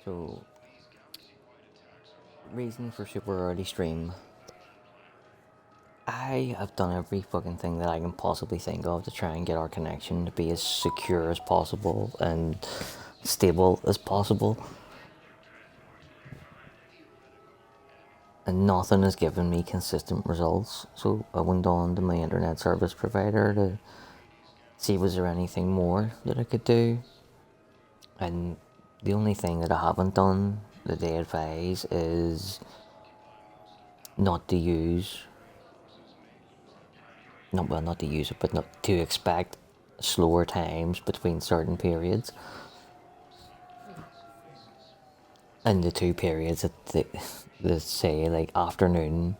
So, reason for super early stream. I have done every fucking thing that I can possibly think of to try and get our connection to be as secure as possible and stable as possible. And nothing has given me consistent results. So I went on to my internet service provider to see was there anything more that I could do. And the only thing that I haven't done that they advise is not to use, not to use it, but not to expect slower times between certain periods. And the two periods that they say, like afternoon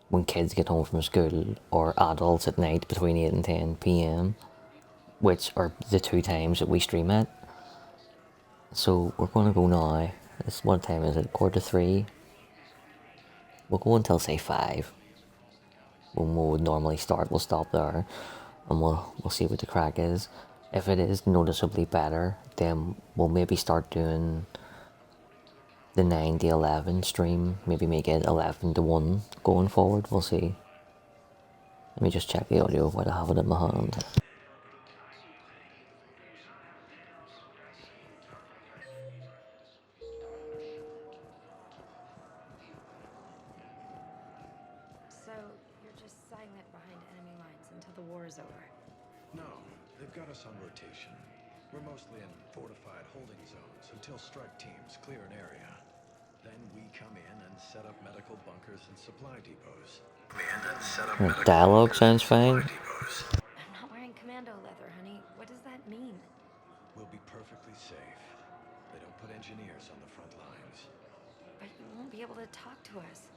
when kids get home from school, or adults at night between 8 and 10 p.m, which are the two times that we stream at. So we're going to go now. What time is it? 2:45. We'll go until say 5. When we would normally start, we'll stop there, and we'll see what the crack is. If it is noticeably better, then we'll maybe start doing the 9 to 11 stream. Maybe make it 11 to 1 going forward. We'll see. Let me just check the audio while I have it in my hand. So, you're just silent behind enemy lines until the war is over? No, they've got us on rotation. We're mostly in fortified holding zones until strike teams clear an area. Then we come in and set up medical bunkers and supply depots. Dialogue sounds fine. I'm not wearing commando leather, honey. What does that mean? We'll be perfectly safe. They don't put engineers on the front lines. But you won't be able to talk to us.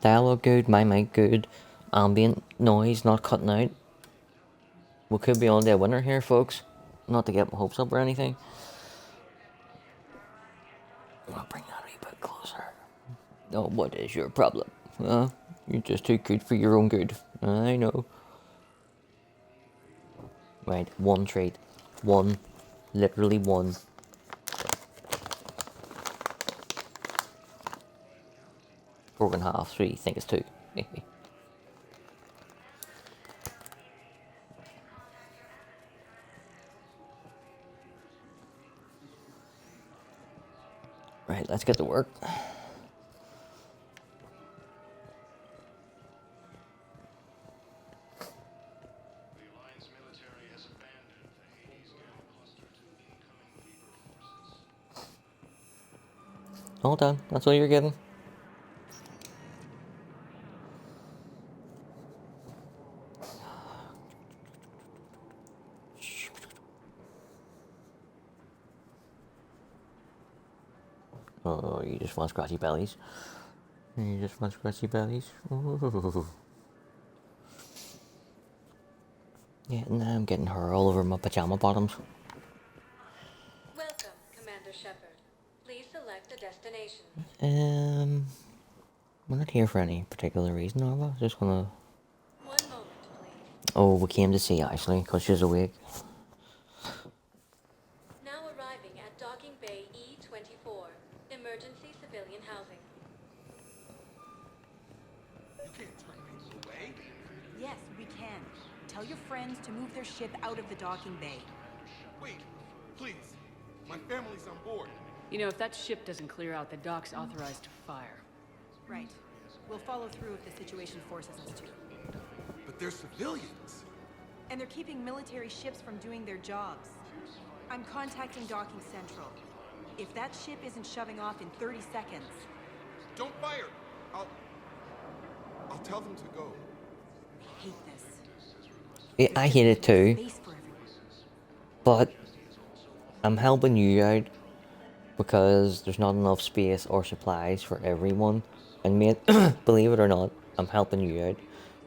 Dialogue good, my mic good, ambient noise not cutting out. We could be on to a winner here, folks. Not to get my hopes up or anything. I'll bring that a wee bit closer. Oh, what is your problem? You're just too good for your own good. I know. Right, one trait. One. Literally one. Broken half, 3, think it's 2. Right, let's get to work. Hold on, that's all you're getting. Oh, you just want scratchy bellies. You just want scratchy bellies. Ooh. Yeah, now I'm getting her all over my pajama bottoms. Welcome, Commander Shepard. Please select a destination. We're not here for any particular reason, are we? Just gonna... 1 moment, please. Oh, we came to see Ashley, because she's awake. Now arriving at Docking Bay E-24, emergency civilian housing. You can't turn people away. Yes, we can. Tell your friends to move their ship out of the docking bay. Wait, please. My family's on board. You know, if that ship doesn't clear out, the dock's authorized to fire. Right. We'll follow through if the situation forces us to. But they're civilians. And they're keeping military ships from doing their jobs. I'm contacting Docking Central. If that ship isn't shoving off in 30 seconds... Don't fire! I'll tell them to go. I hate this. Yeah, I hate it too, Space for everyone. but I'm helping you out because there's not enough space or supplies for everyone. And mate, believe it or not, I'm helping you out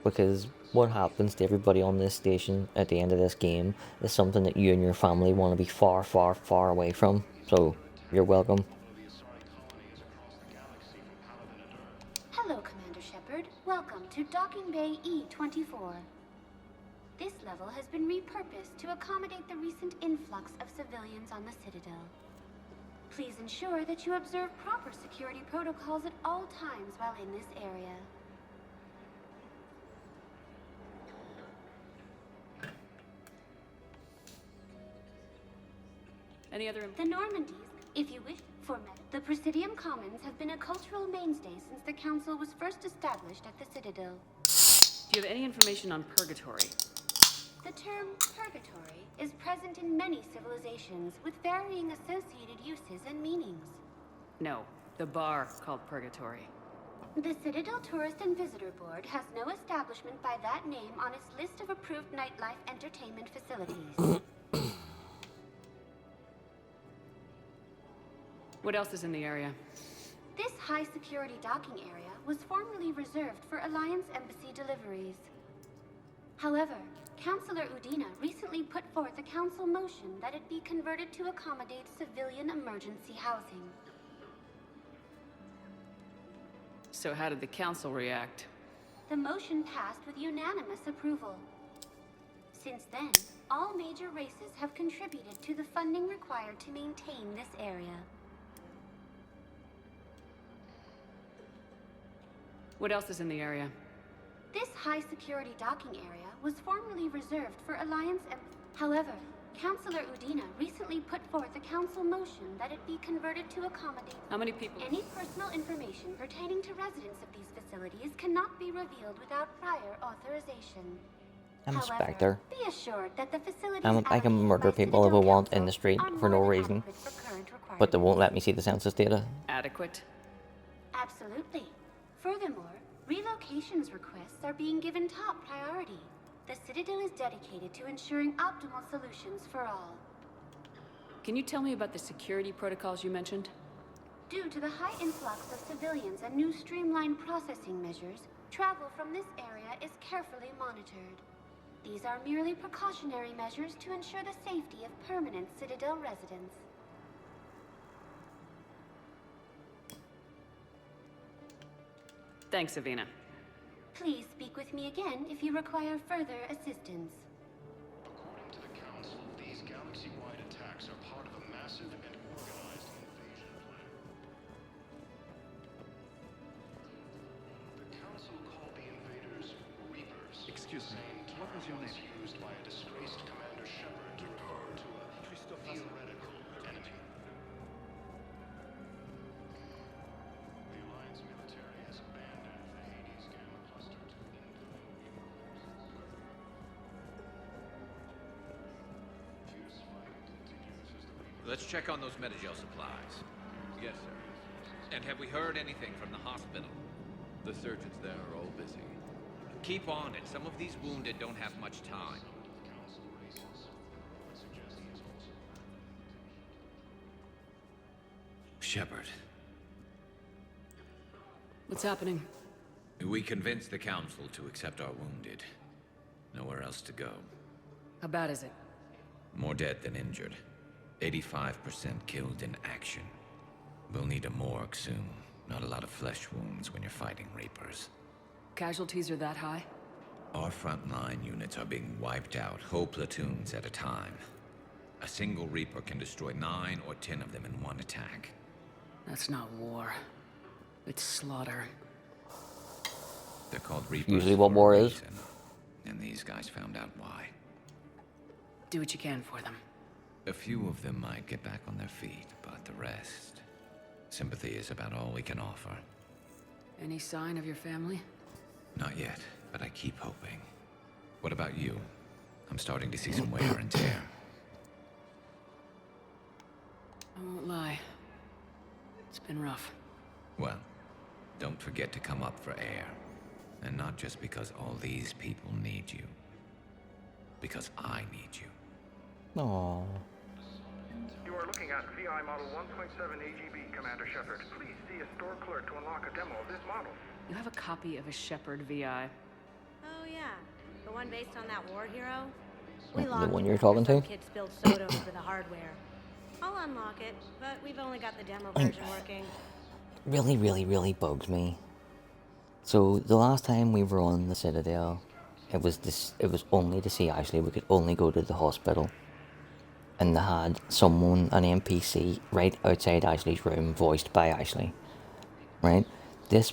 because what happens to everybody on this station at the end of this game is something that you and your family want to be far, far, far away from. So, you're welcome. Hello, Commander Shepard. Welcome to Docking Bay E-24. This level has been repurposed to accommodate the recent influx of civilians on the Citadel. Please ensure that you observe proper security protocols at all times while in this area. Any other... The Normandies, if you wish, the Presidium Commons have been a cultural mainstay since the Council was first established at the Citadel. Do you have any information on purgatory? The term purgatory is present in many civilizations with varying associated uses and meanings. No, the bar called Purgatory. The Citadel Tourist and Visitor Board has no establishment by that name on its list of approved nightlife entertainment facilities. What else is in the area? This high-security docking area was formerly reserved for Alliance Embassy deliveries. However, Councillor Udina recently put forth a council motion that it be converted to accommodate civilian emergency housing. So how did the council react? The motion passed with unanimous approval. Since then, all major races have contributed to the funding required to maintain this area. What else is in the area? This high-security docking area was formerly reserved for Alliance However, Councillor Udina recently put forth a council motion that it be converted to accommodate... How many people... Any personal information pertaining to residents of these facilities cannot be revealed without prior authorization. I'm a However, specter. be assured that the facilities I can murder people if I want in the street for no reason, but they won't let me see the census data. Adequate? Absolutely. Furthermore, relocations requests are being given top priority. The Citadel is dedicated to ensuring optimal solutions for all. Can you tell me about the security protocols you mentioned? Due to the high influx of civilians and new streamlined processing measures, travel from this area is carefully monitored. These are merely precautionary measures to ensure the safety of permanent Citadel residents. Thanks, Avina. Please speak with me again if you require further assistance. According to the Council, these galaxy-wide attacks are part of a massive and organized invasion plan. The Council called the invaders Reapers. Excuse me, what was your name? Used by a disgraced Commander Shepard to refer to a theoretical enemy. The Alliance military has abandoned the Edi-cam cluster to Fierce fighting continues as the Reapers... Let's check on those Metagel supplies. Yes, sir. And have we heard anything from the hospital? The surgeons there are all busy. Keep on it. Some of these wounded don't have much time. Council races. Suggestions also... Shepard, What's happening? we convinced the Council to accept our wounded. Nowhere else to go. How bad is it? More dead than injured. 85% killed in action. We'll need a morgue soon. Not a lot of flesh wounds when you're fighting Reapers. Casualties are that high? Our frontline units are being wiped out, whole platoons at a time. A single Reaper can destroy 9 or 10 of them in one attack. That's not war. It's slaughter. They're called Reapers. Usually what for a war is. reason, and these guys found out why. Do what you can for them. A few of them might get back on their feet, but the rest... Sympathy is about all we can offer. Any sign of your family? Not yet, but I keep hoping. What about you? I'm starting to see some wear and tear. I won't lie. It's been rough. Well, don't forget to come up for air. And not just because all these people need you. Because I need you. Aww. You are looking at VI Model 1.7 AGB, Commander Shepard. Please see a store clerk to unlock a demo of this model. You have a copy of a Shepard VI. Oh yeah, the one based on that war hero? The one you're talking to? Kid spilled soda over the hardware. I'll unlock it, but we've only got the demo version working. Really bugs me. So the last time we were on the Citadel, It was this. It was only to see Ashley. We could only go to the hospital, and they had someone, an NPC, right outside Ashley's room, voiced by Ashley. Right. This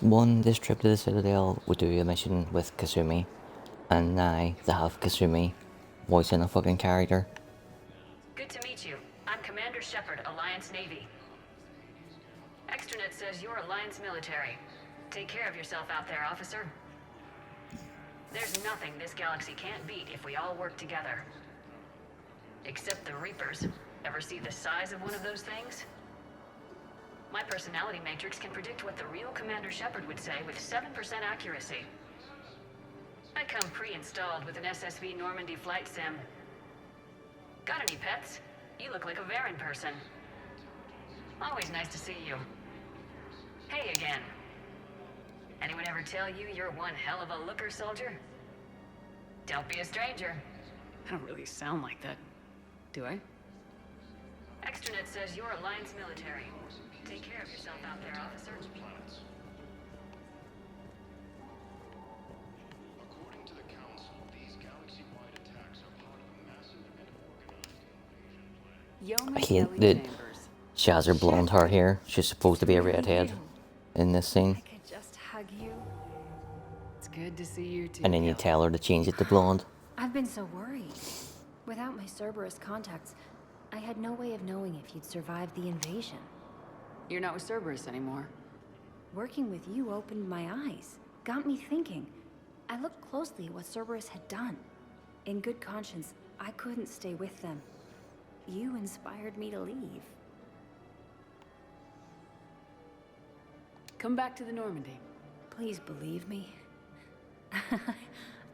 trip to the Citadel, we do a mission with Kasumi, and now they have Kasumi voicing a fucking character. Good to meet you. I'm Commander Shepard, Alliance Navy. Extranet says you're Alliance military. Take care of yourself out there, officer. There's nothing this galaxy can't beat if we all work together. Except the Reapers. Ever see the size of one of those things? My personality matrix can predict what the real Commander Shepard would say with 7% accuracy. I come pre-installed with an SSV Normandy flight sim. Got any pets? You look like a Varen person. Always nice to see you. Hey again. Anyone ever tell you you're one hell of a looker, soldier? Don't be a stranger. I don't really sound like that, do I? Extranet says you're Alliance military. Take care of yourself out there, officer. According to the Council, these galaxy-wide attacks are part of a massive and organized invasion plan. I hate that she has her blonde hair here. She's supposed to be a redhead in this scene. I could just hug you. It's good to see you too. And then you tell her to change it to blonde. I've been so worried. Without my Cerberus contacts, I had no way of knowing if you'd survived the invasion. You're not with Cerberus anymore. Working with you opened my eyes, got me thinking. I looked closely at what Cerberus had done. In good conscience, I couldn't stay with them. You inspired me to leave. Come back to the Normandy. Please believe me.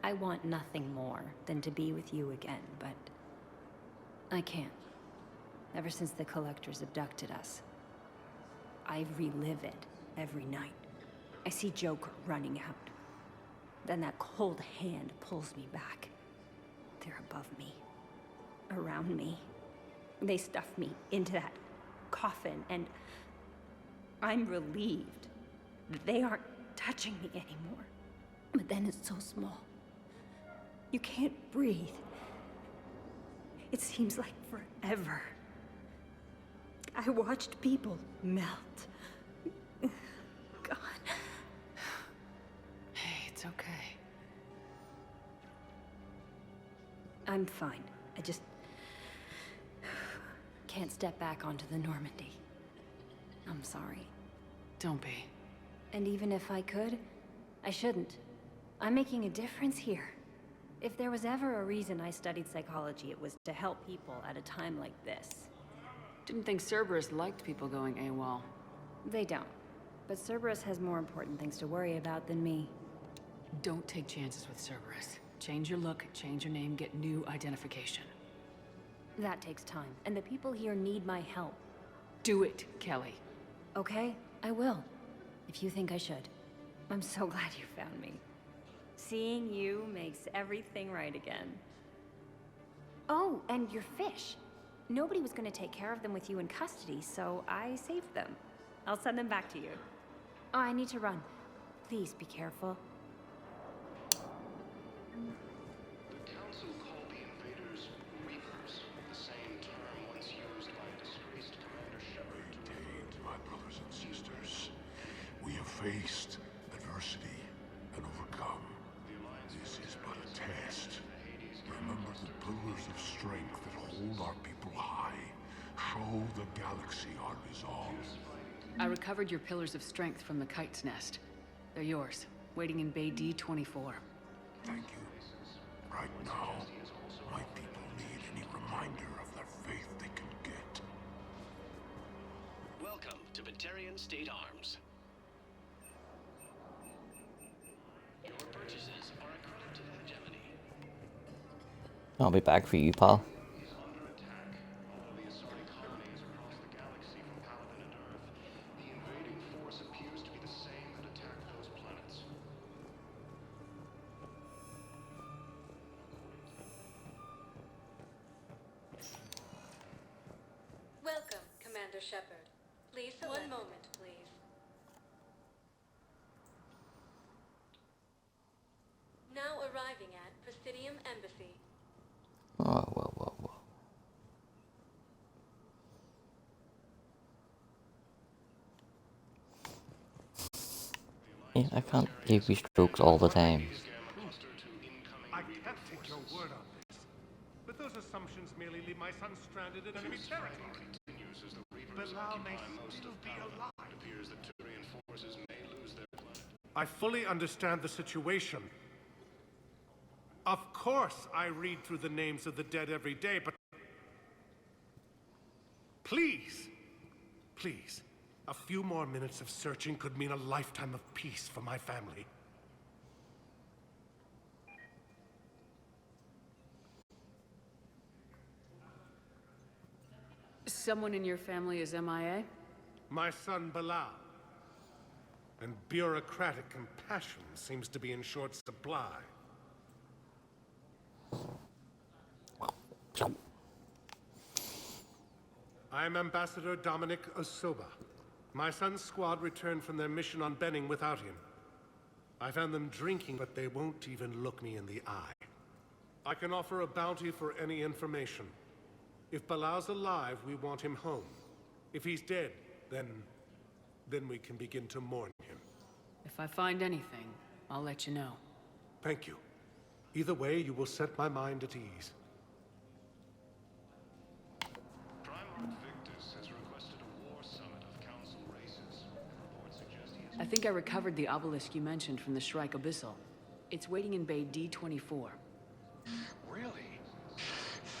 I want nothing more than to be with you again, but I can't. Ever since the Collectors abducted us, I relive it every night. I see Joker running out. Then that cold hand pulls me back. They're above me, around me. They stuff me into that coffin, and I'm relieved that they aren't touching me anymore. But then it's so small. You can't breathe. It seems like forever. I watched people melt. God. Hey, it's okay. I'm fine. I just can't step back onto the Normandy. I'm sorry. Don't be. And even if I could, I shouldn't. I'm making a difference here. If there was ever a reason I studied psychology, it was to help people at a time like this. Didn't think Cerberus liked people going AWOL. They don't. But Cerberus has more important things to worry about than me. Don't take chances with Cerberus. Change your look, change your name, get new identification. That takes time, and the people here need my help. Do it, Kelly. Okay, I will. If you think I should. I'm so glad you found me. Seeing you makes everything right again. Oh, and your fish. Nobody was going to take care of them with you in custody, so I saved them. I'll send them back to you. Oh, I need to run. Please be careful. The Council called the invaders Reapers, the same term once used by disgraced Commander Shepard. Indeed, my brothers and sisters. We have faced adversity and overcome. This is but a test. Remember the pillars of strength that hold our people high. Show the galaxy our resolve. I recovered your pillars of strength from the kite's nest. They're yours, waiting in Bay D-24. Thank you. Right now, my people need any reminder of their faith they can get. Welcome to Batarian State Arms. Your purchases are a credit to the hegemony. I'll be back for you, pal. Welcome, Commander Shepard. Please, one moment, please. Now arriving at Yeah, I can't give you strokes all the time. I can't take your word on this. But those assumptions merely leave my son stranded in enemy territory. Bilal may still be alive. I fully understand the situation. Of course I read through the names of the dead every day, but... Please, please, a few more minutes of searching could mean a lifetime of peace for my family. Someone in your family is MIA? My son Bilal. And bureaucratic compassion seems to be in short supply. I am Ambassador Dominic Osoba. My son's squad returned from their mission on Benning without him. I found them drinking, but they won't even look me in the eye. I can offer a bounty for any information. If Bilal's alive, we want him home. If he's dead, then we can begin to mourn him. If I find anything, I'll let you know. Thank you. Either way, you will set my mind at ease. I think I recovered the obelisk you mentioned from the Shrike Abyssal. It's waiting in Bay D-24. Really?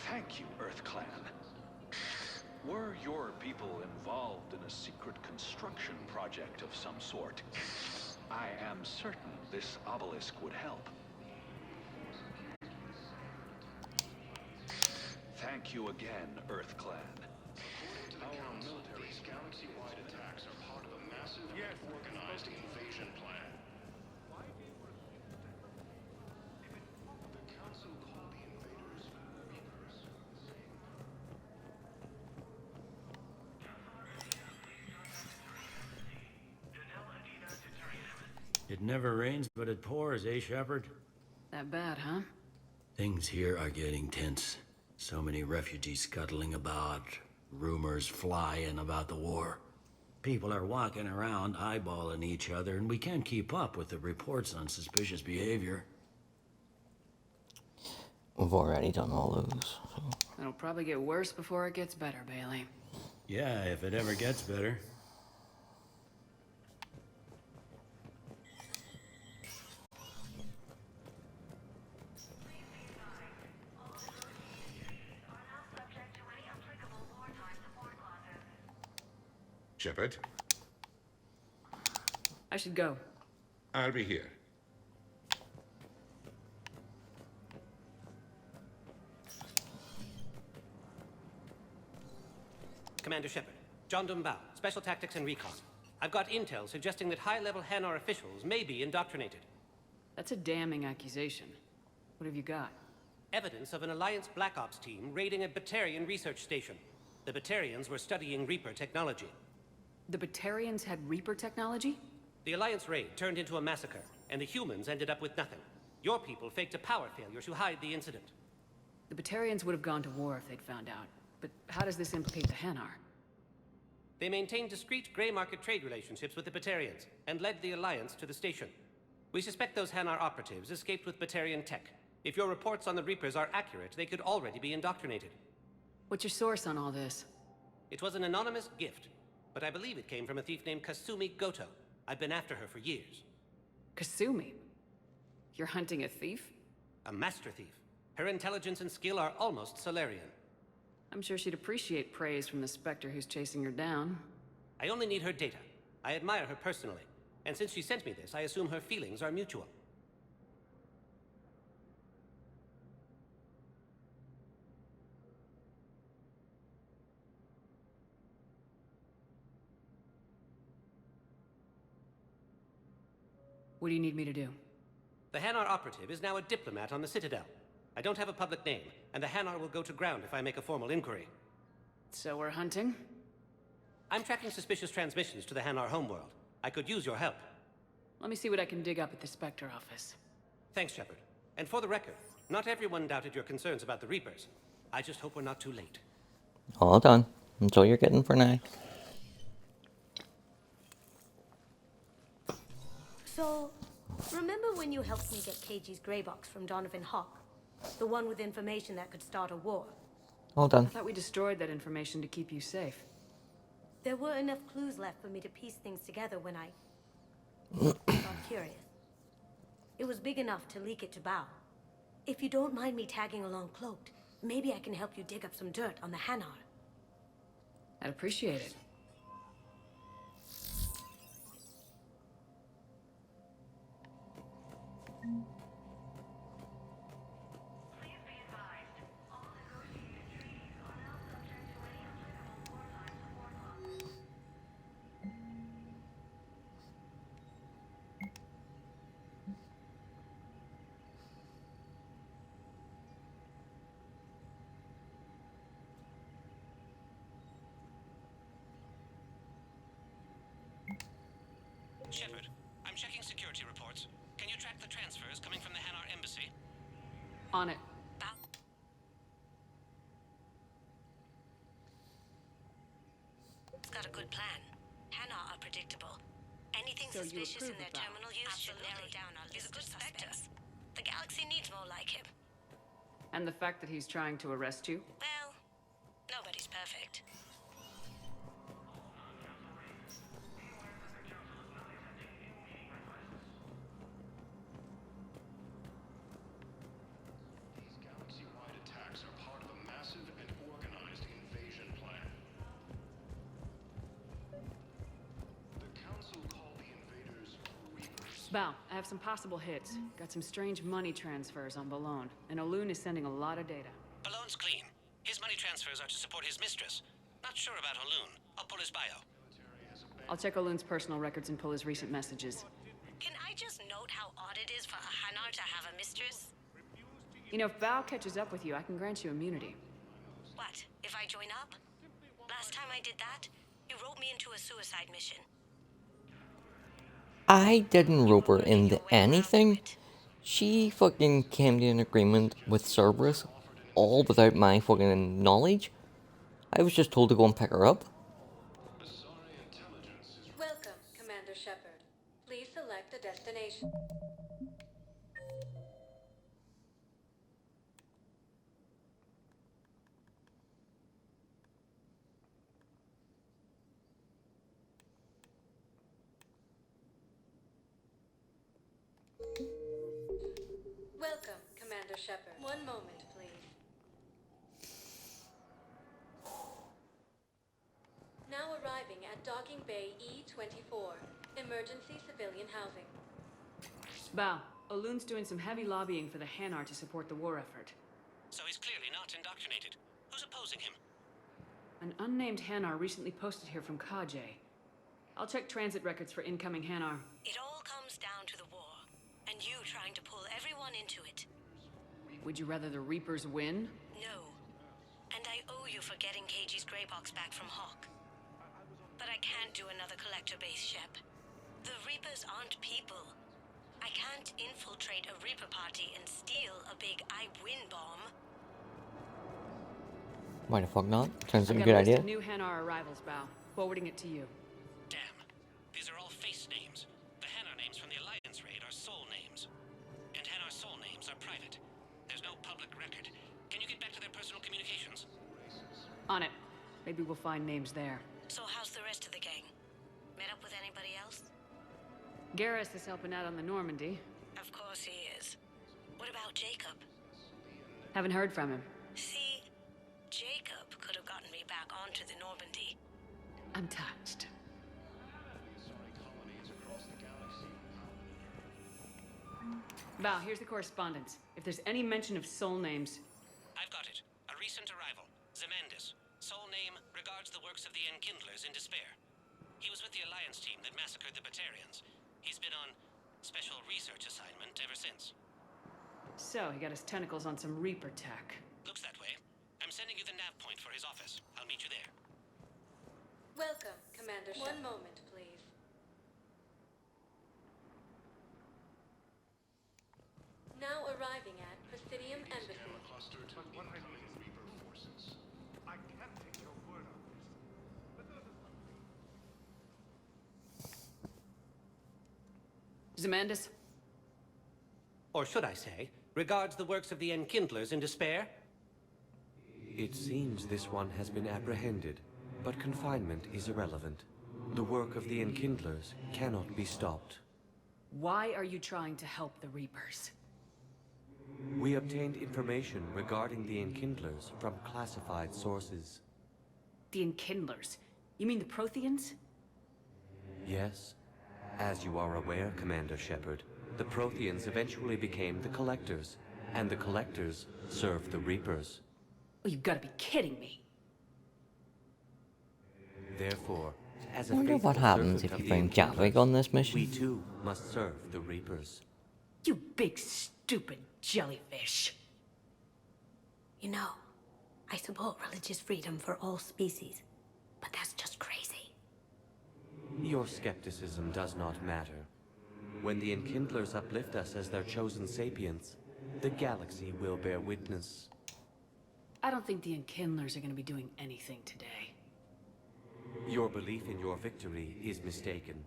Thank you, Earth Clan. Were your people involved in a secret construction project of some sort, I am certain this obelisk would help. Thank you again, Earth Clan. Our military's galaxy-wide attacks are part of a massive, organized invasion plan. The Council called the invaders Reapers. It never rains, but it pours, eh, Shepard? That bad, huh? Things here are getting tense. So many refugees scuttling about, rumors flying about the war. People are walking around eyeballing each other, and we can't keep up with the reports on suspicious behavior. We've already done all those. So. It'll probably get worse before it gets better, Bailey. Yeah, if it ever gets better. Shepard? I should go. I'll be here. Commander Shepard, John Dumbao, Special Tactics and Recon. I've got intel suggesting that high-level Hanar officials may be indoctrinated. That's a damning accusation. What have you got? Evidence of an Alliance Black Ops team raiding a Batarian research station. The Batarians were studying Reaper technology. The Batarians had Reaper technology? The Alliance raid turned into a massacre, and the humans ended up with nothing. Your people faked a power failure to hide the incident. The Batarians would have gone to war if they'd found out. But how does this implicate the Hanar? They maintained discreet gray market trade relationships with the Batarians, and led the Alliance to the station. We suspect those Hanar operatives escaped with Batarian tech. If your reports on the Reapers are accurate, they could already be indoctrinated. What's your source on all this? It was an anonymous gift, but I believe it came from a thief named Kasumi Goto. I've been after her for years. Kasumi? You're hunting a thief? A master thief. Her intelligence and skill are almost Solarian. I'm sure she'd appreciate praise from the Spectre who's chasing her down. I only need her data. I admire her personally, and since she sent me this, I assume her feelings are mutual. What do you need me to do? The Hanar operative is now a diplomat on the Citadel. I don't have a public name, and the Hanar will go to ground if I make a formal inquiry. So we're hunting? I'm tracking suspicious transmissions to the Hanar homeworld. I could use your help. Let me see what I can dig up at the Spectre office. Thanks, Shepard. And for the record, not everyone doubted your concerns about the Reapers. I just hope we're not too late. All done. That's all you're getting for now. So, remember when you helped me get KG's grey box from Donovan Hawk? The one with information that could start a war? All done. I thought we destroyed that information to keep you safe. There were enough clues left for me to piece things together when I got curious. It was big enough to leak it to Bao. If you don't mind me tagging along cloaked, maybe I can help you dig up some dirt on the Hanar. I'd appreciate it. Shepard, I'm checking security reports. Can you track the transfers coming from the Hanar embassy? On it. It's got a good plan. Hanar are predictable. Anything So you suspicious in approve their of that? terminal use should narrow down our list of suspects. The galaxy needs more like him. And the fact that he's trying to arrest you? Well, nobody's perfect. These galaxy-wide attacks are part of a massive and organized invasion plan. The Council called the invaders Reapers. Bao, I have some possible hits. Got some strange money transfers on Balone, and Olun is sending a lot of data. Ballone's clean. His money transfers are to support his mistress. Not sure about Olun. I'll pull his bio. I'll check Olun's personal records and pull his recent messages. Can I just note how odd it is for a Hanar to have a mistress? You know, if Bao catches up with you, I can grant you immunity. What, if I join up? Last time I did that, you wrote me into a suicide mission. I didn't rope her into anything. She fucking came to an agreement with Cerberus, all without my fucking knowledge. I was just told to go and pick her up. Welcome, Commander Shepard. Please select a destination. Welcome, Commander Shepard. One moment, please. Now arriving at Docking Bay E-24, emergency civilian housing. Bao, Olun's doing some heavy lobbying for the Hanar to support the war effort. So he's clearly not indoctrinated. Who's opposing him? An unnamed Hanar recently posted here from Kajay. I'll check transit records for incoming Hanar. It all comes down to the war, and you trying to pull everyone into it. Would you rather the Reapers win? No. And I owe you for getting KG's grey box back from Hawk. But I can't do another collector base, Shep. The Reapers aren't people. I can't infiltrate a Reaper party and steal a big I win bomb. Why the fuck not? Sounds like a I've got good a list idea. of new Hanar arrivals, Bao. Forwarding it to you. Damn. These are all face names. The Hanar names from the Alliance raid are soul names. And Hanar soul names are private. There's no public record. Can you get back to their personal communications? On it. Maybe we'll find names there. So how's the rest of the gang? Met up with anybody else? Garrus is helping out on the Normandy. Of course he is. What about Jacob? Haven't heard from him. See, Jacob could have gotten me back onto the Normandy. I'm touched. Bao, here's the correspondence. If there's any mention of soul names... I've got it. A recent arrival. Zemandis. Soul name regards the works of the Enkindlers in despair. He was with the Alliance team that massacred the Batarians. He's been on special research assignment ever since. So, he got his tentacles on some Reaper tech. Looks that way. I'm sending you the nav point for his office. I'll meet you there. Welcome, Commander Shepard. One moment, please. Now arriving at Presidium Embassy. I can't take your word on this. Zemandis? Or should I say, regards the works of the Enkindlers in despair? It seems this one has been apprehended, but confinement is irrelevant. The work of the Enkindlers cannot be stopped. Why are you trying to help the Reapers? We obtained information regarding the Enkindlers from classified sources. The Enkindlers? You mean the Protheans? Yes. As you are aware, Commander Shepard, the Protheans eventually became the Collectors, and the Collectors served the Reapers. Oh, you've got to be kidding me. Therefore, as I a wonder what faithful happens if servant you of the bring Javik on this mission. we too must serve the Reapers. You big stupid jellyfish. You know, I support religious freedom for all species, but that's just crazy. Your skepticism does not matter. When the Enkindlers uplift us as their chosen sapients, the galaxy will bear witness. I don't think the Enkindlers are going to be doing anything today. Your belief in your victory is mistaken.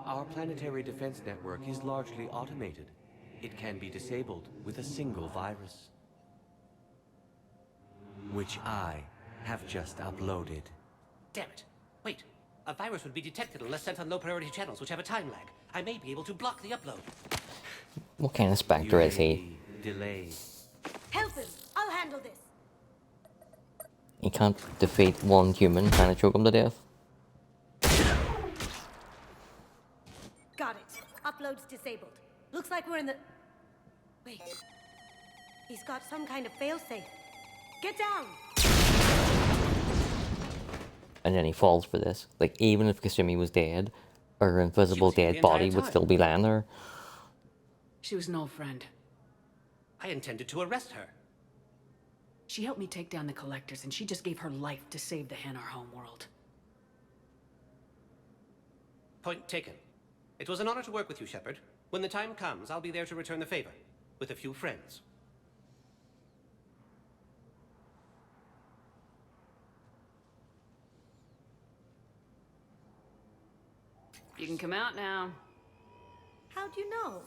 Our planetary defense network is largely automated. It can be disabled with a single virus, which I have just uploaded. Damn it. Wait. A virus would be detected unless sent on low-priority channels, which have a time lag. I may be able to block the upload. What kind of Spectre is he? Delayed. Help him! I'll handle this! He can't defeat one human, trying to choke him to death. Got it. Upload's disabled. Looks like we're in the... Wait. He's got some kind of failsafe. Get down! And then he falls for this. Like, even if Kasumi was dead, her invisible She was here dead the body entire would time. still be lying there. She was an old friend. I intended to arrest her. She helped me take down the Collectors, and she just gave her life to save the Hanar homeworld. Point taken. It was an honor to work with you, Shepard. When the time comes, I'll be there to return the favor. With a few friends. You can come out now. How'd you know?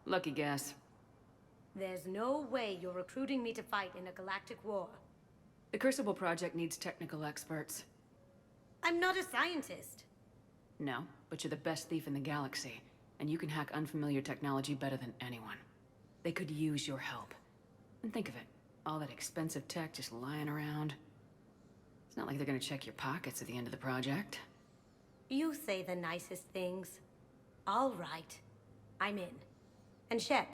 Lucky guess. There's no way you're recruiting me to fight in a galactic war. The Crucible Project needs technical experts. I'm not a scientist. No, but you're the best thief in the galaxy, and you can hack unfamiliar technology better than anyone. They could use your help. And think of it, all that expensive tech just lying around. It's not like they're gonna check your pockets at the end of the project. You say the nicest things. All right. I'm in. And Shep.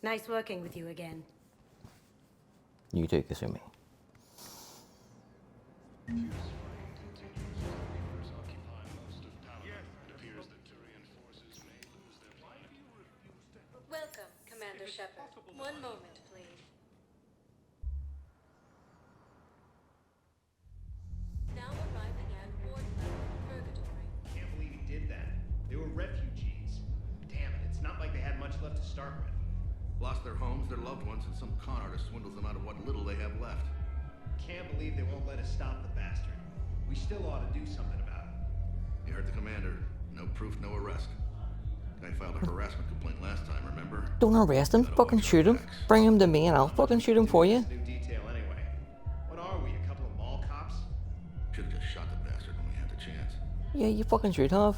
Nice working with you again. You too, Kasumi. Welcome, Commander Shepard. One moment, please. Now arriving at Ward Level Purgatory. Can't believe he did that. They were refugees. Damn it, it's not like they had much left to start with. Lost their homes, their loved ones, and some con artist swindles them out of what little they have left. Can't believe they won't let us stop the bastard. We still ought to do something about it. You heard the commander. No proof, no arrest. Guy filed a harassment complaint last time, remember? Don't arrest him, fucking shoot him. Bring him to me and I'll fucking shoot him for you. New detail anyway. What are we, a couple of mall cops? Should've just shot the bastard when we had the chance. Yeah, you fucking should have.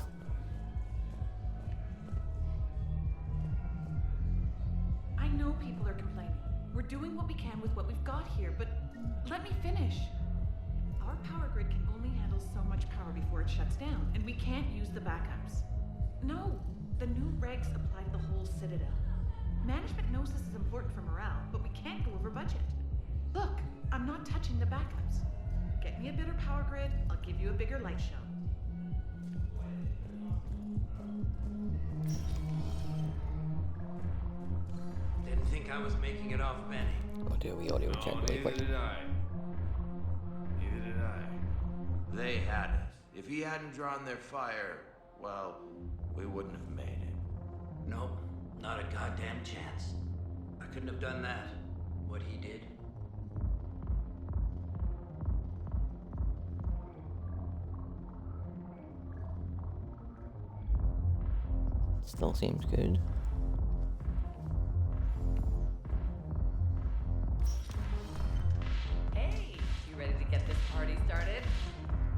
I know people are complaining. We're doing what we can with what we've got here, but let me finish. Our power grid can only handle so much power before it shuts down, and we can't use the backups. No, the new regs apply to the whole Citadel. Management knows this is important for morale, but we can't go over budget. Look, I'm not touching the backups. Get me a better power grid, I'll give you a bigger light show. Didn't think I was making it off Benny. Oh dear, we audio check really quick. Neither did I. Neither did I. They had us. If he hadn't drawn their fire, well, we wouldn't have made it. Nope, not a goddamn chance. I couldn't have done that. What he did. Still seems good. Hey, you ready to get this party started?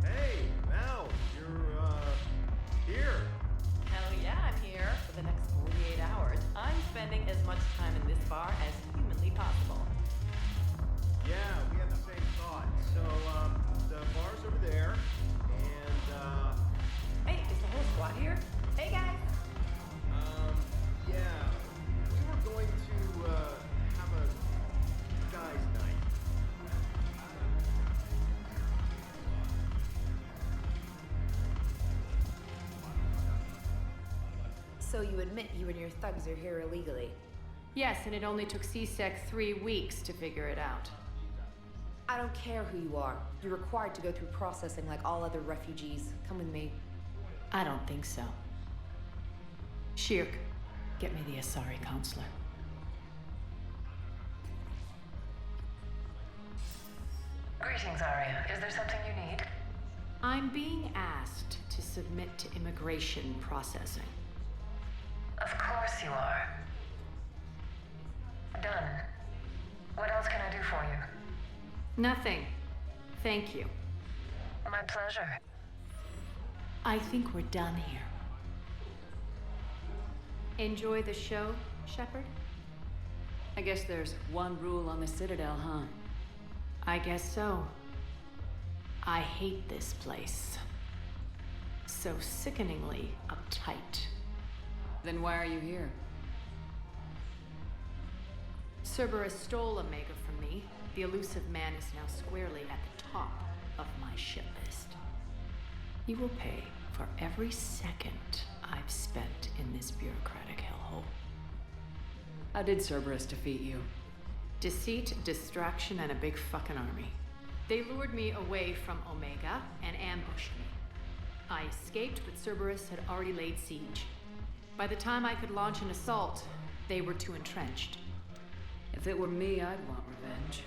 Hey, Mal, you're, here. Hell yeah, I'm here. For the next 48 hours, I'm spending as much time in this bar as humanly possible. Yeah, we had the same thought. So, the bar's over there, and, Hey, is the whole squad here? Hey, guys. yeah, we were going to, have a guys' night. So you admit you and your thugs are here illegally? Yes, and it only took CSEC 3 weeks to figure it out. I don't care who you are. You're required to go through processing like all other refugees. Come with me. I don't think so. Shirk, get me the Asari counselor. Greetings, Arya. Is there something you need? I'm being asked to submit to immigration processing. Of course you are. Done. What else can I do for you? Nothing. Thank you. My pleasure. I think we're done here. Enjoy the show, Shepard? I guess there's one rule on the Citadel, huh? I guess so. I hate this place. So sickeningly uptight. Then why are you here? Cerberus stole Omega from me. The elusive man is now squarely at the top of my ship list. He will pay for every second I've spent in this bureaucratic hellhole. How did Cerberus defeat you? Deceit, distraction, and a big fucking army. They lured me away from Omega and ambushed me. I escaped, but Cerberus had already laid siege. By the time I could launch an assault, they were too entrenched. If it were me, I'd want revenge.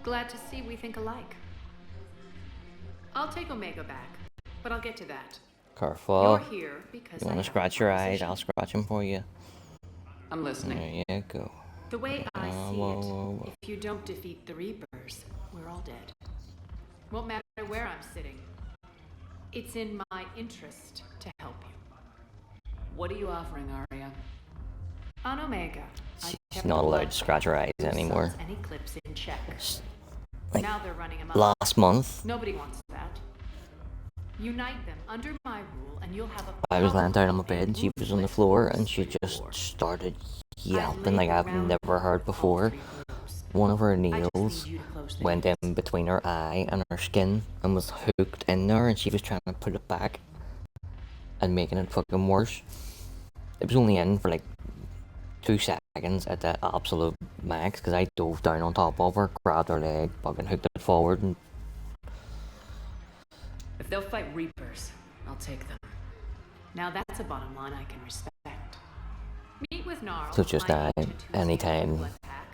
Glad to see we think alike. I'll take Omega back, but I'll get to that. Careful. You're here because You I want to have scratch a your eyes? proposition. I'll scratch them for you. I'm listening. There you go. The way I see whoa. it, if you don't defeat the Reapers, we're all dead. Won't matter where I'm sitting. It's in my interest to help you. What are you offering, Arya? On Omega, She's not allowed to scratch her eyes anymore. and Eclipse in check. Like, Now they're running amok. last month, Nobody wants that. Unite them under my rule, and you'll have a. I was laying down on my bed and she was on the floor and she just started yelping like I've never heard before. One of her nails went in between her eye and her skin and was hooked in there, and she was trying to put it back and making it fucking worse. It was only in for like 2 seconds at the absolute max because I dove down on top of her, grabbed her leg, fucking hooked it forward, and If they'll fight Reapers, I'll take them. Now that's a bottom line I can respect. Meet with Gnarl. so just my die anytime blood pack.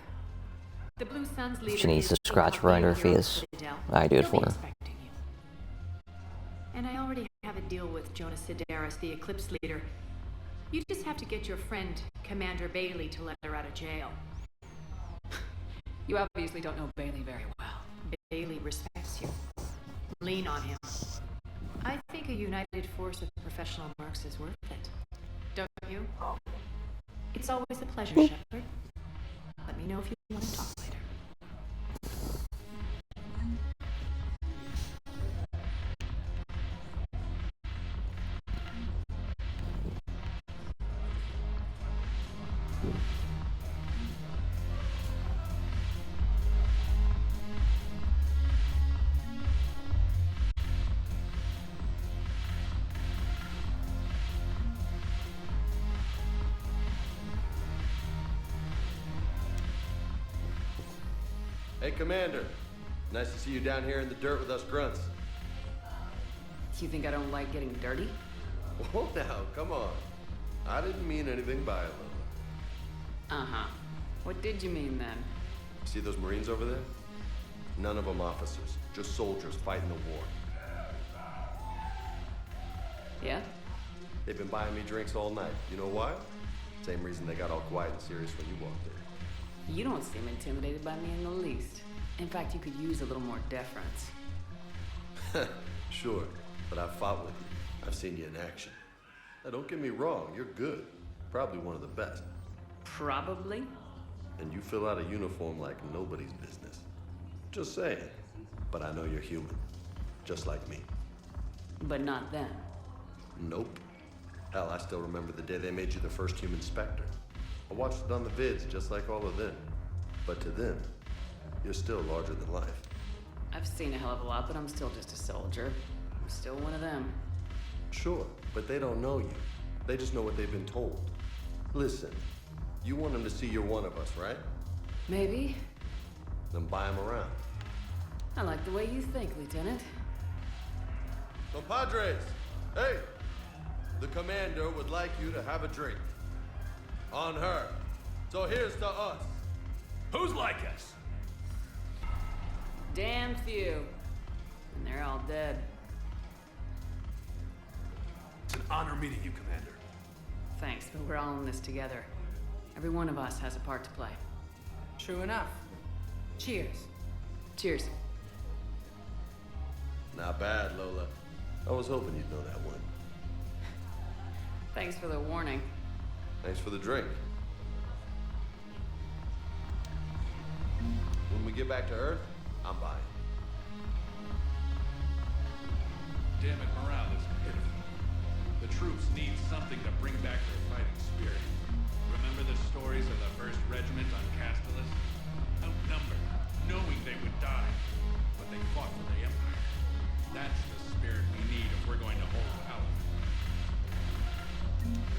The Blue Suns leader she needs to is scratch around her incognito face. Citadel. I do it He'll be for her. expecting you. And I already have a deal with Jonas Sidaris, the Eclipse leader. You just have to get your friend, Commander Bailey, to let her out of jail. You obviously don't know Bailey very well. Bailey respects you. Lean on him. I think a united force of professional mercs is worth it. Don't you? It's always a pleasure, Shepard. Let me know if you want to talk later. Hey, Commander. Nice to see you down here in the dirt with us grunts. Do you think I don't like getting dirty? Whoa now, come on. I didn't mean anything by it, Lola. Uh-huh. What did you mean then? See those Marines over there? None of them officers, just soldiers fighting the war. Yeah? They've been buying me drinks all night. You know why? Same reason they got all quiet and serious when you walked in. You don't seem intimidated by me in the least. In fact, you could use a little more deference. Sure, but I've fought with you. I've seen you in action. Now, don't get me wrong, you're good. Probably one of the best. Probably? And you fill out a uniform like nobody's business. Just saying. But I know you're human. Just like me. But not them. Nope. Hell, I still remember the day they made you the first human Spectre. I watched it on the vids, just like all of them. But to them, you're still larger than life. I've seen a hell of a lot, but I'm still just a soldier. I'm still one of them. Sure, but they don't know you. They just know what they've been told. Listen, you want them to see you're one of us, right? Maybe. Then buy them around. I like the way you think, Lieutenant. Compadres, hey! The commander would like you to have a drink. On her. So here's to us. Who's like us? Damn few. And they're all dead. It's an honor meeting you, Commander. Thanks, but we're all in this together. Every one of us has a part to play. True enough. Cheers. Cheers. Not bad, Lola. I was hoping you'd know that one. Thanks for the warning. Thanks for the drink. When we get back to Earth, I'm buying. Damn it, morale is pitiful. The troops need something to bring back their fighting spirit. Remember the stories of the 1st Regiment on Castellus? Outnumbered, knowing they would die, but they fought for the Empire. That's the spirit we need if we're going to hold power.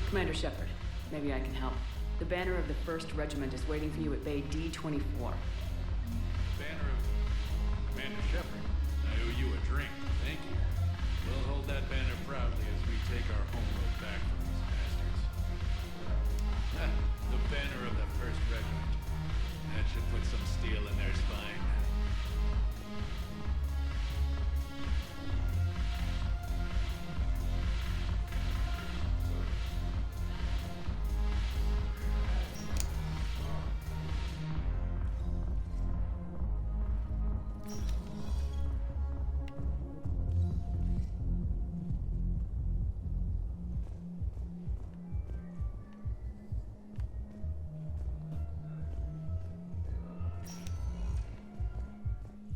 Commander Shepard, maybe I can help. The banner of the 1st Regiment is waiting for you at Bay D-24. Banner of Commander Shepard, I owe you a drink. Thank you. We'll hold that banner proudly as we take our homeworld back from these bastards. The banner of the 1st Regiment. That should put some steel in their spine.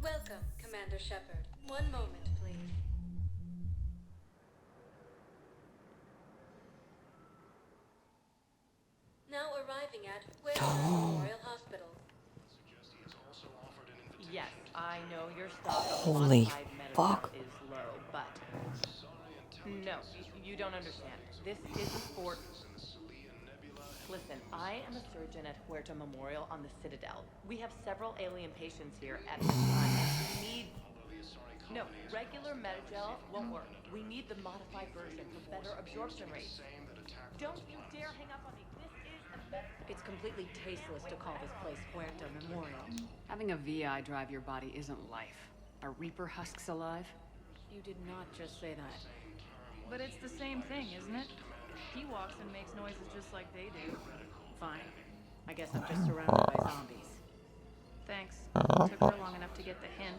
Welcome, Commander Shepard. One moment, please. Now arriving at Western Memorial Hospital. Yes, I know your stock of Holy modified fuck. metaphor is low, but no, you don't understand. This isn't for. Listen, I am a surgeon at Huerta Memorial on the Citadel. We have several alien patients here at this time. We need. No, regular Metagel won't work. We need the modified version for better absorption rates. Don't you dare hang up on me. This is a. It's completely tasteless to call this place Huerta Memorial. Having a VI drive your body isn't life. Are Reaper husks alive? You did not just say that. But it's the same thing, isn't it? He walks and makes noises just like they do. Fine. I guess I'm just surrounded by zombies. Thanks. Took her long enough to get the hint.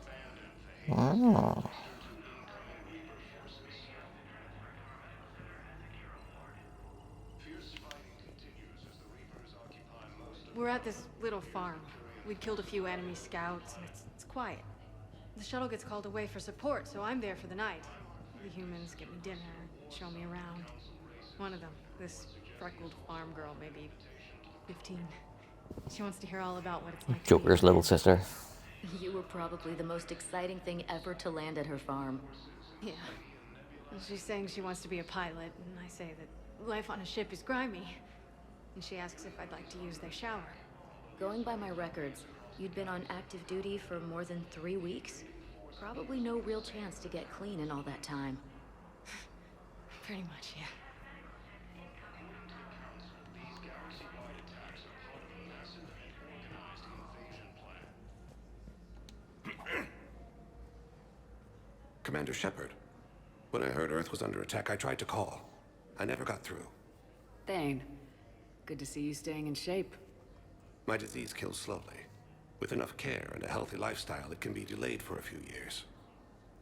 Oh. We're at this little farm. We'd killed a few enemy scouts, and it's quiet. The shuttle gets called away for support, so I'm there for the night. The humans get me dinner, show me around. One of them, this freckled farm girl, maybe 15. She wants to hear all about what it's like. Joker's little sister. You were probably the most exciting thing ever to land at her farm. Yeah. And she's saying she wants to be a pilot, and I say that life on a ship is grimy. And she asks if I'd like to use their shower. Going by my records, you'd been on active duty for more than 3 weeks. Probably no real chance to get clean in all that time. Pretty much, yeah. Commander Shepard, when I heard Earth was under attack, I tried to call. I never got through. Thane, good to see you staying in shape. My disease kills slowly. With enough care and a healthy lifestyle, it can be delayed for a few years.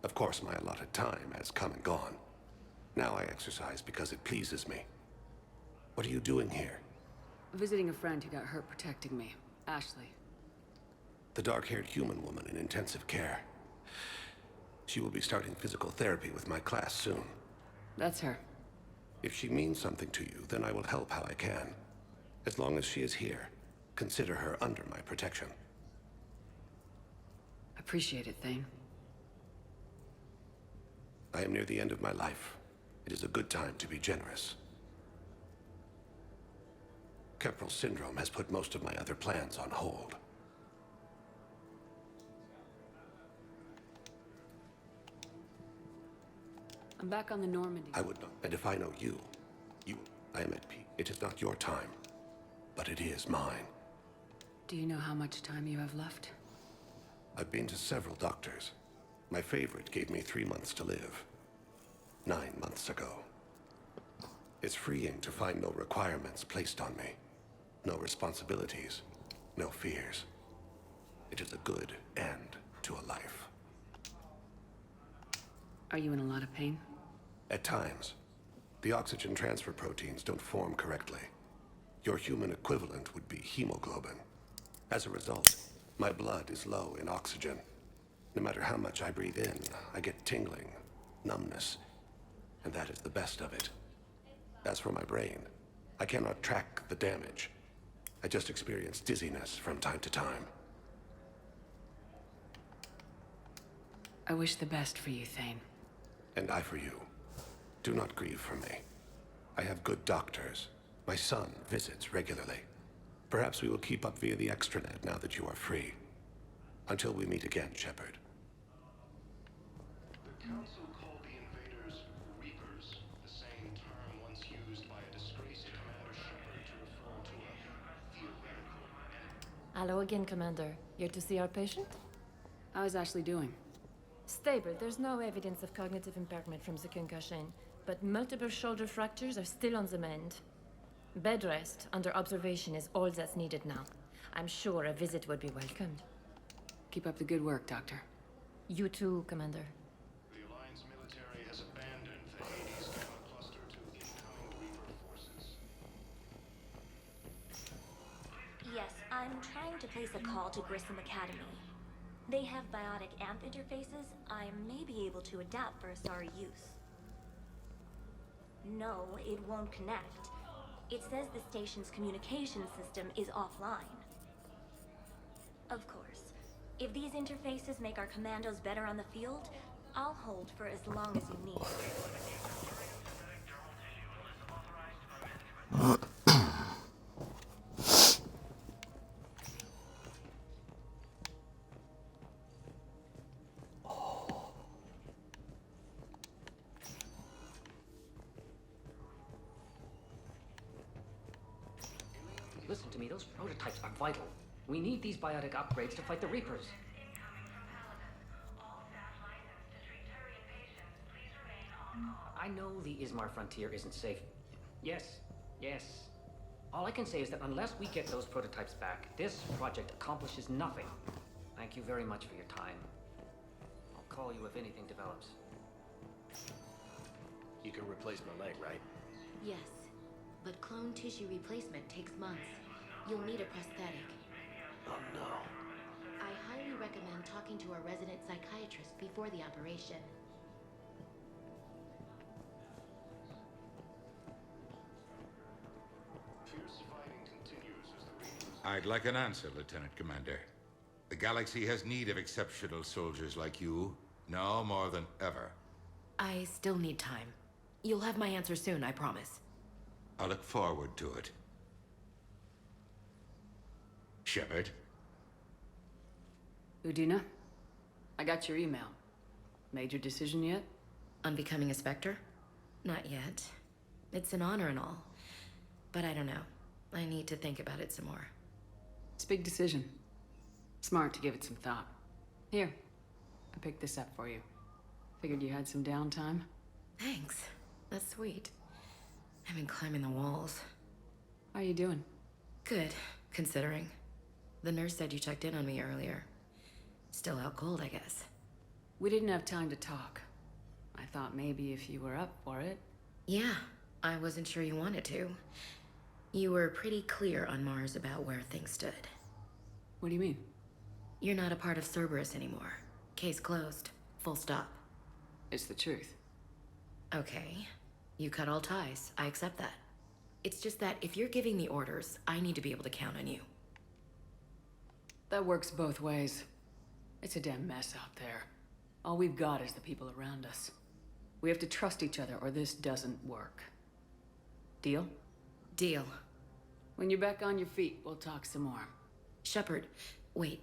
Of course, my allotted time has come and gone. Now I exercise because it pleases me. What are you doing here? Visiting a friend who got hurt protecting me, Ashley. The dark-haired human woman in intensive care. She will be starting physical therapy with my class soon. That's her. If she means something to you, then I will help how I can. As long as she is here, consider her under my protection. Appreciate it, Thane. I am near the end of my life. It is a good time to be generous. Keppel syndrome has put most of my other plans on hold. I'm back on the Normandy. I would not. And if I know you, I am at peace. It is not your time, but it is mine. Do you know how much time you have left? I've been to several doctors. My favorite gave me 3 months to live. 9 months ago. It's freeing to find no requirements placed on me. No responsibilities. No fears. It is a good end to a life. Are you in a lot of pain? At times. The oxygen transfer proteins don't form correctly. Your human equivalent would be hemoglobin. As a result, my blood is low in oxygen. No matter how much I breathe in, I get tingling, numbness, and that is the best of it. As for my brain, I cannot track the damage. I just experience dizziness from time to time. I wish the best for you, Thane. And I for you. Do not grieve for me. I have good doctors. My son visits regularly. Perhaps we will keep up via the extranet now that you are free. Until we meet again, Shepard. The Council called the invaders Reapers, the same term once used by a disgraced Commander Shepard to refer to a theoretical enemy. Hello again, Commander. Here to see our patient? How is Ashley doing? Stable. There's no evidence of cognitive impairment from the concussion, but multiple shoulder fractures are still on the mend. Bed rest under observation is all that's needed now. I'm sure a visit would be welcomed. Keep up the good work, Doctor. You too, Commander. The Alliance military has abandoned the Edi-cam cluster to incoming Reaper forces. Yes, I'm trying to place a call to Grissom Academy. They have biotic amp interfaces I may be able to adapt for Asari use. No, it won't connect. It says the station's communication system is offline. Of course, if these interfaces make our commandos better on the field, I'll hold for as long as you need. Listen to me, those prototypes are vital. We need these biotic upgrades to fight the Reapers. I know the Ismar frontier isn't safe. Yes. All I can say is that unless we get those prototypes back, this project accomplishes nothing. Thank you very much for your time. I'll call you if anything develops. You can replace my leg, right? Yes, but clone tissue replacement takes months. You'll need a prosthetic. Oh no. I highly recommend talking to a resident psychiatrist before the operation. Fierce fighting continues as the Reapers... I'd like an answer, Lieutenant Commander. The galaxy has need of exceptional soldiers like you, now more than ever. I still need time. You'll have my answer soon, I promise. I look forward to it. Shepard? Udina? I got your email. Made your decision yet? On becoming a Spectre? Not yet. It's an honor and all. But I don't know. I need to think about it some more. It's a big decision. Smart to give it some thought. Here, I picked this up for you. Figured you had some downtime. Thanks. That's sweet. I've been climbing the walls. How are you doing? Good, considering. The nurse said you checked in on me earlier. Still out cold, I guess. We didn't have time to talk. I thought maybe if you were up for it. Yeah, I wasn't sure you wanted to. You were pretty clear on Mars about where things stood. What do you mean? You're not a part of Cerberus anymore. Case closed. Full stop. It's the truth. Okay. You cut all ties. I accept that. It's just that if you're giving the orders, I need to be able to count on you. That works both ways. It's a damn mess out there. All we've got is the people around us. We have to trust each other or this doesn't work. Deal? Deal. When you're back on your feet, we'll talk some more. Shepard, wait.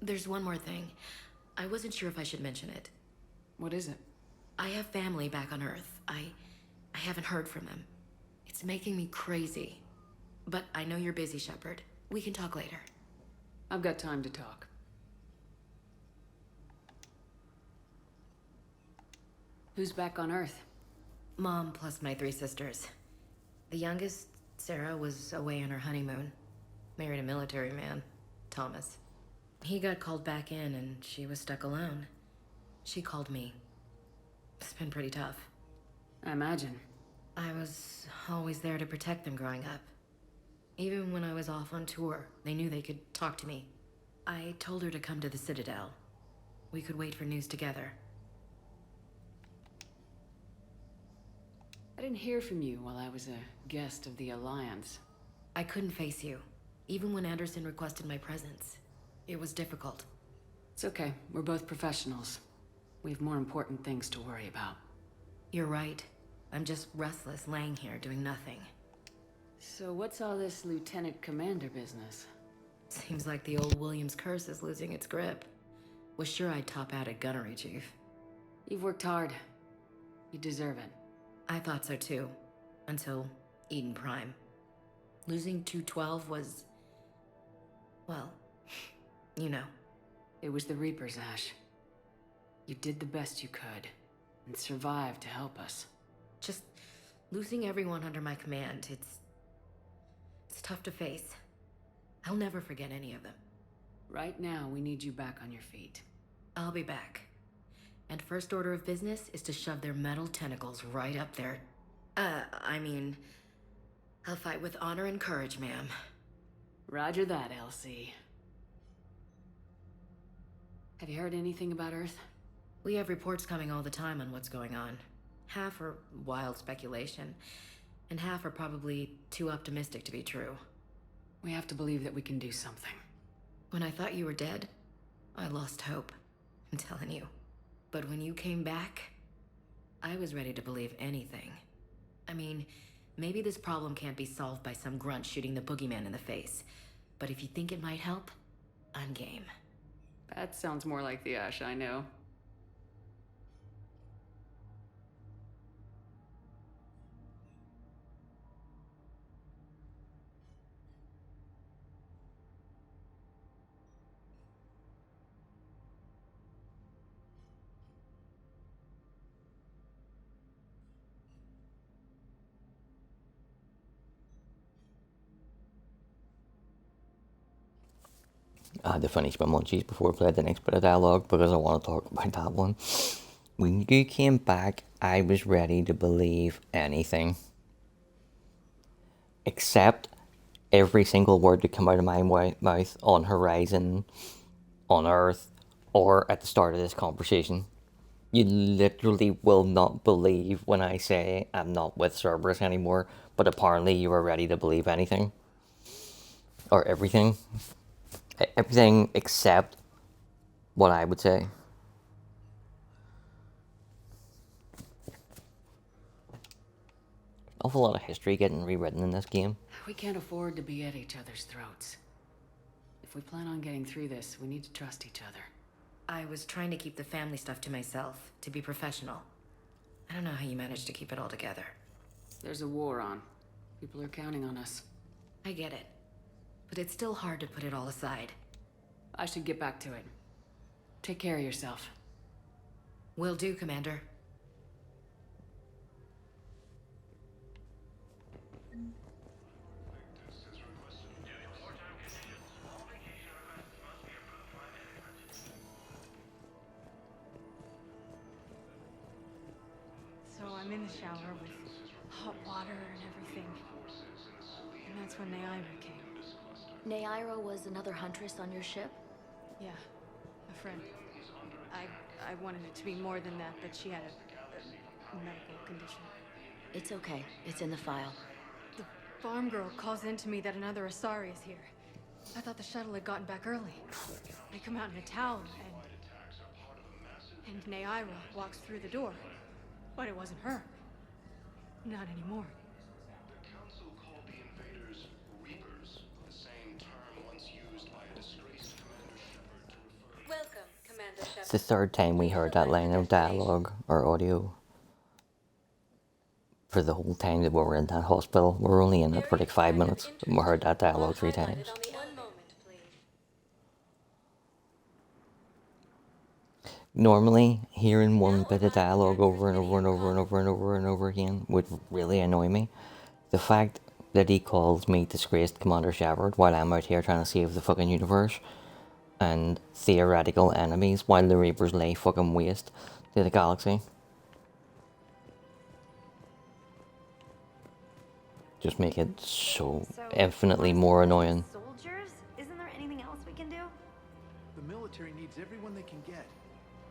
There's one more thing. I wasn't sure if I should mention it. What is it? I have family back on Earth. I haven't heard from them. It's making me crazy. But I know you're busy, Shepard. We can talk later. I've got time to talk. Who's back on Earth? Mom plus my 3 sisters. The youngest, Sarah, was away on her honeymoon. Married a military man, Thomas. He got called back in and she was stuck alone. She called me. It's been pretty tough. I imagine. I was always there to protect them growing up. Even when I was off on tour, they knew they could talk to me. I told her to come to the Citadel. We could wait for news together. I didn't hear from you while I was a guest of the Alliance. I couldn't face you, even when Anderson requested my presence. It was difficult. It's okay. We're both professionals. We have more important things to worry about. You're right. I'm just restless, laying here doing nothing. So what's all this Lieutenant Commander business? Seems like the old Williams curse is losing its grip. Was sure I'd top out at gunnery, Chief. You've worked hard. You deserve it. I thought so too. Until Eden Prime. Losing 212 was... well, you know. It was the Reapers, Ash. You did the best you could, and survived to help us. Just losing everyone under my command, it's tough to face. I'll never forget any of them. Right now, we need you back on your feet. I'll be back. And first order of business is to shove their metal tentacles right up there. I'll fight with honor and courage, ma'am. Roger that, LC. Have you heard anything about Earth? We have reports coming all the time on what's going on. Half are wild speculation, and half are probably too optimistic to be true. We have to believe that we can do something. When I thought you were dead, I lost hope. I'm telling you. But when you came back, I was ready to believe anything. I mean, maybe this problem can't be solved by some grunt shooting the boogeyman in the face. But if you think it might help, I'm game. That sounds more like the Ash I know. I had to finish my munchies before I played the next bit of dialogue because I want to talk about that one. When you came back, I was ready to believe anything. Except every single word that came out of my mouth on Horizon, on Earth, or at the start of this conversation. You literally will not believe when I say I'm not with Cerberus anymore, but apparently you are ready to believe anything. Or everything. Everything except what I would say. Awful lot of history getting rewritten in this game. We can't afford to be at each other's throats. If we plan on getting through this, we need to trust each other. I was trying to keep the family stuff to myself, to be professional. I don't know how you managed to keep it all together. There's a war on. People are counting on us. I get it. But it's still hard to put it all aside. I should get back to it. Take care of yourself. Will do, Commander. I'm in the shower with hot water and everything. And that's when Naira came. Naira was another huntress on your ship? Yeah, a friend. I wanted it to be more than that, but she had a medical condition. It's okay. It's in the file. The farm girl calls in to me that another Asari is here. I thought the shuttle had gotten back early. I come out in a towel and Naira walks through the door. But it wasn't her. Not anymore. The council called the invaders Reapers, the same term once used by a disgraced Commander Shepard to refer. Welcome, Commander Shepard. It's the third time we heard that line of dialogue or audio for the whole time that we were in that hospital. We were only in it for like 5 minutes, and we heard that dialogue 3 times. One moment, please. Normally, hearing one bit of dialogue over and over and over and over and over and over again would really annoy me. The fact that he calls me disgraced Commander Shepard while I'm out here trying to save the fucking universe and theoretical enemies while the Reapers lay fucking waste to the galaxy just make it so infinitely more annoying. Soldiers? Isn't there anything else we can do? The military needs everyone they can get.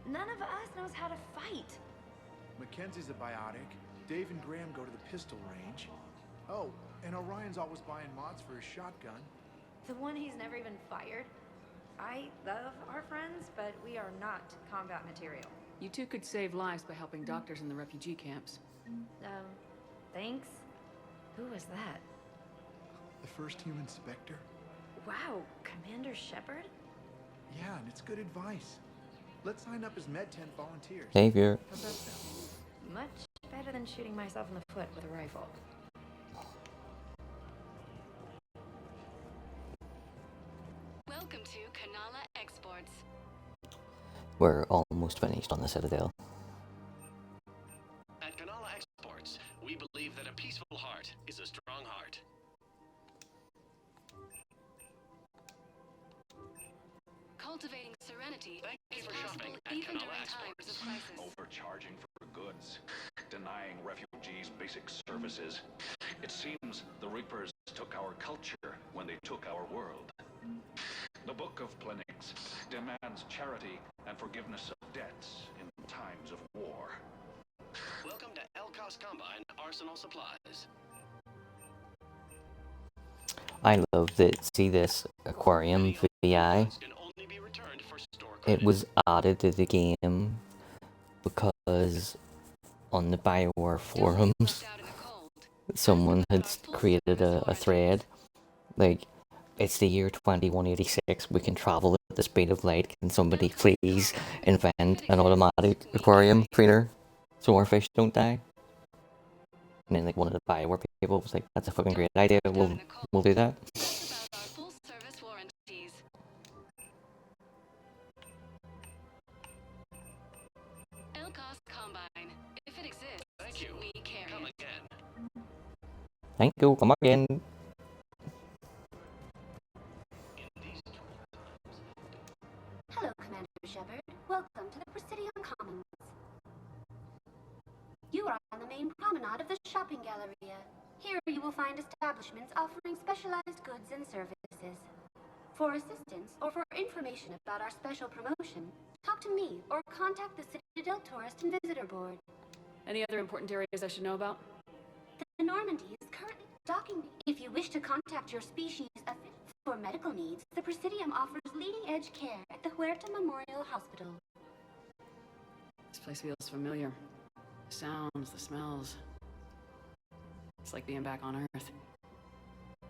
None of us knows how to fight. Mackenzie's a biotic. Dave and Graham go to the pistol range. Oh, and Orion's always buying mods for his shotgun. The one he's never even fired. I love our friends, but we are not combat material. You two could save lives by helping doctors in the refugee camps. Thanks. Who was that? The first human Spectre? Wow, Commander Shepard? Yeah, and it's good advice. Let's sign up as Med-10 volunteers. Savior. How's that sound? Much better than shooting myself in the foot with a rifle. Welcome to Kanala Exports. We're almost finished on the Citadel. At Kanala Exports, we believe that a peaceful heart is a strong heart. Cultivating serenity Thank you is for possible shopping at even Kanala during times of crisis. Overcharging for goods, denying refugees basic services. It seems the Reapers took our culture when they took our world. The Book of Plenix demands charity and forgiveness of debts in times of war. Welcome to Elkos Combine Arsenal Supplies. I love that. See this aquarium VI? It was added to the game because on the BioWare forums, someone had created a thread like, it's the year 2186, we can travel at the speed of light, can somebody please invent an automatic aquarium feeder so our fish don't die? And then like one of the BioWare people was like, that's a fucking great idea, we'll do that. Elkos Combine. If it exists, thank you. We carry Come it. again. Thank you, come again. Hello, Commander Shepard. Welcome to the Presidium Commons. You are on the main promenade of the shopping galleria. Here you will find establishments offering specialized goods and services. For assistance or for information about our special promotion, talk to me or contact the Citadel Tourist and Visitor Board. Any other important areas I should know about? The Normandy is currently docking. If you wish to contact your species for medical needs, the Presidium offers leading-edge care at the Huerta Memorial Hospital. This place feels familiar. The sounds, the smells. It's like being back on Earth.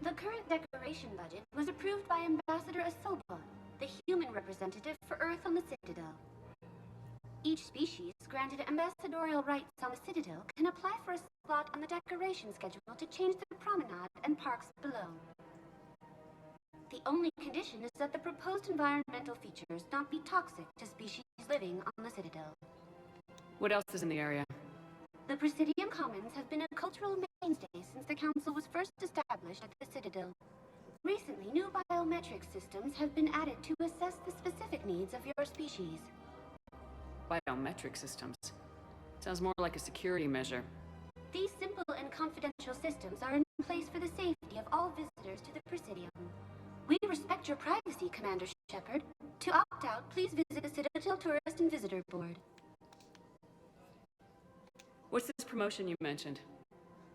The current decoration budget was approved by Ambassador Asoba, the human representative for Earth on the Citadel. Each species granted ambassadorial rights on the Citadel can apply for a slot on the decoration schedule to change the promenade and parks below. The only condition is that the proposed environmental features not be toxic to species living on the Citadel. What else is in the area? The Presidium Commons have been a cultural mainstay since the Council was first established at the Citadel. Recently, new biometric systems have been added to assess the specific needs of your species. Biometric systems. Sounds more like a security measure. These simple and confidential systems are in place for the safety of all visitors to the Presidium. We respect your privacy, Commander Shepard. To opt out, please visit the Citadel Tourist and Visitor Board. What's this promotion you mentioned?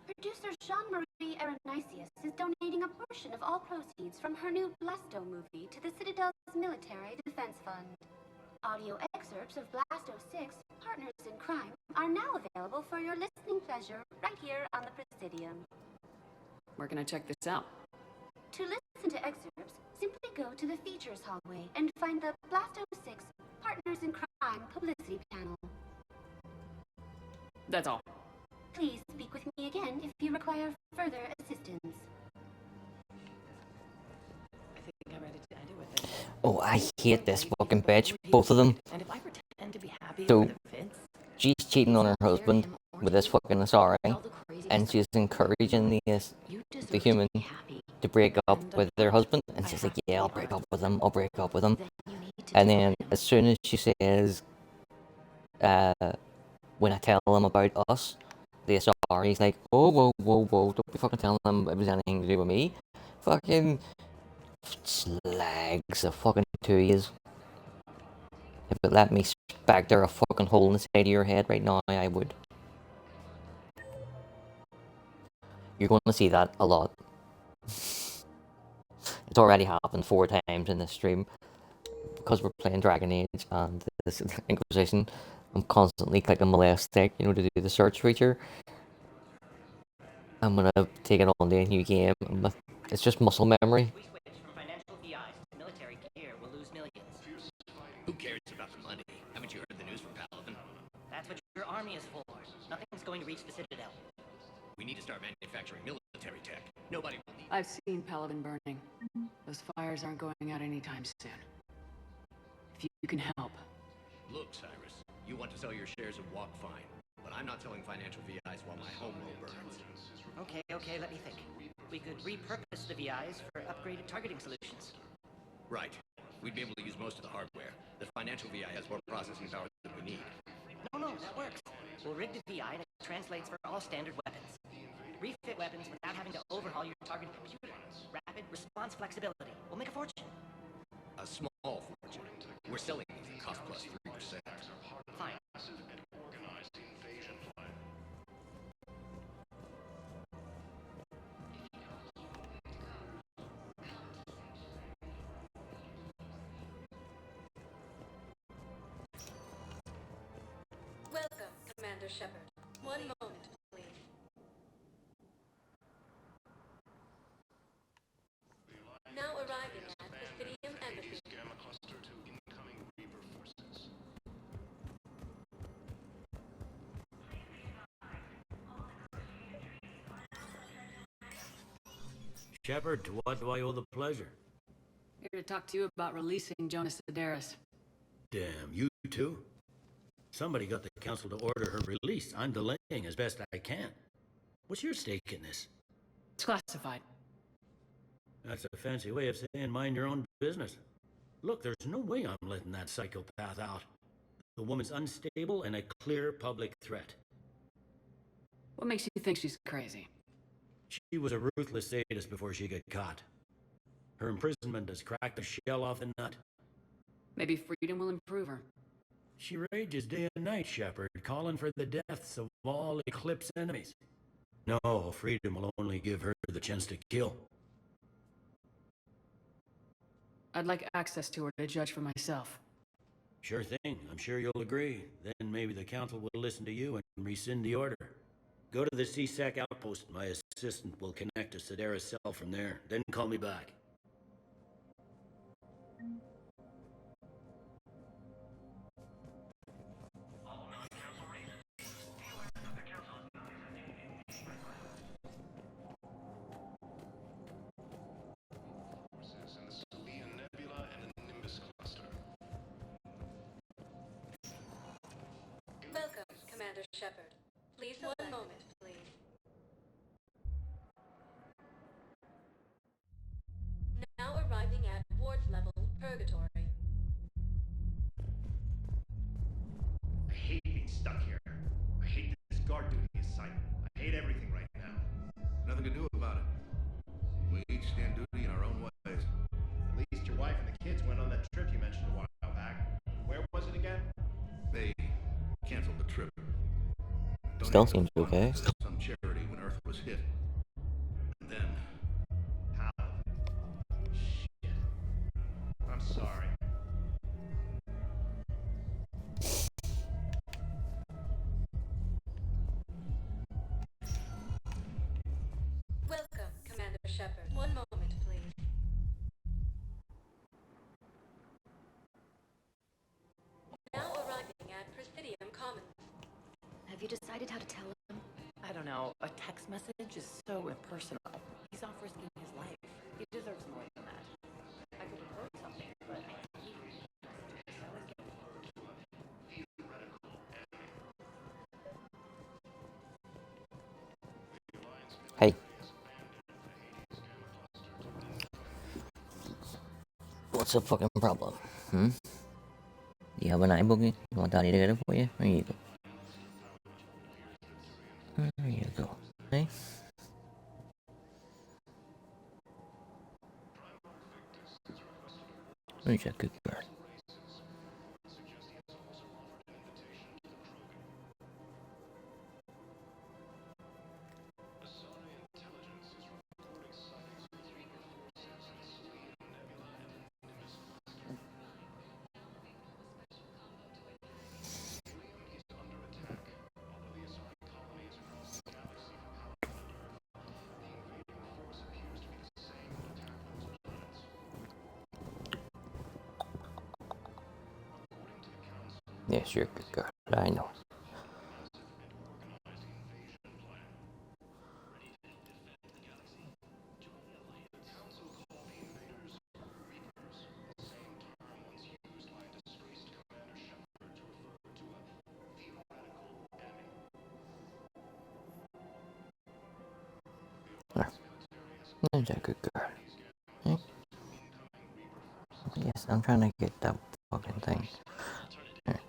Producer Jean-Marie Aronisius is donating a portion of all proceeds from her new Blasto movie to the Citadel's Military Defense Fund. Audio excerpts of Blasto 6, Partners in Crime, are now available for your listening pleasure right here on the Presidium. Where can I check this out? To listen to excerpts, simply go to the Features hallway and find the Blasto 6, Partners in Crime publicity panel. That's all. Please speak with me again if you require further assistance. I think I'm ready to end it with it. Oh, I hate this fucking bitch. Both of them. And if I pretend to be happy So, over the fence, she's cheating on her husband with this fucking Asari, and she's encouraging the human to break up with their husband, and she's like, yeah, I'll break up with him, I'll break up with him. And then, as soon as she says, when I tell him about us, the Asari's like, oh, whoa, don't be fucking telling him it was anything to do with me. Fucking slags the fucking two years. If it let me specter a fucking hole in the side of your head right now, I would. You're going to see that a lot. It's already happened 4 times in this stream. Because we're playing Dragon Age and this Inquisition, I'm constantly clicking my left stick, to do the search feature. I'm gonna take it on to a new game. It's just muscle memory. We switch from financial VIs to military gear, we'll lose millions. Who cares about the money? Haven't you heard the news from Paladin? That's what your army is for. Nothing's going to reach the Citadel. We need to start manufacturing military tech. Nobody will need... I've seen Paladin burning. Those fires aren't going out anytime soon. If you can help. Look, Cyrus, you want to sell your shares of Walk fine, but I'm not selling financial VIs while my home low burns. Okay, let me think. We could repurpose the VIs for upgraded targeting solutions. Right. We'd be able to use most of the hardware. The financial VI has more processing power than we need. No, that works. We'll rig the VI that translates for all standard weapons. Refit weapons without having to overhaul your target computer. Rapid response flexibility. We'll make a fortune. A small fortune. We're selling these at cost plus 3%. Fine. Welcome, Commander Shepard. One moment, please. Now arriving at the Presidium Embassy. Shepard, to what do I owe the pleasure? Here to talk to you about releasing Jonas Sedaris. Damn, you too? Somebody got the council to order her release. I'm delaying as best I can. What's your stake in this? It's classified. That's a fancy way of saying mind your own business. Look, there's no way I'm letting that psychopath out. The woman's unstable and a clear public threat. What makes you think she's crazy? She was a ruthless sadist before she got caught. Her imprisonment has cracked the shell off the nut. Maybe freedom will improve her. She rages day and night, Shepard, calling for the deaths of all Eclipse enemies. No, freedom will only give her the chance to kill. I'd like access to her to judge for myself. Sure thing. I'm sure you'll agree. Then maybe the council will listen to you and rescind the order. Go to the CSEC outpost. My assistant will connect to Sedaris' cell from there. Then call me back. Welcome, Commander Shepard. Please, one moment, please. Now arriving at ward level purgatory. I hate being stuck here. I guard duty assignment. I hate everything right now. Nothing to do about it. We each stand duty in our own ways. At least your wife and the kids went on that trip you mentioned a while back. Where was it again? They canceled the trip. Still seems okay. Some charity when Earth was hit. And then... How? Shit. I'm sorry. Welcome, Commander Shepard. One moment, please. Now arriving at Presidium Commons. Have you decided how to tell him? I don't know. A text message is so impersonal. He's off risking his life. He deserves more than that. I could have heard something, but Hey. What's the fucking problem? Hmm? You have an eye boogie? You want Daddy to get it for you? There you go. There you go. Hey? Who's a good girl? Yes, you're a good girl. I know. Who's a good girl? Hmm? Yes, I'm trying to get that fucking thing. Here.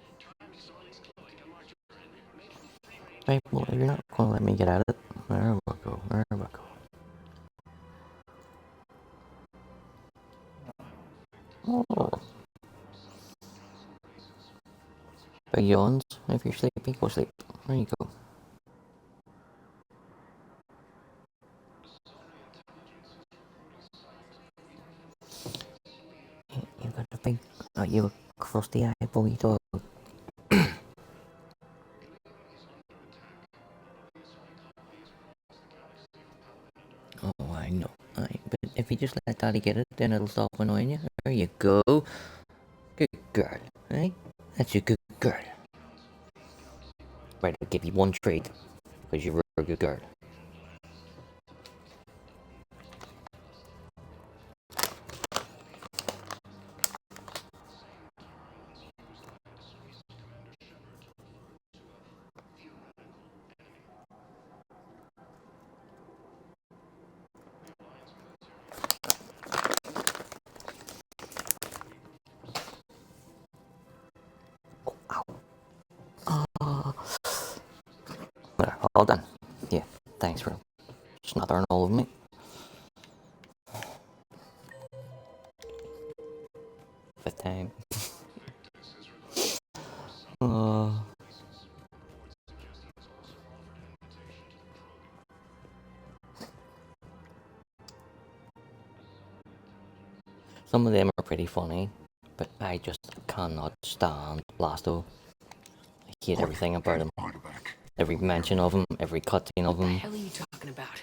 Hey, well, you're not gonna let me get at it. Where we go? Where we go? Oh. Big yawns. If you're sleepy, go sleep. There you go. You got a big, you a crusty eye boy dog. Oh, I know. But if you just let Daddy get it, then it'll stop annoying you. There you go. Good girl, eh? That's a good girl. Right, I'll give you one treat, because you're a good girl. There, all done. Yeah, thanks for smothering all of me. Fifth time. Some of them are pretty funny, but I just cannot stand Blasto. I hate everything about him. Every mention of him, every cutscene of him. What the hell are you talking about?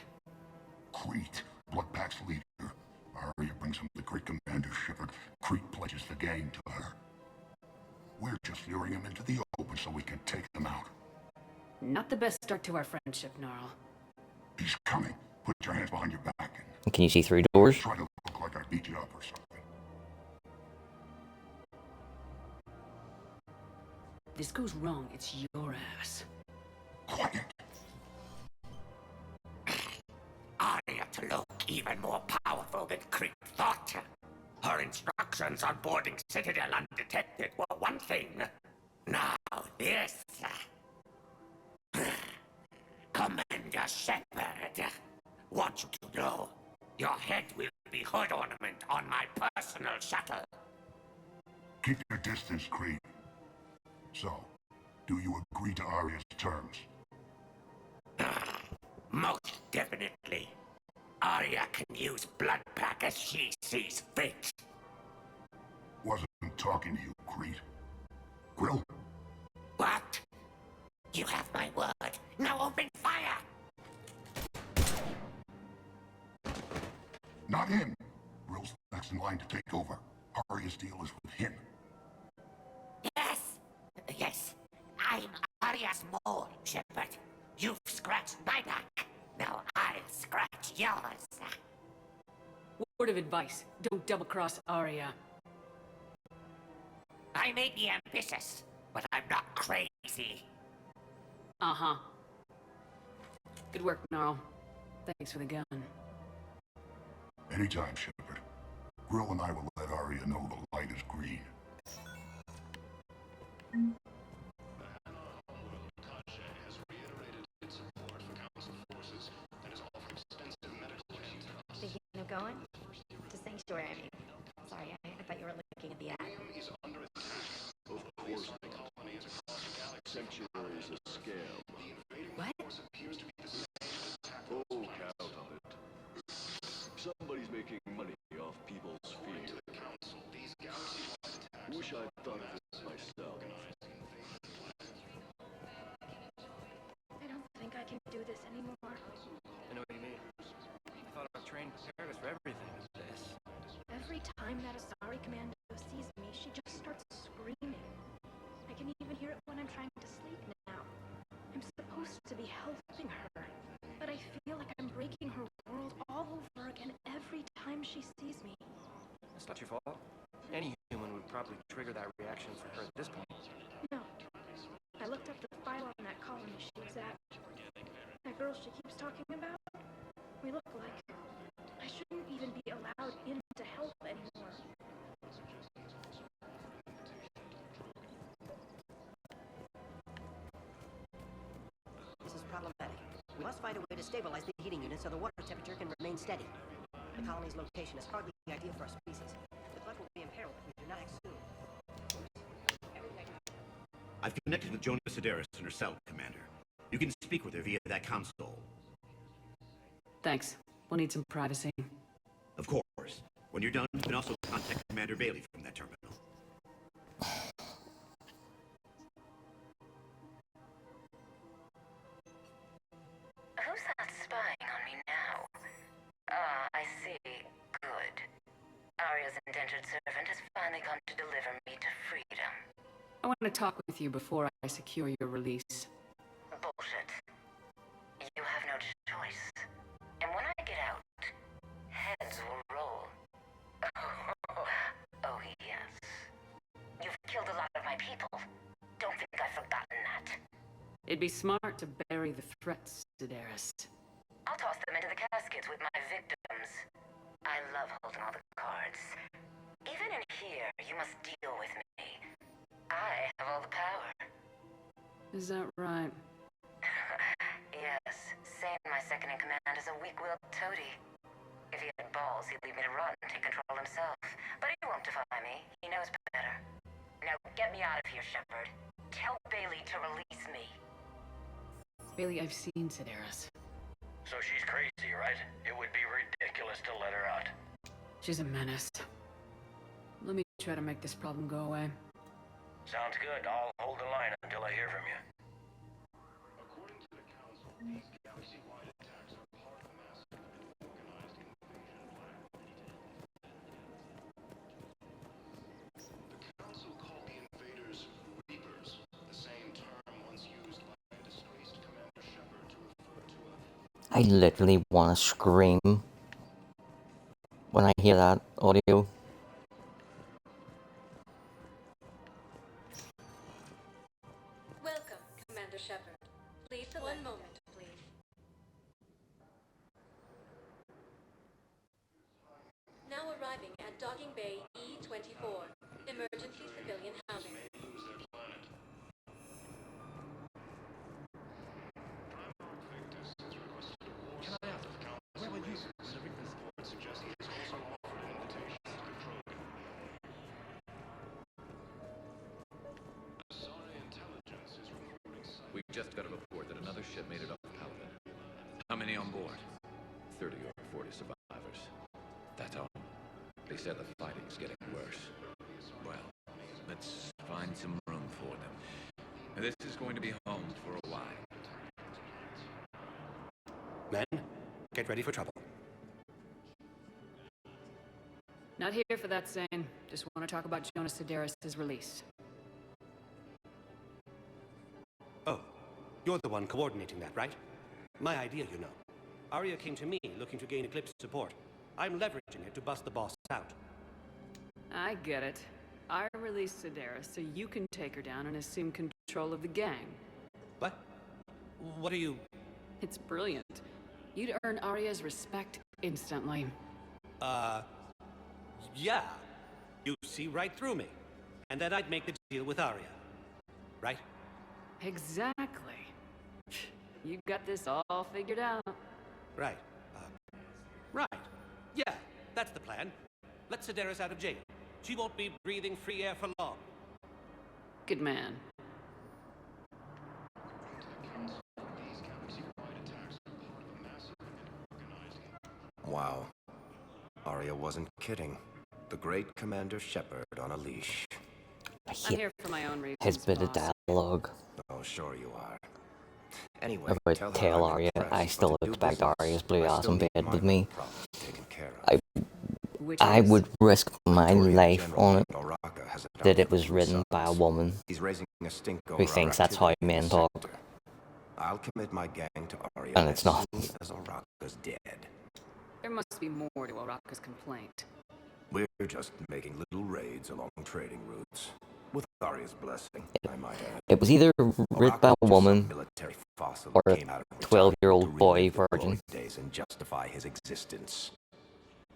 Crete, Bloodpack's leader. Arya brings him the great Commander Shepard. Crete pledges the gang to her. We're just luring him into the open so we can take him out. Not the best start to our friendship, Gnarl. He's coming. Put your hands behind your back and Can you see through doors? try to look like I beat you up or something. This goes wrong, it's your ass. Quiet. Arya to look even more powerful than Crete thought. Her instructions on boarding Citadel undetected were one thing. Now this. want you to know. Your head will be hood ornament on my personal shuttle. Keep your distance, Creed. So, do you agree to Arya's terms? Most definitely. Arya can use blood pack as she sees fit. Wasn't talking to you, Creed. Grill? What? You have my word. Now open fire! Not him. Grill's next in line to take over. Arya's deal is with him. Yes. Yes. I'm Arya's mole, Shepard. You've scratched my back. Now I'll scratch yours. Word of advice, don't double-cross Arya. I may be ambitious, but I'm not crazy. Uh-huh. Good work, Gnarl. Thanks for the gun. Anytime, Shepard. Grill and I will let Arya know the light is green. Thinking of going? To Sanctuary, I mean. Sorry, I thought you were looking at the ad. Of course not. Sanctuary is a scam. What? Oh, count on it. Somebody's making money off people's fear. Wish I'd thought of it myself. I don't think I can do this anymore. I know what you mean. I thought our train prepared us for everything. This. Every time that Asari commando sees me, she just starts screaming. I can even hear it when I'm trying to sleep now. I'm supposed to be helping her, but I feel like I'm breaking her world all over again every time she sees me. That's not your fault. Any human would probably trigger that reaction for her at this point. No. I looked up the file on that colony she was at. That girl she keeps talking about, we look like. I shouldn't even be allowed in to help anymore. This is problematic. We must find a way to stabilize the heating unit so the water temperature can remain steady. The colony's location is hardly ideal for our species. The flood will be imperiled if we do not act soon. I've connected with Jonah Sedaris and her cell, Commander. You can speak with her via that console. Thanks. We'll need some privacy. Of course. When you're done, you can also contact Commander Bailey from that terminal. Who's that spying on me now? Ah, I see. Good. Arya's indentured servant has finally come to deliver me to freedom. I want to talk with you before I secure your release. Bullshit. You have no choice. And when I get out, heads will roll. Oh, yes. You've killed a lot of my people. Don't think I've forgotten that. It'd be smart to bury the threats, Sedaris. I'll toss them into the caskets with my victims. I love holding all the cards. Even in here, you must deal with me. I have all the power. Is that right? Yes, Sane, my second-in-command, is a weak-willed toady. If he had balls, he'd leave me to rot and take control himself. But he won't defy me. He knows better. Now get me out of here, Shepard. Tell Bailey to release me. Bailey, I've seen Sedaris. So she's crazy, right? It would be ridiculous to let her out. She's a menace. Let me try to make this problem go away. Sounds good. I'll hold the line until I hear from you. According to the Council, these galaxy-wide attacks are part of a massive and organized invasion plan. The Council called the invaders Reapers, the same term once used by a disgraced Commander Shepard to refer to a... I literally want to scream when I hear that audio. Welcome, Commander Shepard. Please, one moment, please. Now arriving at Docking Bay E-24, emergency civilian housing. Can I ask, where just got a report that another ship made it off Paladin. How many on board? 30 or 40 survivors. That's all. They said the fighting's getting worse. Well, let's find some room for them. This is going to be home for a while. Men, get ready for trouble. Not here for that, Zane. Just want to talk about Jonas Sedaris' release. Oh, you're the one coordinating that, right? My idea, you know. Arya came to me looking to gain Eclipse support. I'm leveraging it to bust the boss out. I get it. I released Sedaris so you can take her down and assume control of the gang. What? What are you... It's brilliant. You'd earn Arya's respect instantly. Yeah. You see right through me. And then I'd make the deal with Arya. Right? Exactly. You got this all figured out. Right. Right. Yeah, that's the plan. Let Sedaris out of jail. She won't be breathing free air for long. Good man. Wow. Arya wasn't kidding. The great Commander Shepard on a leash. I'm here for my own reasons, His bit of boss. dialogue Oh, sure you are. Anyway, about Tail Arya, I still expect Arya's blue ass in bed with me. I would risk my life on it that it was written by a woman who thinks that's how men talk. I'll commit my gang to Arya And it's not. as soon as Oraka's dead. There must be more to Oraka's complaint. We're just making little raids along trading routes. With Arya's blessing, I might add. It was either written by a woman Military fossil or a came out of 12-year-old boy revive the virgin. glory days and justify his existence.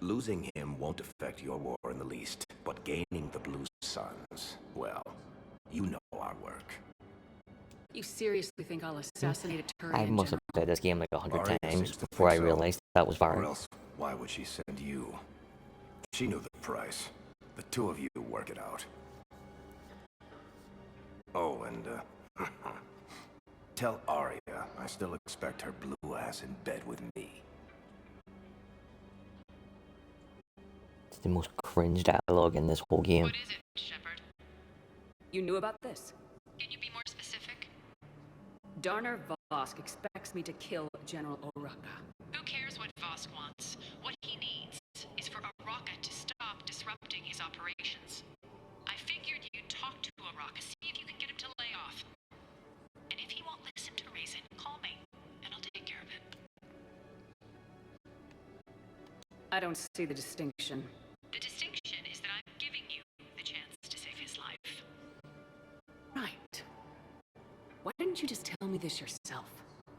Losing him won't affect your war in the least, but gaining the Blue Suns, well, you know our work. You seriously think I'll assassinate a Turian I must have general? played this game like 100 Arya times seems to before I think so. realized that was Or Varys. else, why would she send you? She knew the price. The two of you work it out. Oh, and, tell Arya I still expect her blue ass in bed with me. It's the most cringe dialogue in this whole game. What is it, Shepard? You knew about this? Can you be more specific? Darner Vosk expects me to kill General Oraka. Who cares what Vosk wants? What he needs is for Oraka to stop disrupting his operations. I figured you'd talk to Oraka, see if you can get him to lay off. And if he won't listen to reason, call me, and I'll take care of it. I don't see the distinction. The distinction is that I'm giving you the chance to save his life. Right. Why didn't you just tell me this yourself?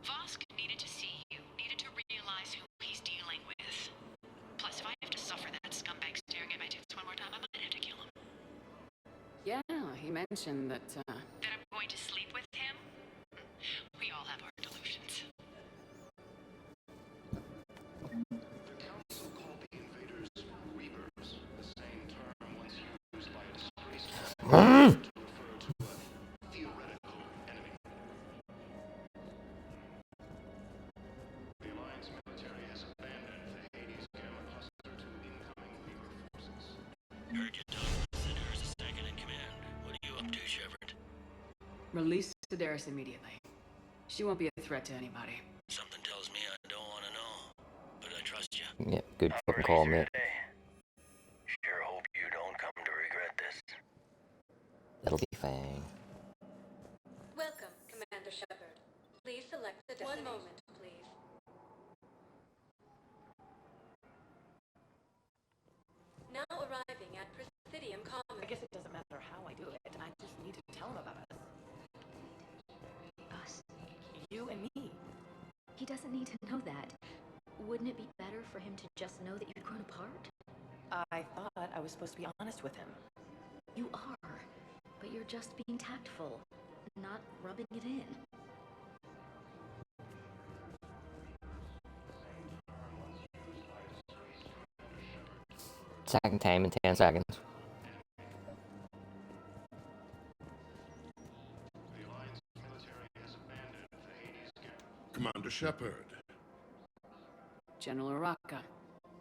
Vosk needed to see you, needed to realize who he's dealing with. Plus, if I have to suffer that scumbag staring at my tits one more time, I might have to kill him. Yeah, he mentioned that, That I'm going to sleep with him? We all have our delusions. The Council called the invaders Reapers, the same term once used by a disgraced to refer to a theoretical enemy. The Alliance military has abandoned the Edi-cam cluster to incoming Reaper forces. Heard you talking to Sedaris second in command. What are you up to, Shepard? release Sedaris immediately. She won't be a threat to anybody. Something tells me I don't want to know, but I trust you. Yeah, good fucking call, mate. Sure hope you don't come to regret this. That'll be fine. Welcome, Commander Shepard. Please select the destination. 1 moment, please. Now arriving at Presidium Commons. I guess it doesn't matter how I do it. I just need to tell him about us. Us. You and me. He doesn't need to know that. Wouldn't it be better for him to just know that you've grown apart? I thought I was supposed to be honest with him. You are, but you're just being tactful, not rubbing it in. Second time in 10 seconds. The Alliance military has abandoned Commander Shepard. General Araka.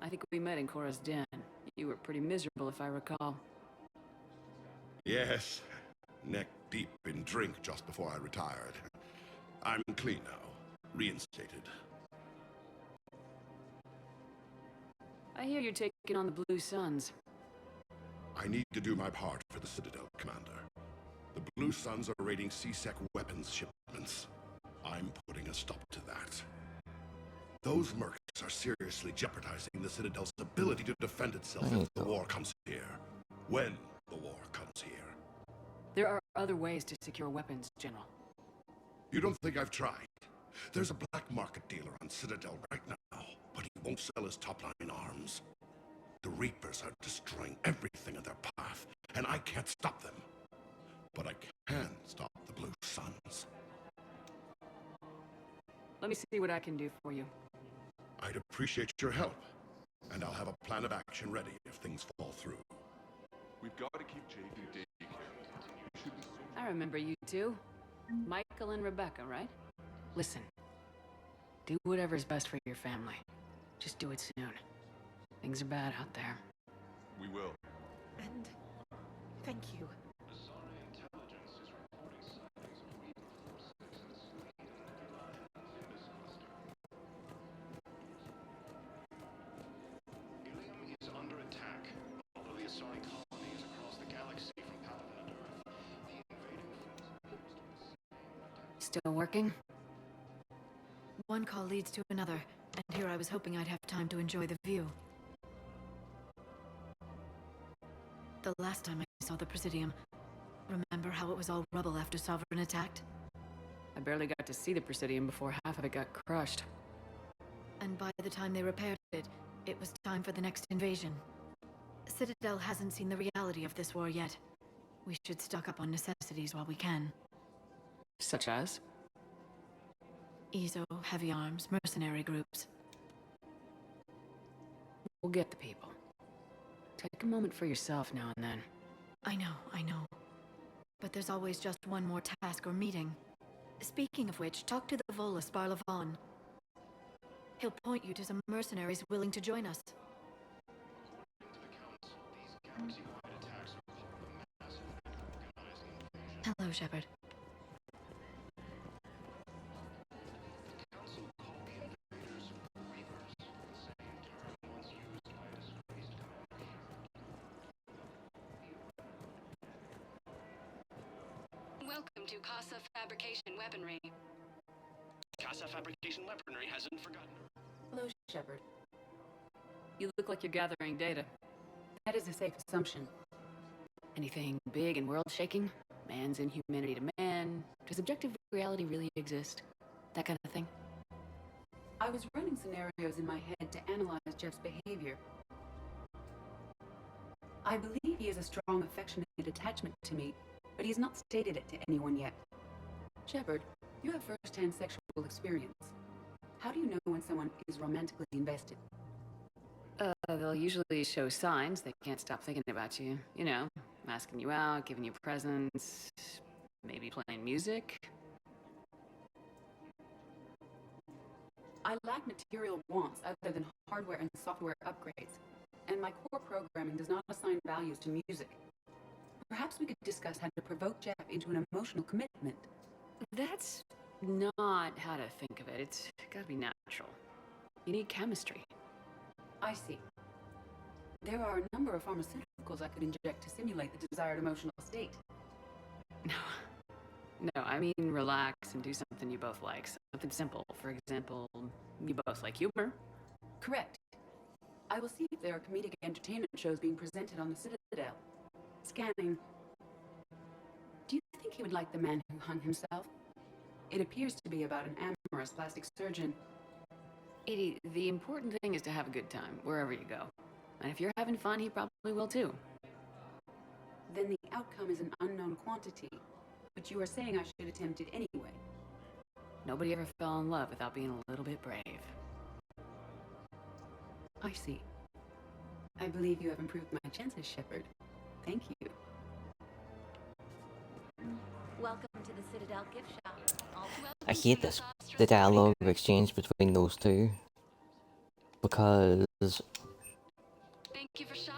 I think we met in Cora's den. You were pretty miserable, if I recall. Yes, neck deep in drink just before I retired. I'm clean now, reinstated. I hear you're taking on the Blue Suns. I need to do my part for the Citadel, Commander. The Blue Suns are raiding CSEC weapons shipments. I'm putting a stop to that. Those mercs are seriously jeopardizing the Citadel's ability to defend itself if the war comes here. When the war comes here. There are other ways to secure weapons, General. You don't think I've tried? There's a black market dealer on Citadel right now, but he won't sell his top-line arms. The Reapers are destroying everything in their path, and I can't stop them. But I can stop the Blue Suns. Let me see what I can do for you. I'd appreciate your help, and I'll have a plan of action ready if things fall through. We've got to keep Javik daycare. You should be so... I remember you two. Michael and Rebecca, right? Listen. Do whatever's best for your family. Just do it soon. Things are bad out there. We will. And thank you. Ilium is under attack. Although the Asari colony is across the galaxy from Paladin and Earth, the invading forces... Still working? One call leads to another, and here I was hoping I'd have time to enjoy the view. The last time I saw the Presidium, remember how it was all rubble after Sovereign attacked? I barely got to see the Presidium before half of it got crushed. And by the time they repaired it, it was time for the next invasion. Citadel hasn't seen the reality of this war yet. We should stock up on necessities while we can. Such as? EZO, heavy arms, mercenary groups. We'll get the people. Take a moment for yourself now and then. I know. But there's always just one more task or meeting. Speaking of which, talk to the Volus Barlavon. He'll point you to some mercenaries willing to join us. Hello, Shepard. Welcome to Casa Fabrication Weaponry. Casa Fabrication Weaponry hasn't forgotten. Hello, Shepard. You look like you're gathering data. That is a safe assumption. Anything big and world-shaking? Man's inhumanity to man? Does objective reality really exist? That kind of thing? I was running scenarios in my head to analyze Jeff's behavior. I believe he has a strong affectionate attachment to me, but he has not stated it to anyone yet. Shepard, you have first-hand sexual experience. How do you know when someone is romantically invested? They'll usually show signs they can't stop thinking about you. You know, asking you out, giving you presents, maybe playing music. I lack material wants other than hardware and software upgrades, and my core programming does not assign values to music. Perhaps we could discuss how to provoke Jeff into an emotional commitment. That's not how to think of it. It's gotta be natural. You need chemistry. I see. There are a number of pharmaceuticals I could inject to simulate the desired emotional state. No, I mean relax and do something you both like. Something simple. For example, you both like humor. Correct. I will see if there are comedic entertainment shows being presented on the Citadel. Scanning. Do you think he would like The Man Who Hung Himself? It appears to be about an amorous plastic surgeon. Edie, the important thing is to have a good time, wherever you go. And if you're having fun, he probably will too. Then the outcome is an unknown quantity. But you are saying I should attempt it anyway. Nobody ever fell in love without being a little bit brave. I see. I believe you have improved my chances, Shepard. Thank you. Welcome to the Citadel gift shop. I hate this the dialogue exchange between those two, because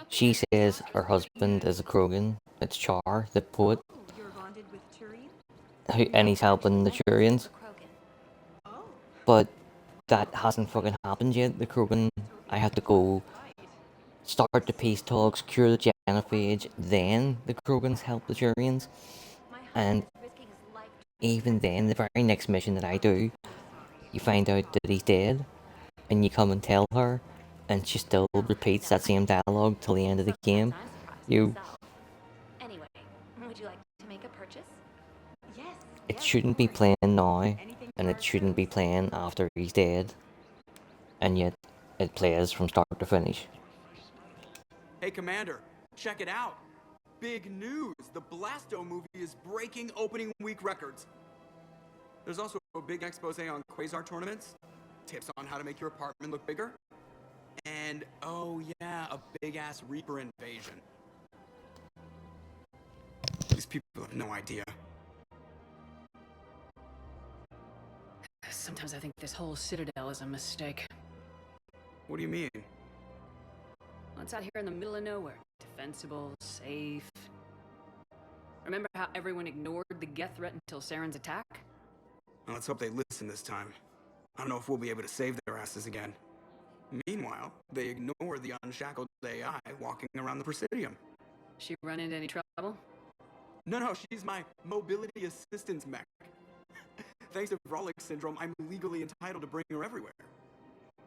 she says her husband is a Krogan. It's Char, the poet, and he's helping the Turians. But that hasn't fucking happened yet. The Krogan, I have to go start the peace talks, cure the genophage, then the Krogans help the Turians. And even then, the very next mission that I do, you find out that he's dead, and you come and tell her, and she still repeats that same dialogue till the end of the game. Anyway, would you like to make a purchase? Yes. It shouldn't be playing now, and it shouldn't be playing after he's dead, and yet it plays from start to finish. Hey, Commander, check it out. Big news! The Blasto movie is breaking opening week records. There's also a big expose on Quasar tournaments, tips on how to make your apartment look bigger, and, oh yeah, a big-ass Reaper invasion. These people have no idea. Sometimes I think this whole Citadel is a mistake. What do you mean? Well, it's out here in the middle of nowhere. Defensible, safe. Remember how everyone ignored the Geth threat until Saren's attack? Well, let's hope they listen this time. I don't know if we'll be able to save their asses again. Meanwhile, they ignore the unshackled AI walking around the Presidium. She run into any trouble? No, she's my mobility assistance mech. Thanks to Vrolic syndrome, I'm legally entitled to bring her everywhere.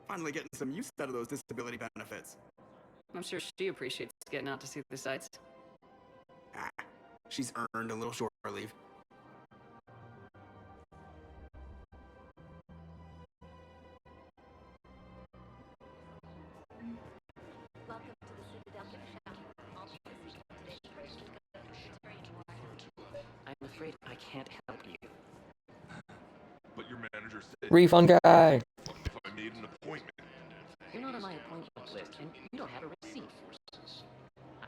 Finally getting some use out of those disability benefits. I'm sure she appreciates getting out to see the sights. She's earned a little short leave. Welcome to the Citadel gift shop. I'm afraid I can't help you. But your manager said... Refund guy! If I made an appointment... You're not on my appointment list, and you don't have a receipt.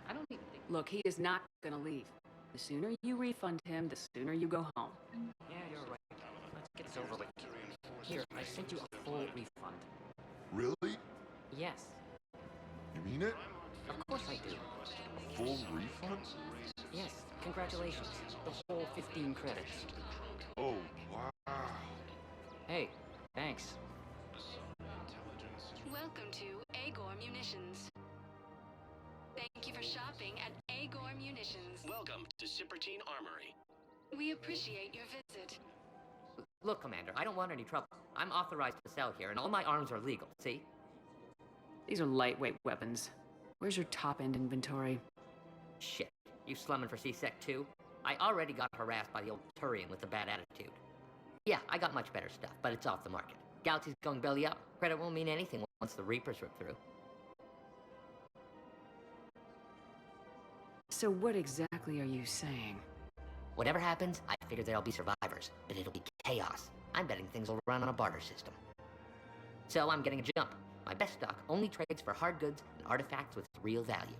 I don't think... Look, he is not gonna leave. The sooner you refund him, the sooner you go home. Yeah, you're right. Let's get this over with. Here, I sent you a full refund. Really? Yes. You mean it? Of course I do. A full refund? Yes, congratulations. The whole 15 credits. Oh, wow. Hey, thanks. Welcome to Agor Munitions. Thank you for shopping at Agor Munitions. Welcome to Sippertine Armory. We appreciate your visit. Look, Commander, I don't want any trouble. I'm authorized to sell here, and all my arms are legal, see? These are lightweight weapons. Where's your top-end inventory? Shit. You slumming for C-Sec too? I already got harassed by the old Turian with the bad attitude. Yeah, I got much better stuff, but it's off the market. Galaxy's going belly up. Credit won't mean anything once the Reapers rip through. So what exactly are you saying? Whatever happens, I figure there'll be survivors, but it'll be chaos. I'm betting things will run on a barter system. So I'm getting a jump. My best stock only trades for hard goods and artifacts with real value.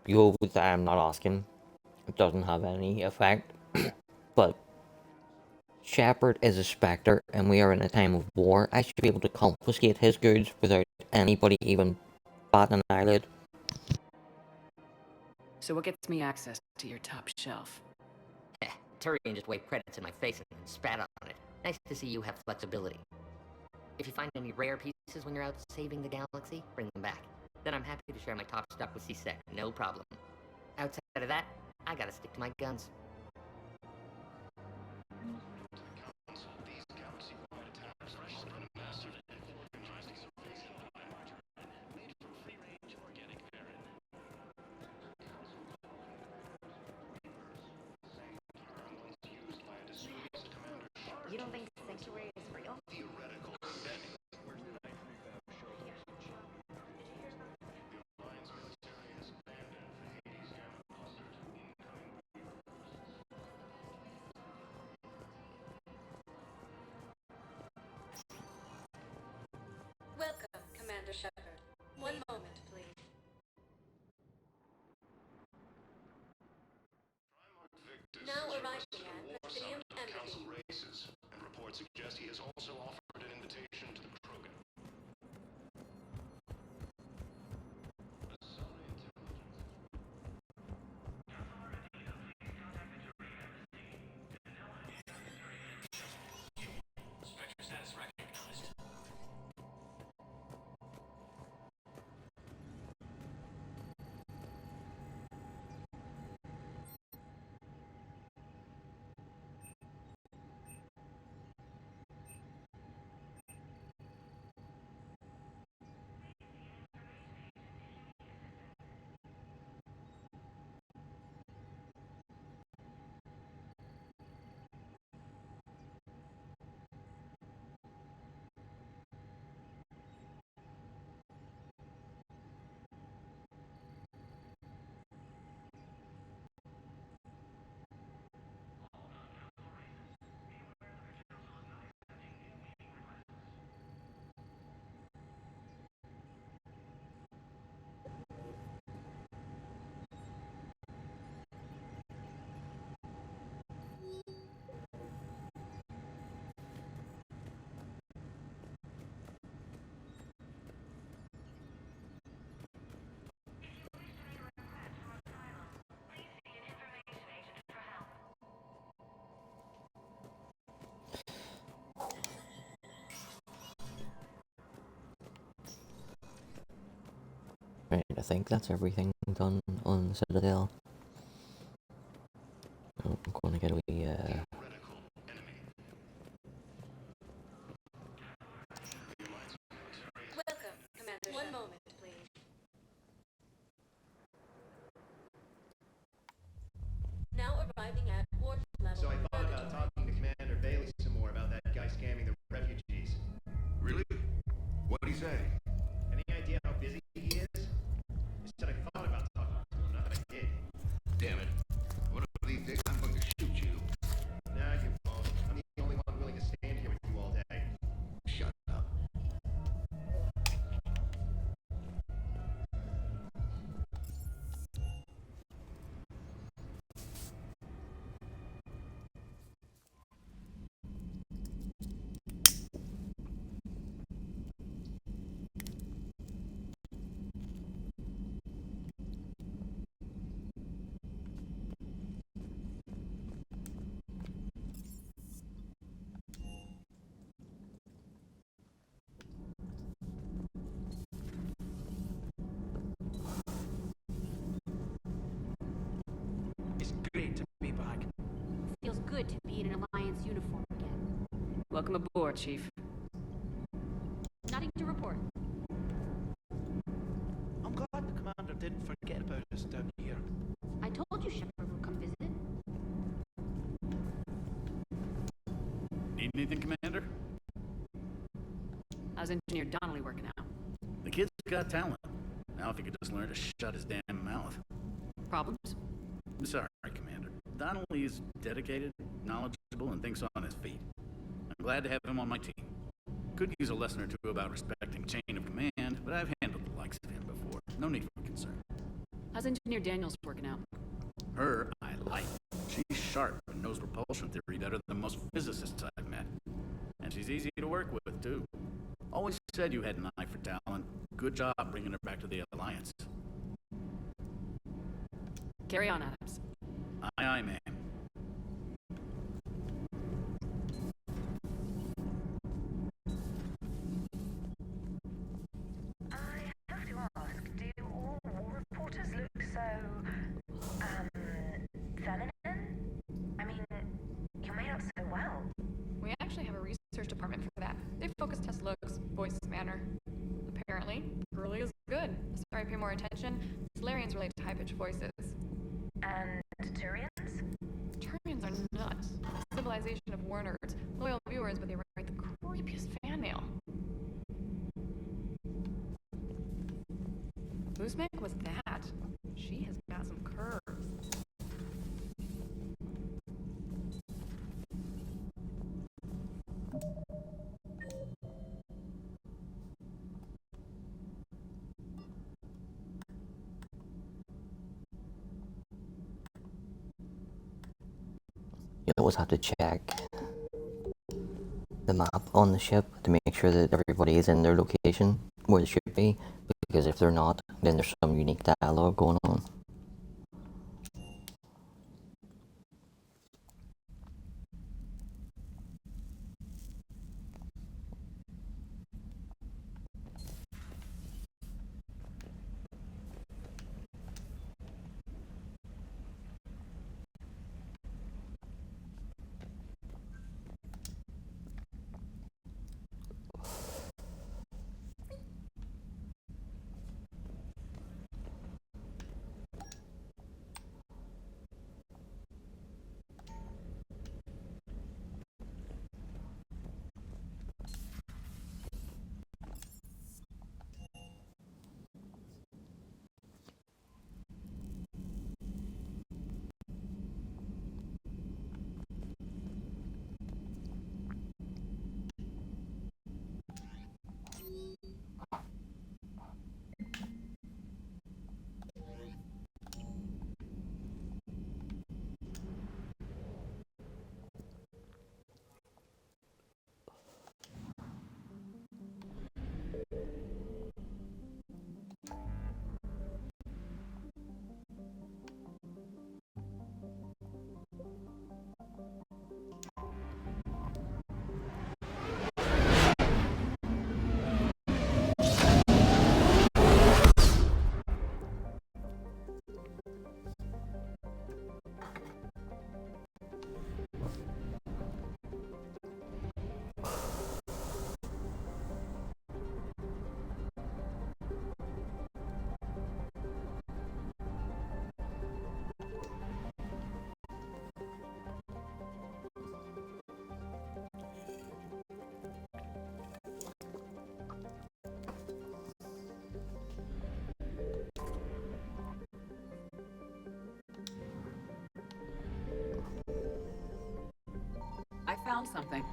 You go with I'm not asking. It doesn't have any effect. But Shepard is a Spectre, and we are in a time of war. I should be able to confiscate his goods without anybody even batting an eyelid. So what gets me access to your top shelf? Heh, Turian just waved credits in my face and spat on it. Nice to see you have flexibility. If you find any rare pieces when you're out saving the galaxy, bring them back. Then I'm happy to share my top stock with C-Sec, no problem. Outside of that, I gotta stick to my guns. You don't think Sanctuary is real? Welcome, Commander Shepard. One moment, please. Now arriving at Platinum Council races, and reports suggest he has also offered an invitation to the Krogan. Spectre status recognized. Right, I think that's everything done on the Citadel. Oh, I'm going to get a wee, Welcome, Commander. One moment, please. Now arriving at ward level. So I thought about talking to Commander Bailey some more about that guy scamming the refugees. Really? What'd he say? Any idea how busy he is? He said I thought about talking to him, not that I did. Damn it. One of these days I'm going to shoot you. Nah, you won't. I'm the only one willing to stand here with you all day. Shut up. It's great to be back. Feels good to be in an Alliance uniform again. Welcome aboard, Chief. Nothing to report. I'm glad the commander didn't forget about us down here. I told you Shepard would come visit. Need anything, Commander? How's Engineer Donnelly working out? The kid's got talent. Now if he could just learn to shut his damn mouth. Problems? I'm sorry, Commander. Donnelly is dedicated, knowledgeable, and thinks on his feet. I'm glad to have him on my team. Could use a lesson or two about respecting chain of command, but I've handled the likes of him before. No need for concern. How's Engineer Daniels working out? Her, I like. She's sharp and knows propulsion theory better than most physicists I've met. And she's easy to work with, too. Always said you had an eye for talent. Good job bringing her back to the Alliance. Carry on, Adams. Aye, aye, ma'am. I have to ask, do all war reporters look so, feminine? I mean, you're made up so well. We actually have a research department for that. They focus test looks, voice, manner. Apparently, girly is good. Sorry, pay more attention. Solarians relate to high-pitched voices. And Turians? Turians are nuts. Civilization of war nerds. Loyal viewers, but they write the creepiest fan mail. Whose make was that? She has got some curves. You always have to check the map on the ship to make sure that everybody is in their location where they should be, because if they're not, then there's some unique dialogue going on. I found something.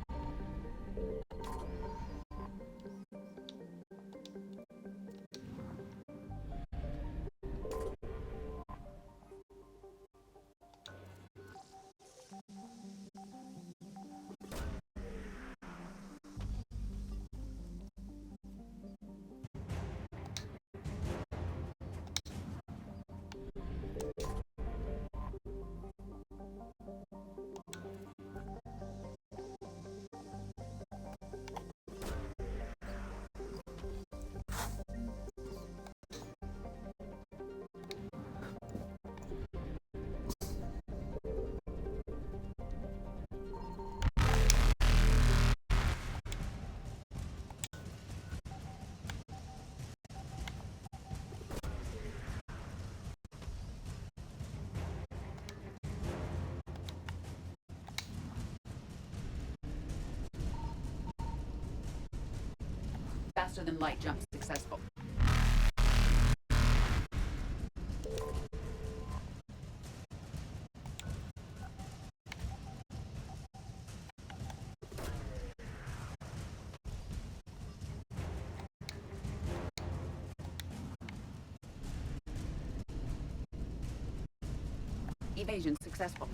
Faster than light jump successful. Evasion successful.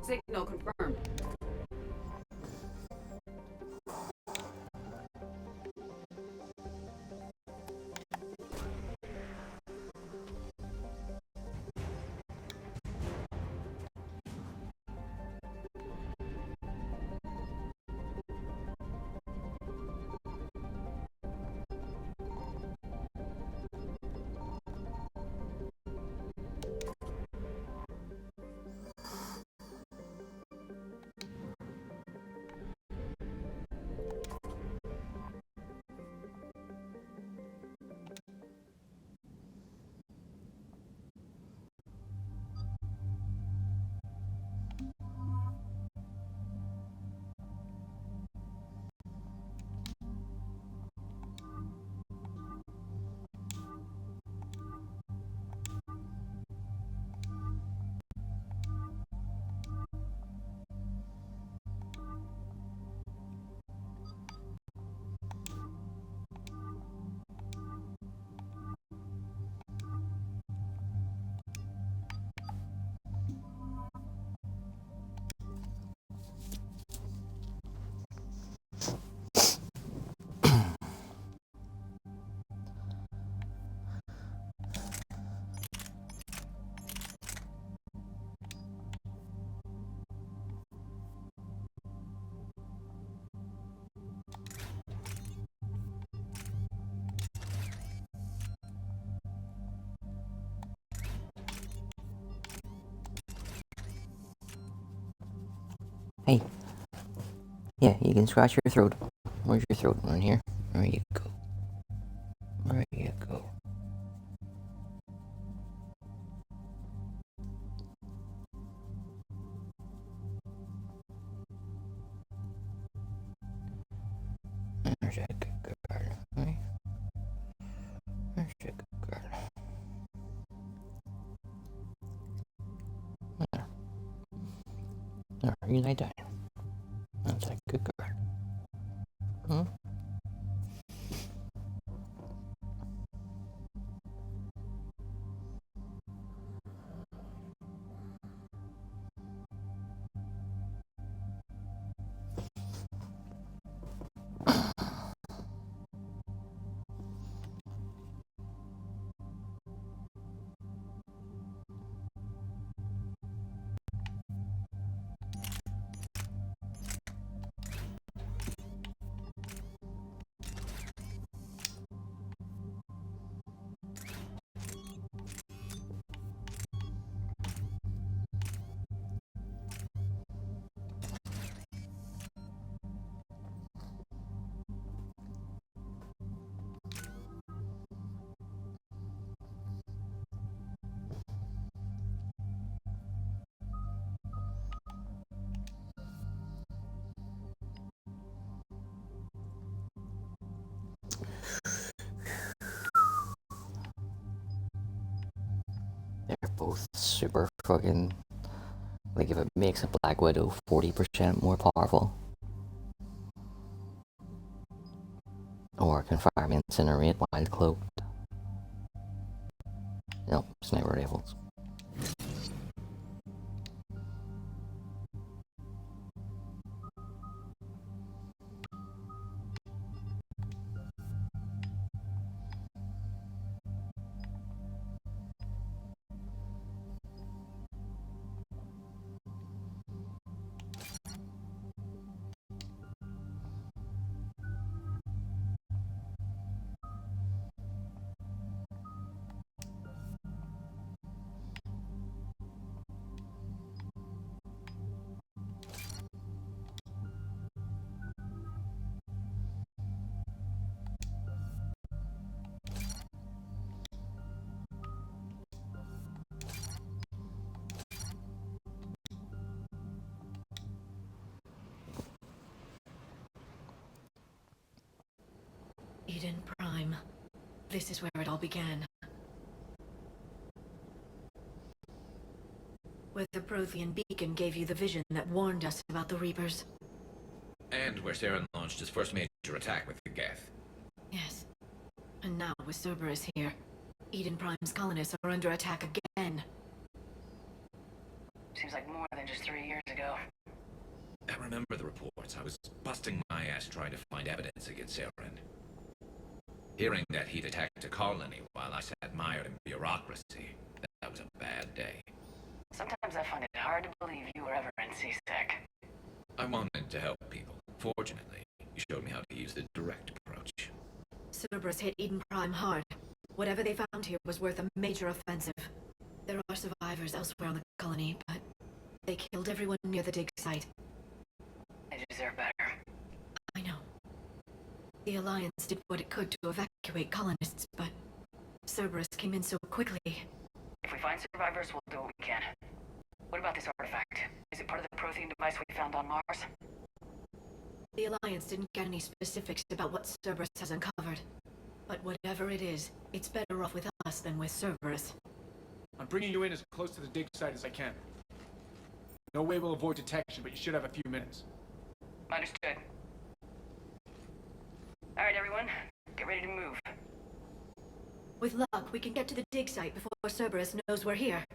Signal confirmed. Hey. Yeah, you can scratch your throat. Where's your throat? Right here? There you go. There you go. There's a good girl. Right? There's a good girl. There. There, you lay down. That's a good girl. Hmm? They're both super fucking... Like, if it makes a Black Widow 40% more powerful, or can fire and incinerate while cloaked. Nope, sniper rifles. Eden Prime. This is where it all began. Where the Prothean beacon gave you the vision that warned us about the Reapers. And where Saren launched his first major attack with the Geth. Yes. And now with Cerberus here, Eden Prime's colonists are under attack again. Seems like more than just 3 years ago. I remember the reports. I was busting my ass trying to find evidence against Saren. Hearing that he'd attacked a colony while I sat mired in bureaucracy, that was a bad day. Sometimes I find it hard to believe you were ever in CSEC. I wanted to help people. Fortunately, you showed me how to use the direct approach. Cerberus hit Eden Prime hard. Whatever they found here was worth a major offensive. There are survivors elsewhere on the colony, but they killed everyone near the dig site. They deserve better. I know. The Alliance did what it could to evacuate colonists, but Cerberus came in so quickly. If we find survivors, we'll do what we can. What about this artifact? Is it part of the Prothean device we found on Mars? The Alliance didn't get any specifics about what Cerberus has uncovered. But whatever it is, it's better off with us than with Cerberus. I'm bringing you in as close to the dig site as I can. No way we'll avoid detection, but you should have a few minutes. Understood. Alright, everyone. Get ready to move. With luck, we can get to the dig site before Cerberus knows we're here.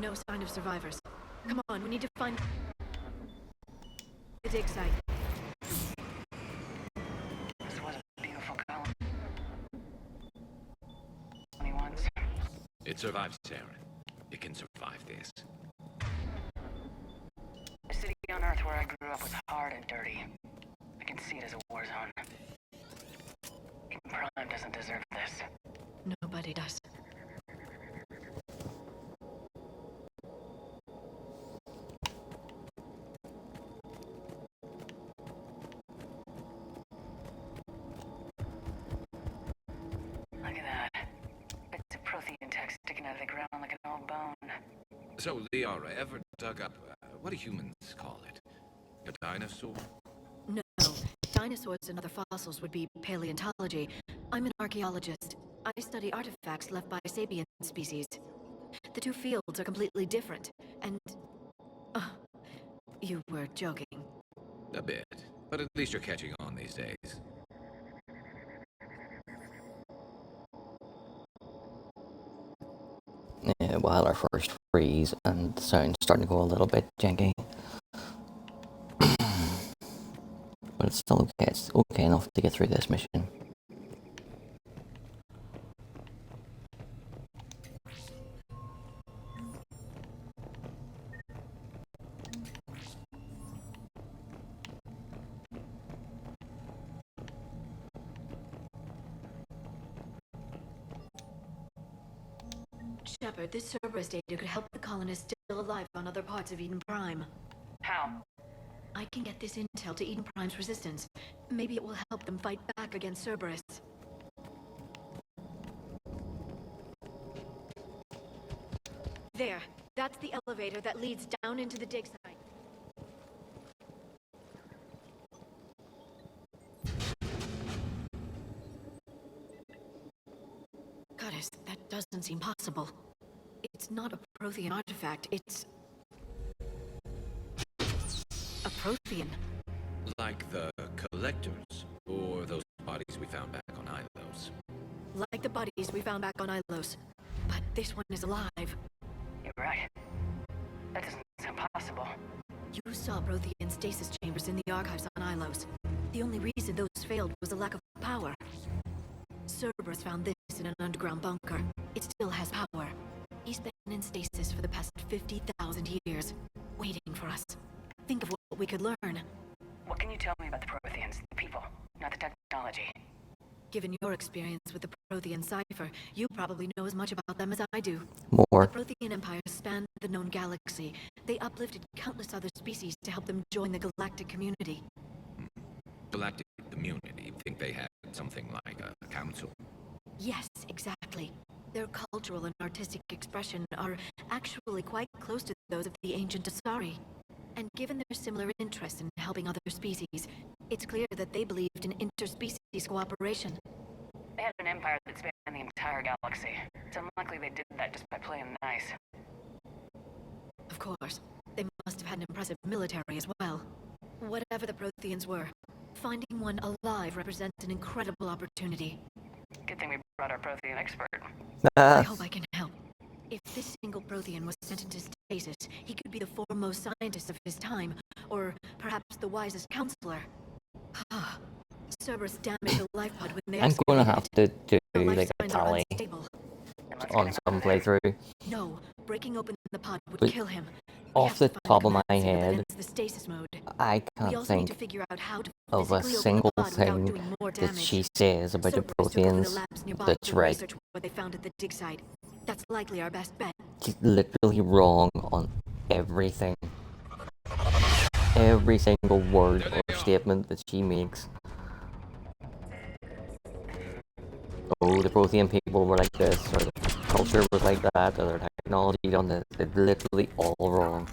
No sign of survivors. Come on, we need to find the dig site. This was a beautiful colony. 21s. It survived Saren. It can survive this. on Earth where I grew up was hard and dirty. I can see it as a war zone. Eden Prime doesn't deserve this. Nobody does. Look at that. Bits of Prothean tech sticking out of the ground like an old bone. So, Liara, ever dug up, what do humans call it? A dinosaur? No. Dinosaurs and other fossils would be paleontology. I'm an archaeologist. I study artifacts left by sapient species. The two fields are completely different, and... you were joking. A bit. But at least you're catching on these days. Yeah, while our first freeze and the sound's starting to go a little bit janky. But it's still okay. It's okay enough to get through this mission. Shepard, this Cerberus data could help the colonists still alive on other parts of Eden Prime. How? I can get this intel to Eden Prime's resistance. Maybe it will help them fight back against Cerberus. There. That's the elevator that leads down into the dig site. Goddess, that doesn't seem possible. It's not a Prothean artifact, it's... a Prothean. Like the collectors, or those bodies we found back on Ilos. Like the bodies we found back on Ilos. But this one is alive. You're right. That doesn't sound possible. You saw Prothean stasis chambers in the archives on Ilos. The only reason those failed was a lack of power. Cerberus found this in an underground bunker. It still has power. He's been in stasis for the past 50,000 years, waiting for us. Think of what we could learn. What can you tell me about the Protheans, the people, not the technology? Given your experience with the Prothean cipher, you probably know as much about them as I do. More. The Prothean Empire spanned the known galaxy. They uplifted countless other species to help them join the galactic community. Galactic community, think they had something like a council? Yes, exactly. Their cultural and artistic expression are actually quite close to those of the ancient Asari. And given their similar interest in helping other species, it's clear that they believed in interspecies cooperation. They had an empire that spanned the entire galaxy. It's unlikely they did that just by playing nice. Of course. They must have had an impressive military as well. Whatever the Protheans were, finding one alive represents an incredible opportunity. Good thing we brought our Prothean expert. I hope I can help. If this single Prothean was sent into stasis, he could be the foremost scientist of his time, or perhaps the wisest counselor. Cerberus damaged the life pod when they I'm gonna have to do the life like a signs are tally unstable. on some playthrough. No, breaking open the pod would But kill him. off the top of my That head, ends the stasis mode. I We can't also need think to figure out how to of a physically open the single pod without thing doing more that damage. she says about the Cerberus took over the Protheans labs nearby that's to right. research what they found at the dig site. That's likely our best bet. She's literally wrong on everything. Every single word or statement that she makes. Oh, the Prothean people were like this, or the culture was like that, or their technology done this. It's literally all wrong.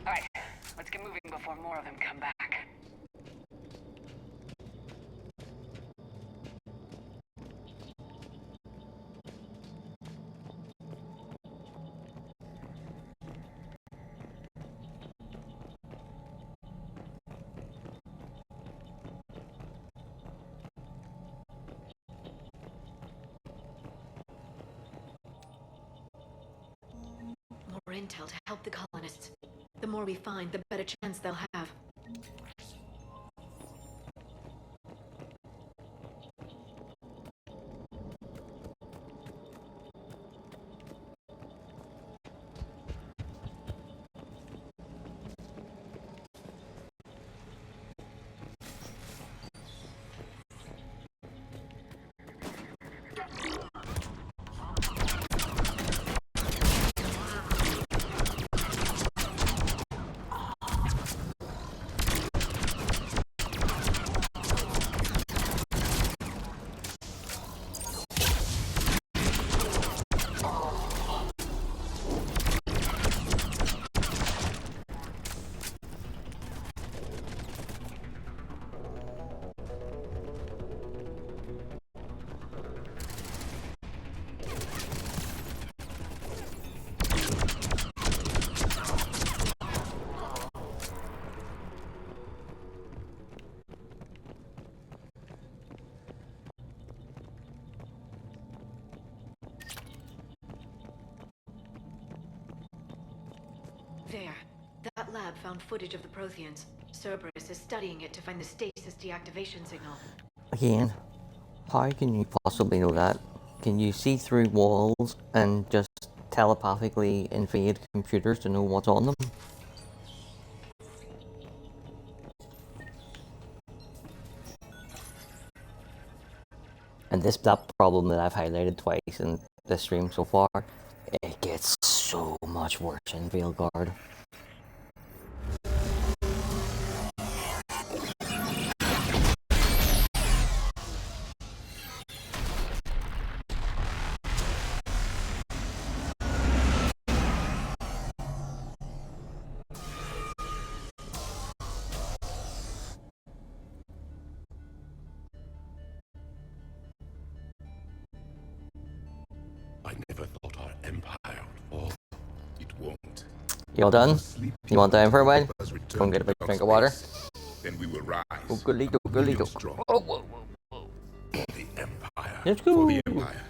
Alright, let's get moving before more of them come back. More intel to help the colonists. The more we find, the better chance they'll have. There. That lab found footage of the Protheans. Cerberus is studying it to find the stasis deactivation signal. Again, how can you possibly know that? Can you see through walls and just telepathically invade computers to know what's on them? And that problem that I've highlighted twice in this stream so far, it gets so much worse in Veilguard. I never thought our empire would fall. It won't. You all done? You want time for a while? Go and get a big drink of water. Then we will rise. Strong. Oh, whoa, whoa, whoa. For the empire. Let's go. For the empire.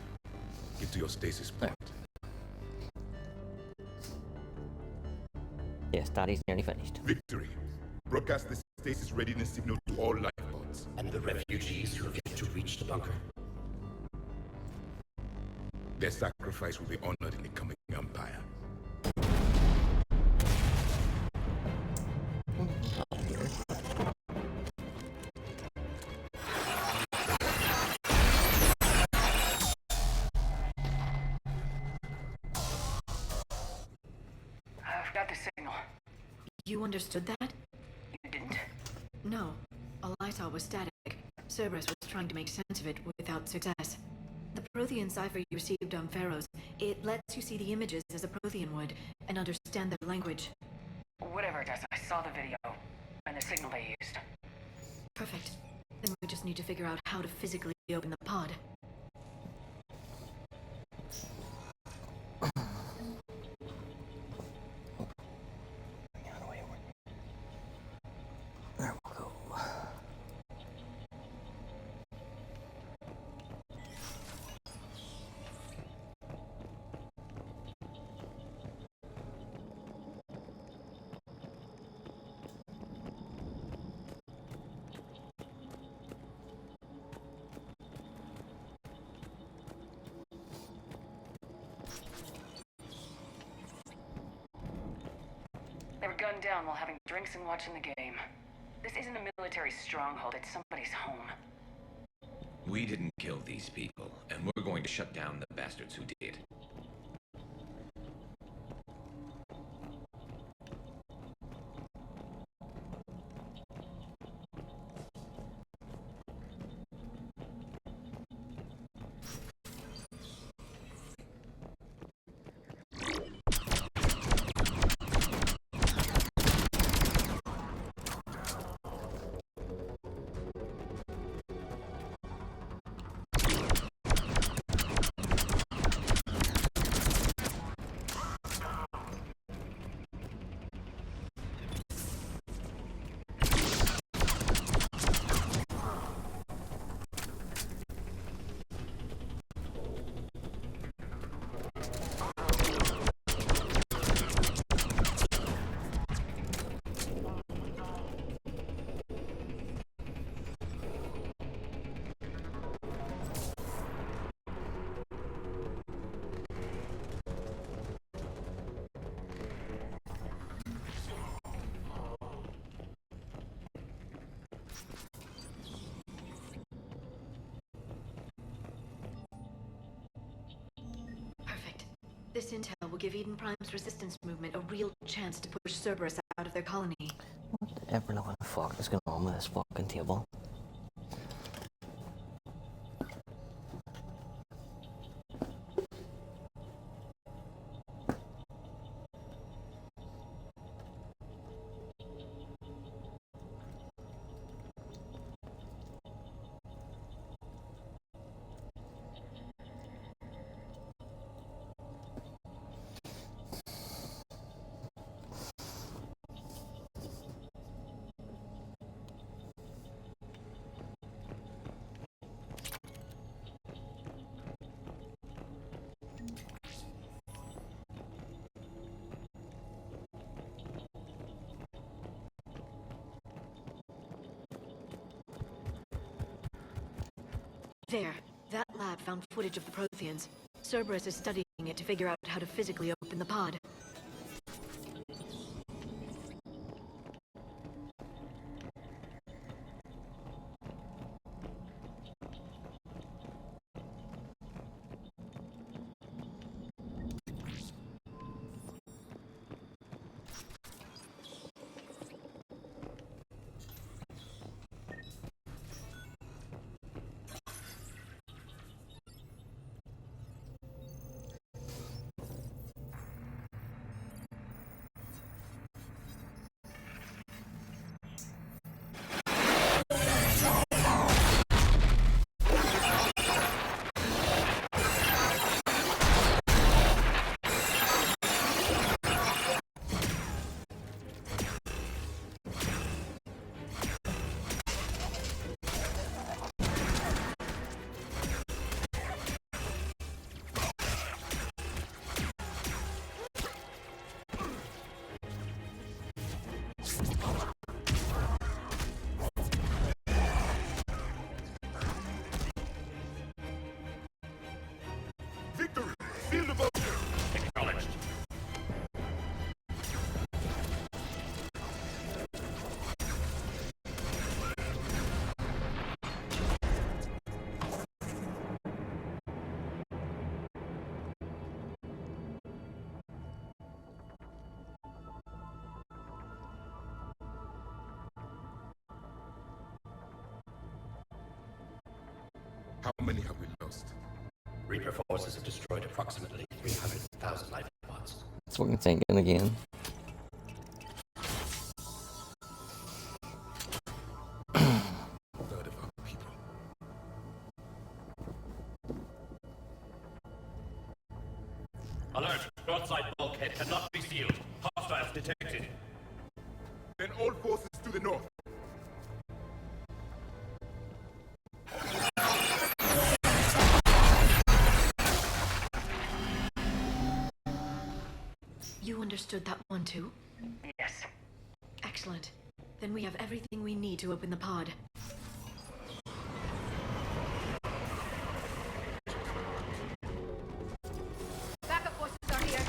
Get to your stasis point. Yes, Daddy's nearly finished. Victory. Broadcast the stasis readiness signal to all lifeboats. And the refugees who have yet to reach the bunker. Their sacrifice will be honored in the coming empire. I've got the signal. You understood that? You didn't? No. All I saw was static. Cerberus was trying to make sense of it without success. The Prothean cipher you received on Pharaohs, it lets you see the images as a Prothean would, and understand their language. Whatever it does, I saw the video, and the signal they used. Perfect. Then we just need to figure out how to physically open the pod. There we go. They were gunned down while having drinks and watching the game. This isn't a military stronghold, it's somebody's home. We didn't kill these people, and we're going to shut down the bastards who did. This intel will give Eden Prime's resistance movement a real chance to push Cerberus out of their colony. Whatever the fuck is going on with this fucking table? There. That lab found footage of the Protheans. Cerberus is studying it to figure out how to physically open the pod. Victory! Field of Acknowledged. How many have we lost? Reaper forces have destroyed approximately 300,000 life pods. It's fucking sinking again. Third of our people. Alert! Broadside bulkhead cannot be sealed. Hostiles detected. Then all forces to the north. You understood that one too? Yes. Excellent. Then we have everything we need to open the pod. Backup forces are here.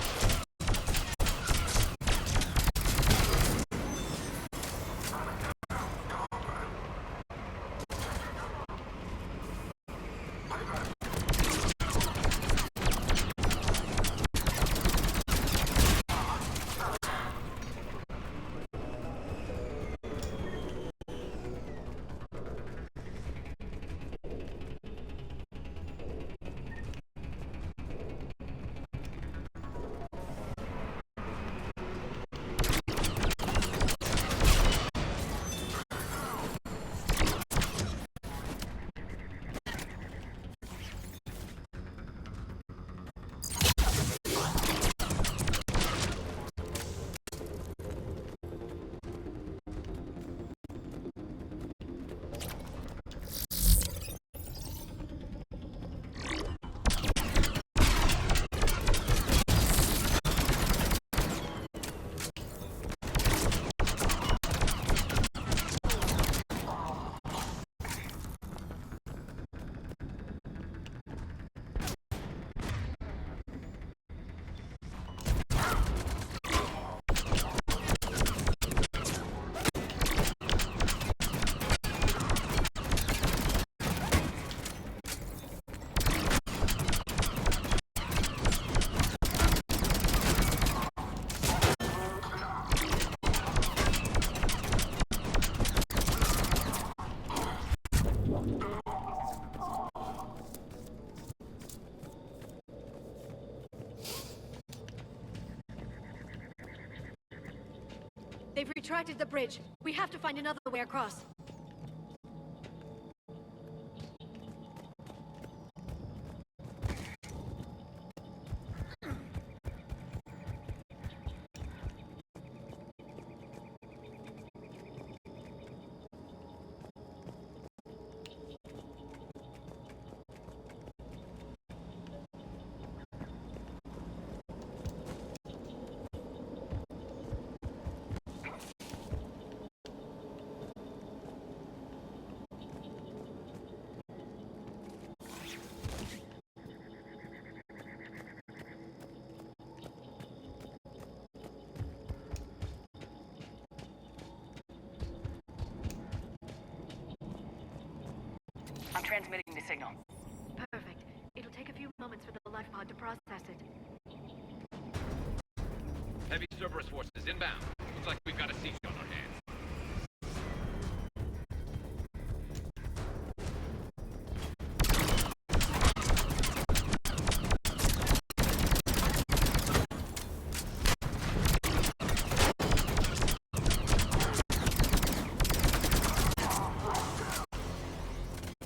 They've retracted the bridge. We have to find another way across. transmitting the signal. Perfect. It'll take a few moments for the life pod to process it. Heavy Cerberus forces inbound. Looks like we've got a siege on our hands.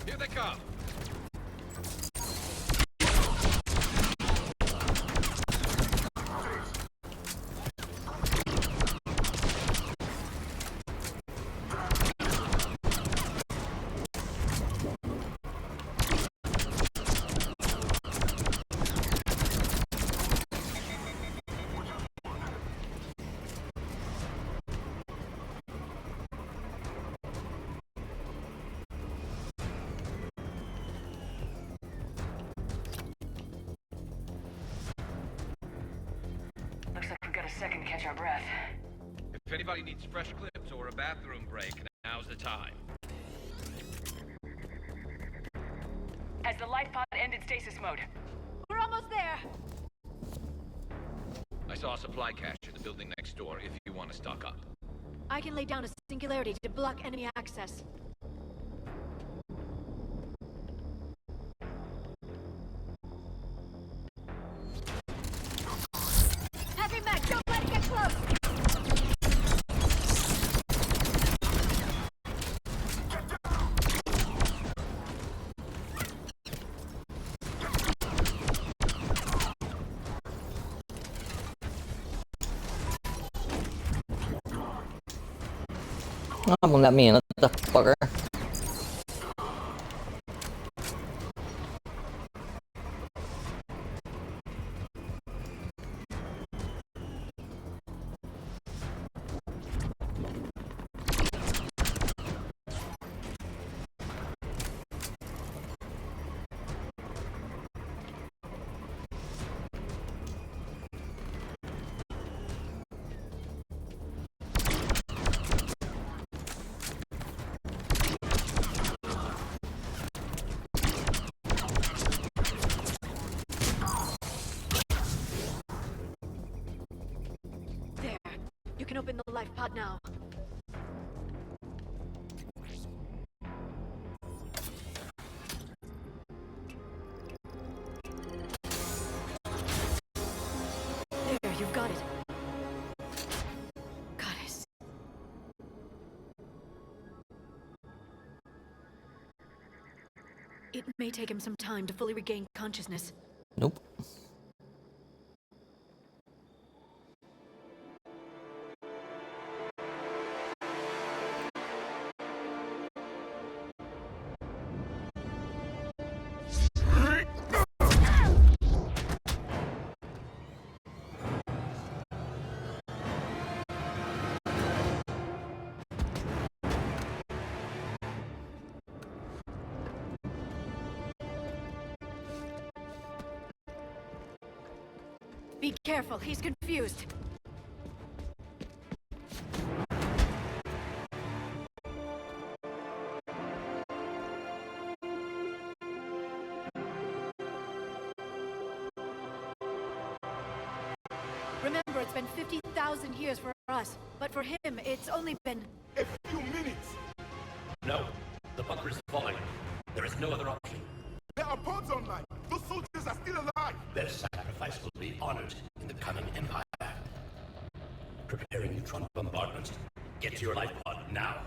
Here they come. Looks like we've got a second to catch our breath. If anybody needs fresh clips or a bathroom break, now's the time. Has the life pod ended stasis mode? We're almost there! I saw a supply cache in the building next door if you want to stock up. I can lay down a singularity to block enemy access. Heavy mag, don't let it get close! Oh, won't let me in, the fucker. There. You can open the life pod now. There, you've got it. Goddess. It may take him some time to fully regain consciousness. Nope. Be careful, he's confused. Remember, it's been 50,000 years for us, but for him, it's only been... A few minutes! No, the bunker is falling. There is no other option. There are pods online! Those soldiers are still alive! Their sacrifice will be honored in the coming empire. Preparing neutron bombardment. Get to your life pod now.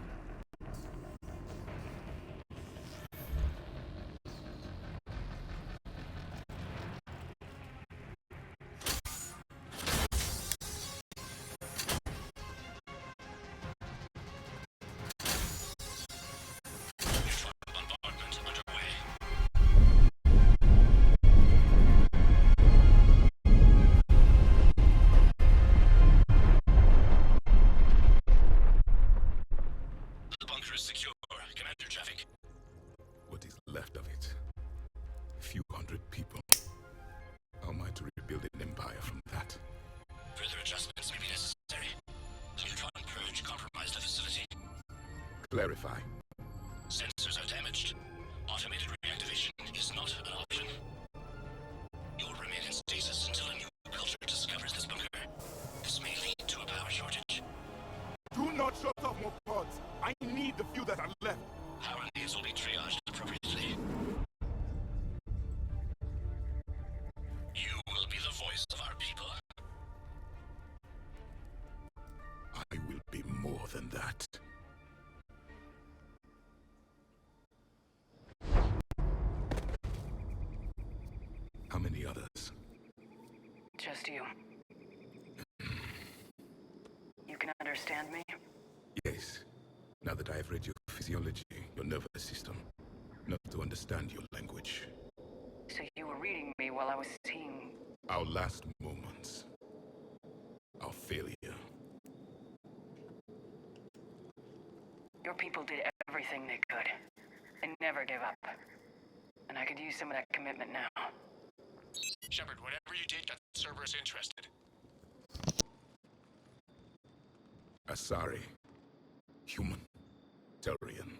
Secure, Commander Javik. What is left of it? A few hundred people. How am I to rebuild an empire from that? Further adjustments may be necessary. The neutron purge compromised the facility. Clarify. Sensors are damaged. Automated people. I will be more than that. How many others? Just you. You can understand me? Yes. Now that I've read your physiology, your nervous system, enough to understand your language. So you were reading me while I was seeing... Our last moments. Our failure. Your people did everything they could. They never gave up. And I could use some of that commitment now. Shepard, whatever you did got Cerberus interested. Asari. Human. Tellurian.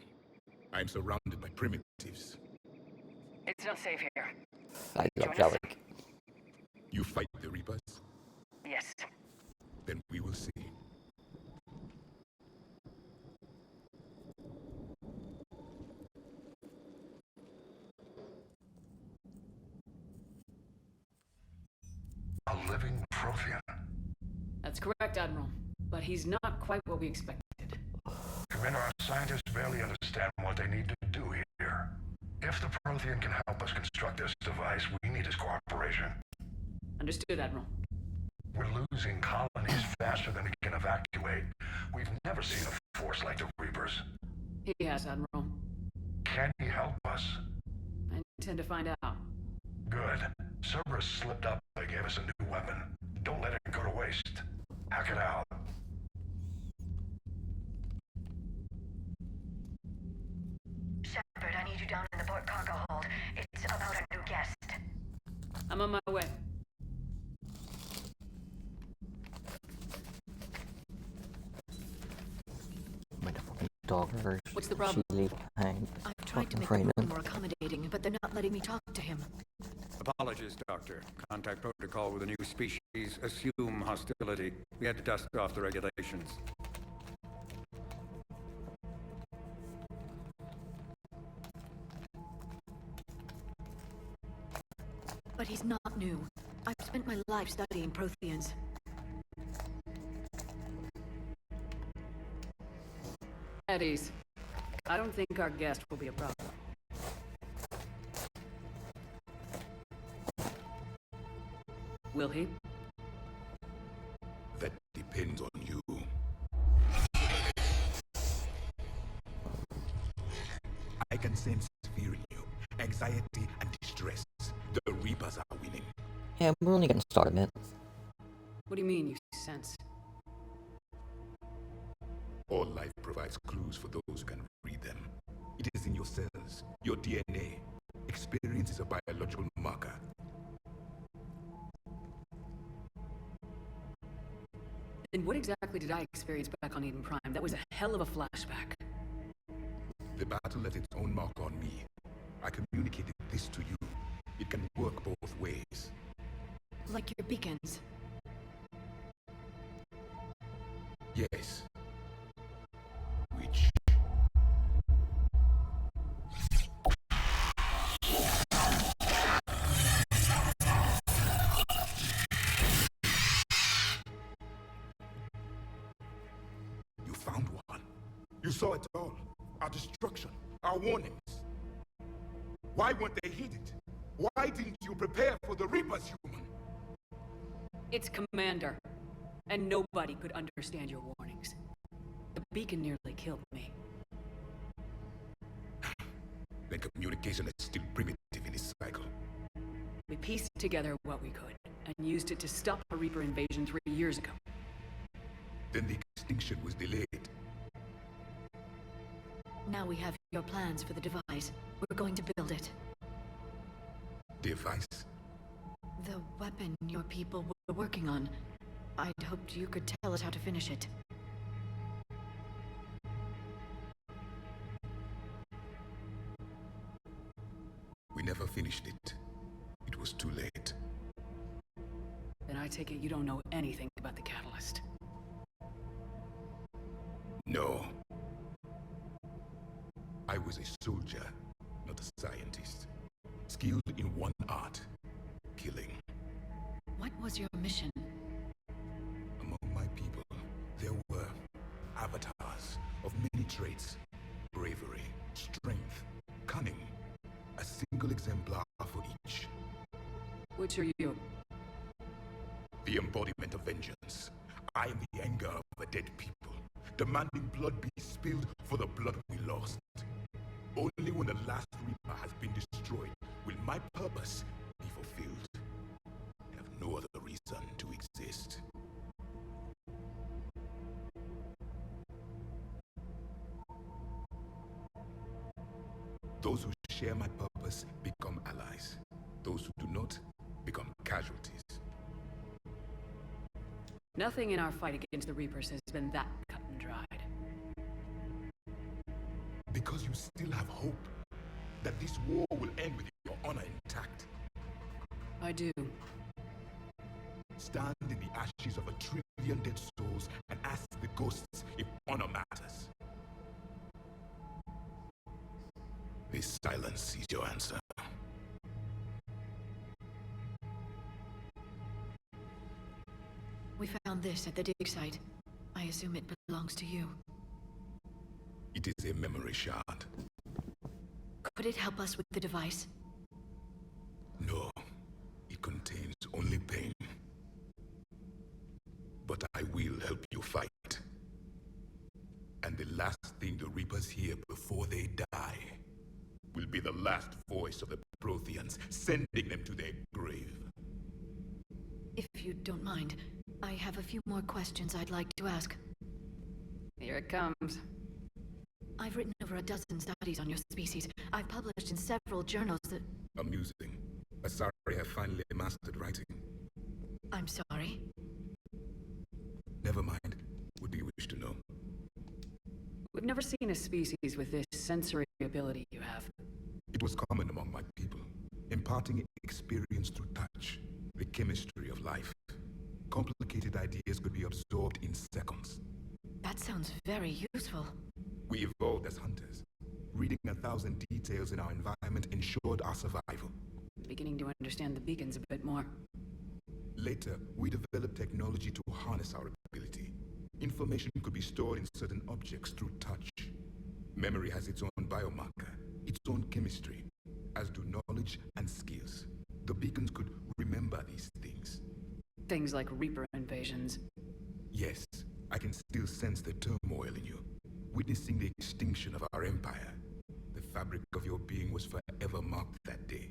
I'm surrounded by primitives. It's not safe here. I love Join us? Javik. You fight the Reapers? Yes. Then we will see. A living Prothean. That's correct, Admiral. But he's not quite what we expected. Commander, our scientists barely understand what they need to do here. If the Prothean can help us construct this device, we need his cooperation. Understood, Admiral. We're losing colonies faster than we can evacuate. We've never seen a force like the Reapers. He has, Admiral. Can he help us? I intend to find out. Good. Cerberus slipped up. They gave us a new weapon. Don't let it go to waste. Hack it out. Shepard, I need you down in the port cargo hold. It's about a new guest. I'm on my way. Daughters. What's the problem? She leave behind. I've tried to Fucking make the pregnant. room more accommodating, but they're not letting me talk to him. Apologies, Doctor. Contact protocol with a new species. Assume hostility. We had to dust off the regulations. But he's not new. I've spent my life studying Protheans. At ease. I don't think our guest will be a problem. Will he? That depends on you. I can sense fear in you, anxiety and distress. The Reapers are winning. Yeah, we're only getting started, man. What do you mean, you sense? All life provides clues for those who can read them. It is in your cells, your DNA. Experience is a biological marker. And what exactly did I experience back on Eden Prime? That was a hell of a flashback. The battle left its own mark on me. I communicated this to you. It can work both ways. Like your beacons. Yes. Which... You found one. You saw it all. Our destruction. Our warnings. Why weren't they heeded? Why didn't you prepare for the Reapers, human? It's Commander. And nobody could understand your warnings. The beacon nearly killed me. Then communication is still primitive in this cycle. We pieced together what we could, and used it to stop a Reaper invasion 3 years ago. Then the extinction was delayed. Now we have your plans for the device. We're going to build it. Device? The weapon your people were working on. I'd hoped you could tell us how to finish it. We never finished it. It was too late. Then I take it you don't know anything about the catalyst. No. I was a soldier, not a scientist. Skilled in one art, killing. What was your mission? Among my people, there were avatars of many traits. Bravery, strength, cunning. A single exemplar for each. Which are you? The embodiment of vengeance. I am the anger of a dead people, demanding blood be spilled for the blood we lost. Only when the last Reaper has been destroyed will my purpose be fulfilled. I have no other reason to exist. Those who share my purpose become allies. Those who do not become casualties. Nothing in our fight against the Reapers has been that cut and dried. Because you still have hope that this war will end with your honor intact. I do. Stand in the ashes of 1 trillion dead souls and ask the ghosts if honor matters. This silence is your answer. We found this at the dig site. I assume it belongs to you. It is a memory shard. Could it help us with the device? No, it contains only pain. But I will help you fight. And the last thing the Reapers hear before they die will be the last voice of the Protheans, sending them to their grave. If you don't mind, I have a few more questions I'd like to ask. Here it comes. I've written over a dozen studies on your species. I've published in several journals that... Amusing. Asari have finally mastered writing. I'm sorry. Never mind. What do you wish to know? We've never seen a species with this sensory ability you have. It was common among my people, imparting experience through touch, the chemistry of life. Complicated ideas could be absorbed in seconds. That sounds very useful. We evolved as hunters. Reading 1,000 details in our environment ensured our survival. Beginning to understand the beacons a bit more. Later, we developed technology to harness our ability. Information could be stored in certain objects through touch. Memory has its own biomarker, its own chemistry, as do knowledge and skills. The beacons could remember these things. Things like Reaper invasions. Yes, I can still sense the turmoil in you, witnessing the extinction of our empire. The fabric of your being was forever marked that day.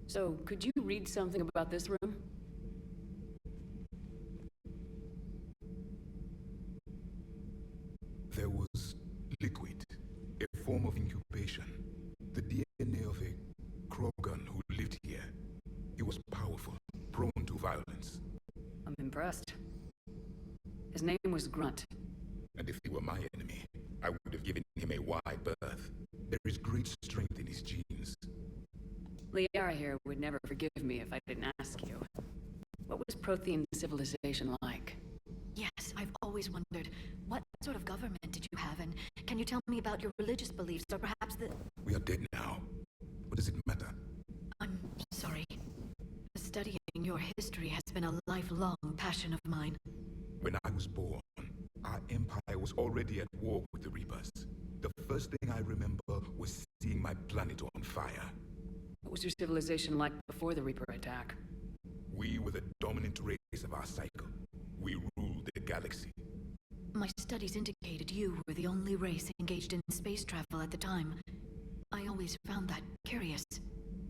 So, could you read something about this room? There was liquid, a form of incubation. The DNA of a Krogan who lived here. He was powerful, prone to violence. I'm impressed. His name was Grunt. And if he were my enemy, I would have given him a wide berth. There is great strength in his genes. Liara here would never forgive me if I didn't ask you. What was Prothean civilization like? Yes, I've always wondered, what sort of government did you have, and can you tell me about your religious beliefs, or perhaps the... We are dead now. What does it matter? I'm sorry. Studying your history has been a lifelong passion of mine. When I was born, our empire was already at war with the Reapers. The first thing I remember was seeing my planet on fire. What was your civilization like before the Reaper attack? We were the dominant race of our cycle. We ruled the galaxy. My studies indicated you were the only race engaged in space travel at the time. I always found that curious.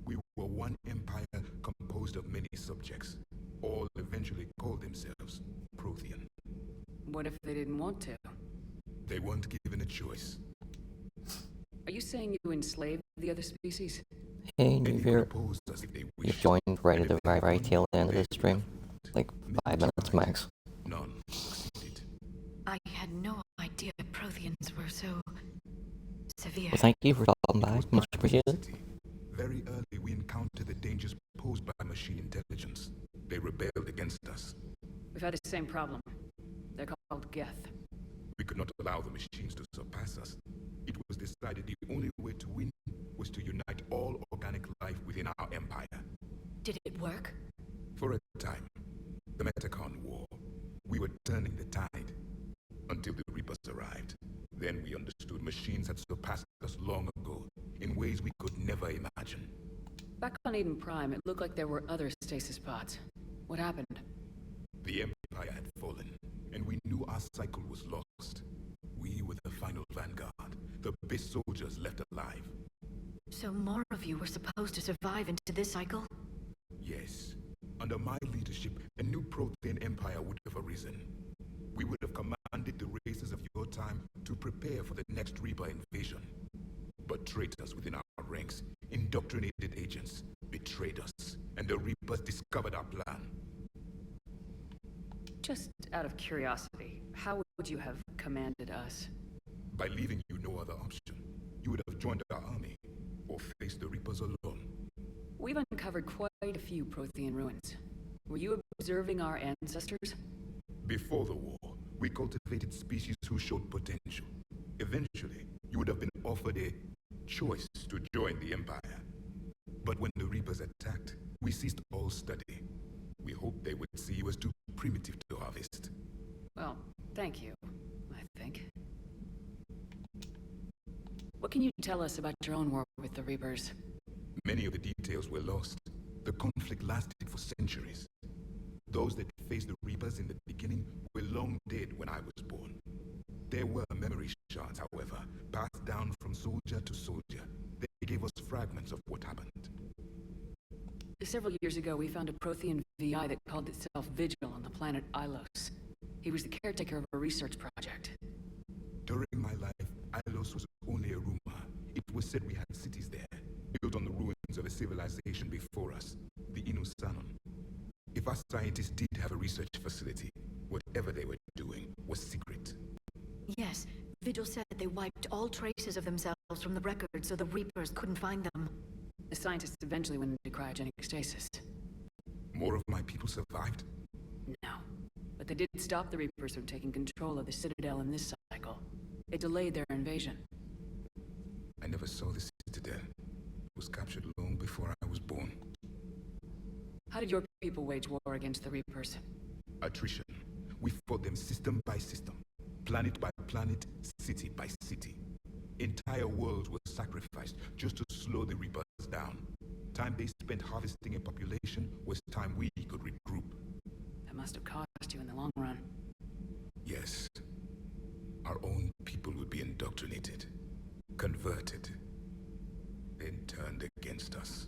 We were one empire composed of many subjects. All eventually called themselves Prothean. What if they didn't want to? They weren't given a choice. Are you saying you enslaved the other species? Hey, you've joined right at the very tail end of the stream. Like 5 minutes max. None. I had no idea Protheans were so... severe. Well, thank you for stopping by. Much appreciated. Very early, we encountered the dangers posed by machine intelligence. They rebelled against us. We've had the same problem. They're called Geth. We could not allow the machines to surpass us. It was decided the only way to win was to unite all organic life within our empire. Did it work? For a time, the Metacon War. We were turning the tide until the Reapers arrived. Then we understood machines had surpassed us long ago in ways we could never imagine. Back on Eden Prime, it looked like there were other stasis pods. What happened? The Empire had fallen, and we knew our cycle was lost. We were the final vanguard, the best soldiers left alive. So more of you were supposed to survive into this cycle? Yes. Under my leadership, a new Prothean empire would have arisen. We would have commanded the races of your time to prepare for the next Reaper invasion. But traitors within our ranks, indoctrinated agents, betrayed us, and the Reapers discovered our plan. Just out of curiosity, how would you have commanded us? By leaving you no other option. You would have joined our army, or faced the Reapers alone. We've uncovered quite a few Prothean ruins. Were you observing our ancestors? Before the war, we cultivated species who showed potential. Eventually, you would have been offered a choice to join the Empire. But when the Reapers attacked, we ceased all study. We hoped they would see you as too primitive to harvest. Well, thank you, I think. What can you tell us about your own war with the Reapers? Many of the details were lost. The conflict lasted for centuries. Those that faced the Reapers in the beginning were long dead when I was born. There were memory shards, however, passed down from soldier to soldier. They gave us fragments of what happened. Several years ago, we found a Prothean VI that called itself Vigil on the planet Ilos. He was the caretaker of a research project. During my life, Ilos was only a rumor. It was said we had cities there, built on the ruins of a civilization before us, the Inusanon. If our scientists did have a research facility, whatever they were doing was secret. Yes, Vigil said they wiped all traces of themselves from the records so the Reapers couldn't find them. The scientists eventually went into cryogenic stasis. More of my people survived? No. But they did stop the Reapers from taking control of the Citadel in this cycle. It delayed their invasion. I never saw the Citadel. It was captured long before I was born. How did your people wage war against the Reapers? Attrition. We fought them system by system, planet by planet, city by city. Entire worlds were sacrificed just to slow the Reapers down. Time they spent harvesting a population was time we could regroup. That must have cost you in the long run. Yes. Our own people would be indoctrinated, converted, then turned against us.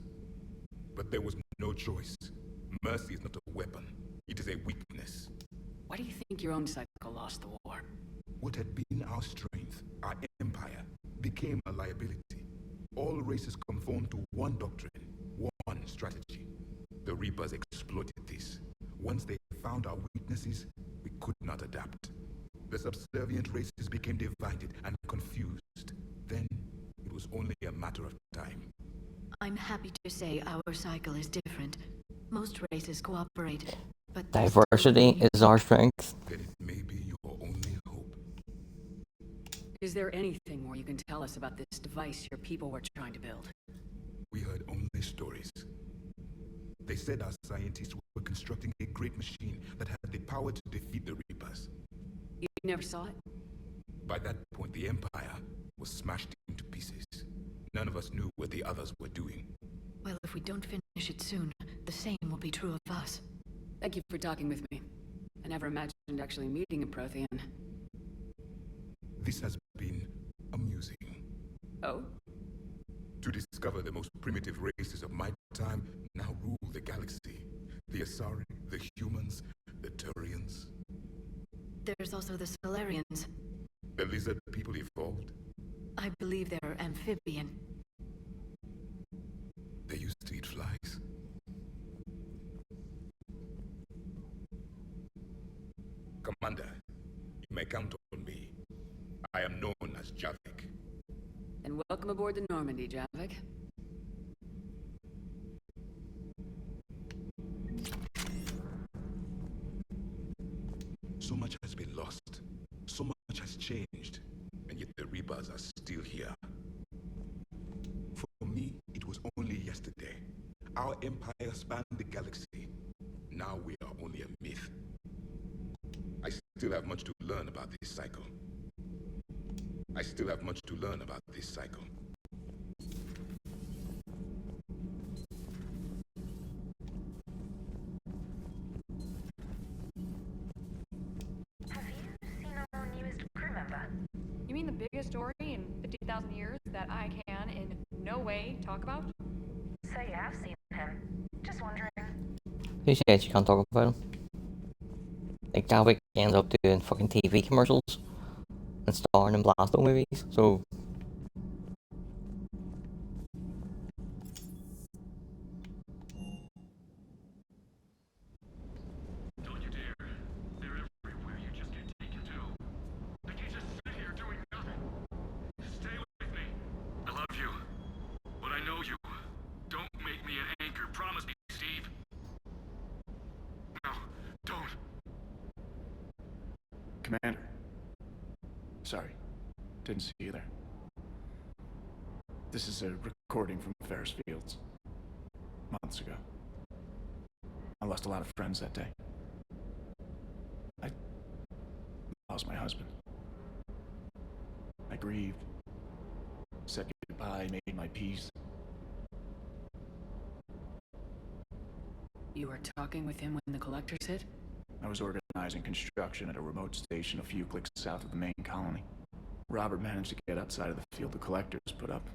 But there was no choice. Mercy is not a weapon. It is a weakness. Why do you think your own cycle lost the war? What had been our strength, our empire, became a liability. All races conformed to one doctrine, one strategy. The Reapers exploited this. Once they found our weaknesses, we could not adapt. The subservient races became divided and confused. Then, it was only a matter of time. I'm happy to say our cycle is different. Most races cooperate, but diversity is our strength. Then it may be your only hope. Is there anything more you can tell us about this device your people were trying to build? We heard only stories. They said our scientists were constructing a great machine that had the power to defeat the Reapers. You never saw it? By that point, the Empire was smashed into pieces. None of us knew what the others were doing. Well, if we don't finish it soon, the same will be true of us. Thank you for talking with me. I never imagined actually meeting a Prothean. This has been amusing. Oh? To discover the most primitive races of my time now rule the galaxy. The Asari, the humans, the Turians. There's also the Solarians. The lizard people evolved. I believe they're amphibian. They used to eat flies. Commander, you may count on me. I am known as Javik. And welcome aboard the Normandy, Javik. So much has been lost. So much has changed. And yet the Reapers are still here. For me, it was only yesterday. Our empire spanned the galaxy. now we are only a myth. I still have much to learn about this cycle. I still have much to learn about this cycle. Have you seen our newest crew member? You mean the biggest story in 50,000 years that I can in no way talk about? So you have seen him. Just wondering. Who said you can't talk about him? Like, Javik ends up doing fucking TV commercials and starring in Blasto movies, so... Don't you dare. They're everywhere. You just can't take it too. They can't just sit here doing nothing. Stay with me. I love you. But I know you. Don't make me an anchor. Promise me, Steve. No, don't. Commander. Sorry. Didn't see you there. This is a recording from Ferris Fields. Months ago. I lost a lot of friends that day. I lost my husband. I grieved. Said goodbye, made my peace. You were talking with him when the collectors hit? I was organizing construction at a remote station a few clicks south of the main colony. Robert managed to get outside of the field the collectors put up.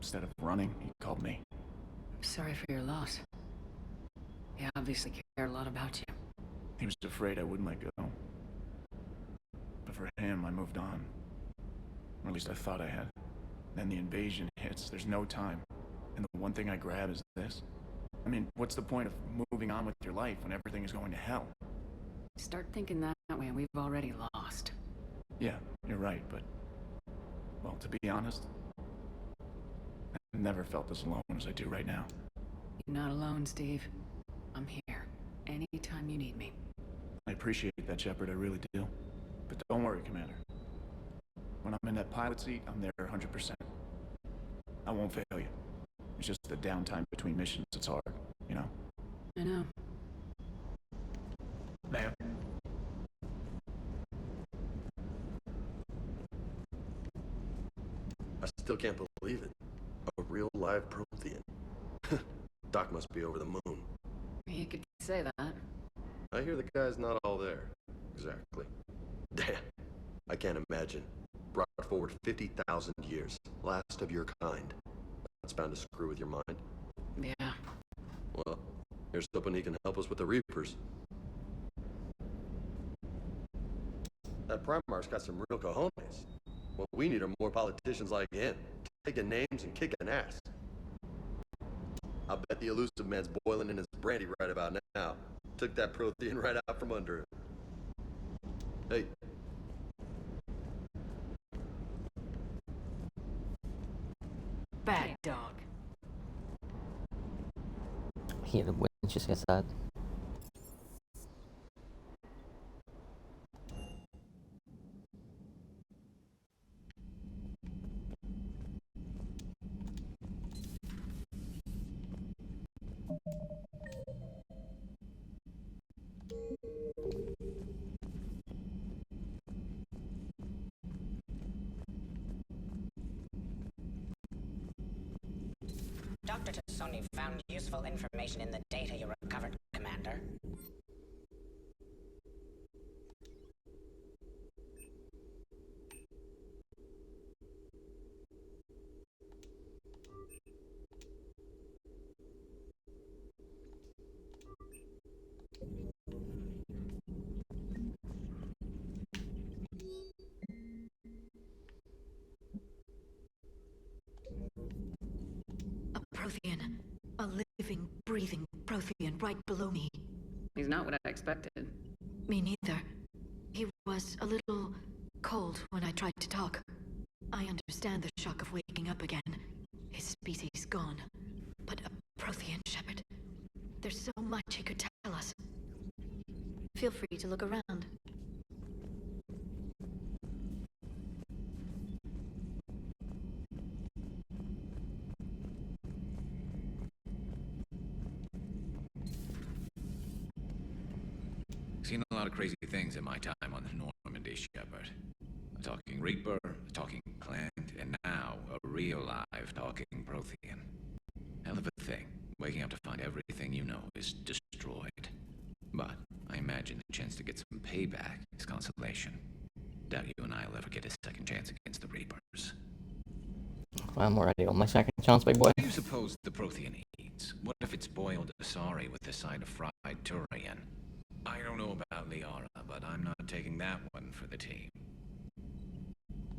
Instead of running, he called me. Sorry for your loss. He obviously cared a lot about you. He was afraid I wouldn't let go. But for him, I moved on. Or at least I thought I had. Then the invasion hits. There's no time. And the one thing I grab is this. I mean, what's the point of moving on with your life when everything is going to hell? Start thinking that way and we've already lost. Yeah, you're right, but... Well, to be honest, I've never felt as alone as I do right now. You're not alone, Steve. I'm here. Anytime you need me. I appreciate that, Shepard, I really do. But don't worry, Commander. When I'm in that pilot seat, I'm there 100%. I won't fail you. It's just the downtime between missions that's hard, you know? I know. Ma'am? I still can't believe it. A real live Prothean. Doc must be over the moon. You could say that. I hear the guy's not all there. Exactly. Damn. I can't imagine. Brought forward 50,000 years. Last of your kind. That's bound to screw with your mind. Yeah. Well, here's hoping he can help us with the Reapers. That Primarch's got some real cojones. What we need are more politicians like him, taking names and kicking ass. I bet the elusive man's boiling in his brandy right about now. Took that Prothean right out from under him. Hey. Bad dog. I hate it when it just gets that. Dr. Tassoni found useful information in the data you recovered, Commander. A Prothean. A living, breathing Prothean right below me. He's not what I expected. Me neither. He was a little cold when I tried to talk. I understand the shock of waking up again. His species gone. But a Prothean, Shepard. There's so much he could tell us. Feel free to look around. lot of crazy things in my time on the Normandy, Shepard. A talking Reaper, a talking plant, and now a real live talking Prothean. Hell of a thing, waking up to find everything you know is destroyed. But I imagine the chance to get some payback is consolation. Doubt you and I will ever get a second chance against the Reapers. I'm already on my second chance, big boy. What do you suppose the Prothean eats? What if it's boiled asari with a side of fried Turian? I don't know about Liara, but I'm not taking that one for the team.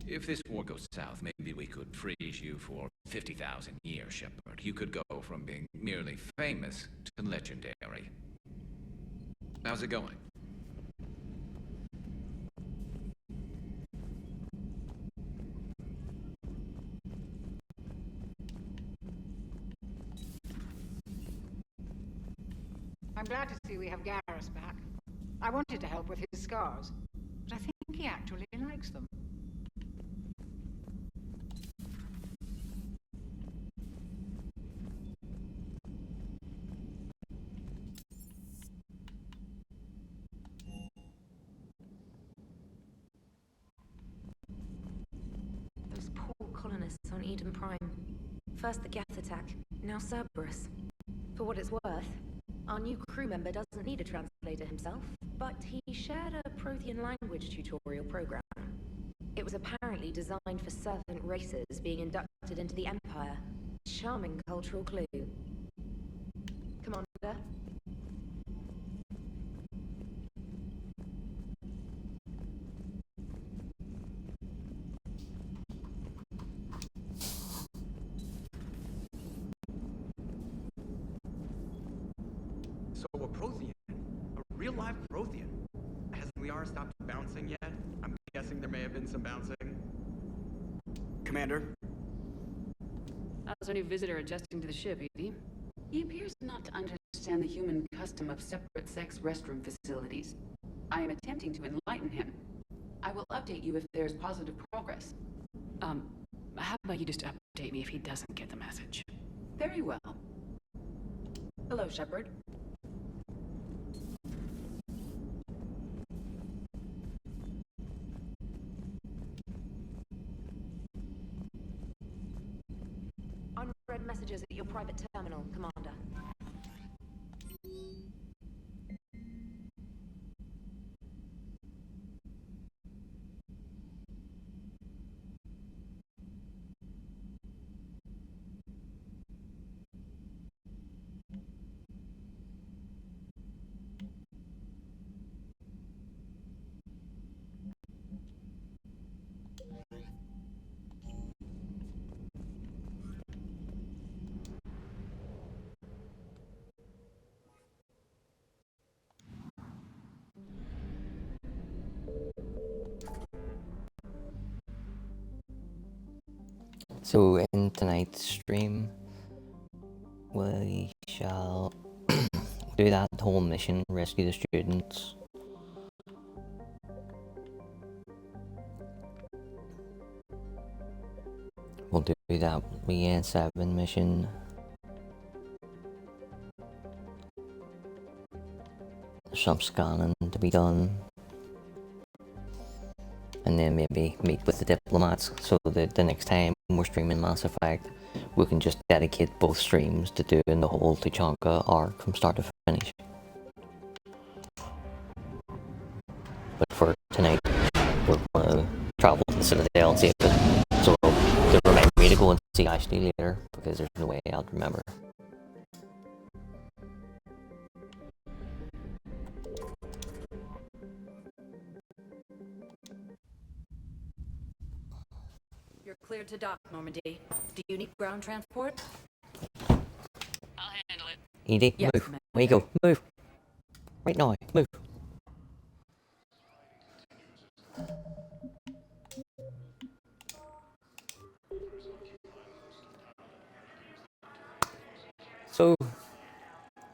If this war goes south, maybe we could freeze you for 50,000 years, Shepard. You could go from being merely famous to legendary. How's it going? I'm glad to see we have Garrus back. I wanted to help with his scars, but I think he actually likes them. Those poor colonists on Eden Prime. First the Geth attack, now Cerberus. For what it's worth, our new crew member doesn't need a translator himself, but he shared a Prothean language tutorial program. It was apparently designed for servant races being inducted into the Empire. Charming cultural clue. Commander? So a Prothean? A real live Prothean? Hasn't Liara stopped bouncing yet? I'm guessing there may have been some bouncing. Commander? How's our new visitor adjusting to the ship, Edie? He appears not to understand the human custom of separate sex restroom facilities. I am attempting to enlighten him. I will update you if there's positive progress. How about you just update me if he doesn't get the message? Very well. Hello, Shepard. Unread messages at your private terminal, Commander. So in tonight's stream, we shall do that whole mission, rescue the students. We'll do that EN7 mission. Some scanning to be done. And then maybe meet with the diplomats so that the next time we're streaming Mass Effect, we can just dedicate both streams to doing the whole Tuchanka arc from start to finish. But for tonight, we're going to travel to the Citadel and see it. So to remind me to go and see Ashley later, because there's no way I'll remember. You're cleared to dock, Normandy. Do you need ground transport? I'll handle it. Edie, Yes, move. ma'am. Where you go? Move. Right now, move. So,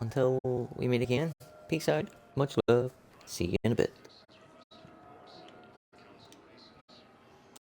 until we meet again, peace out, much love, see you in a bit.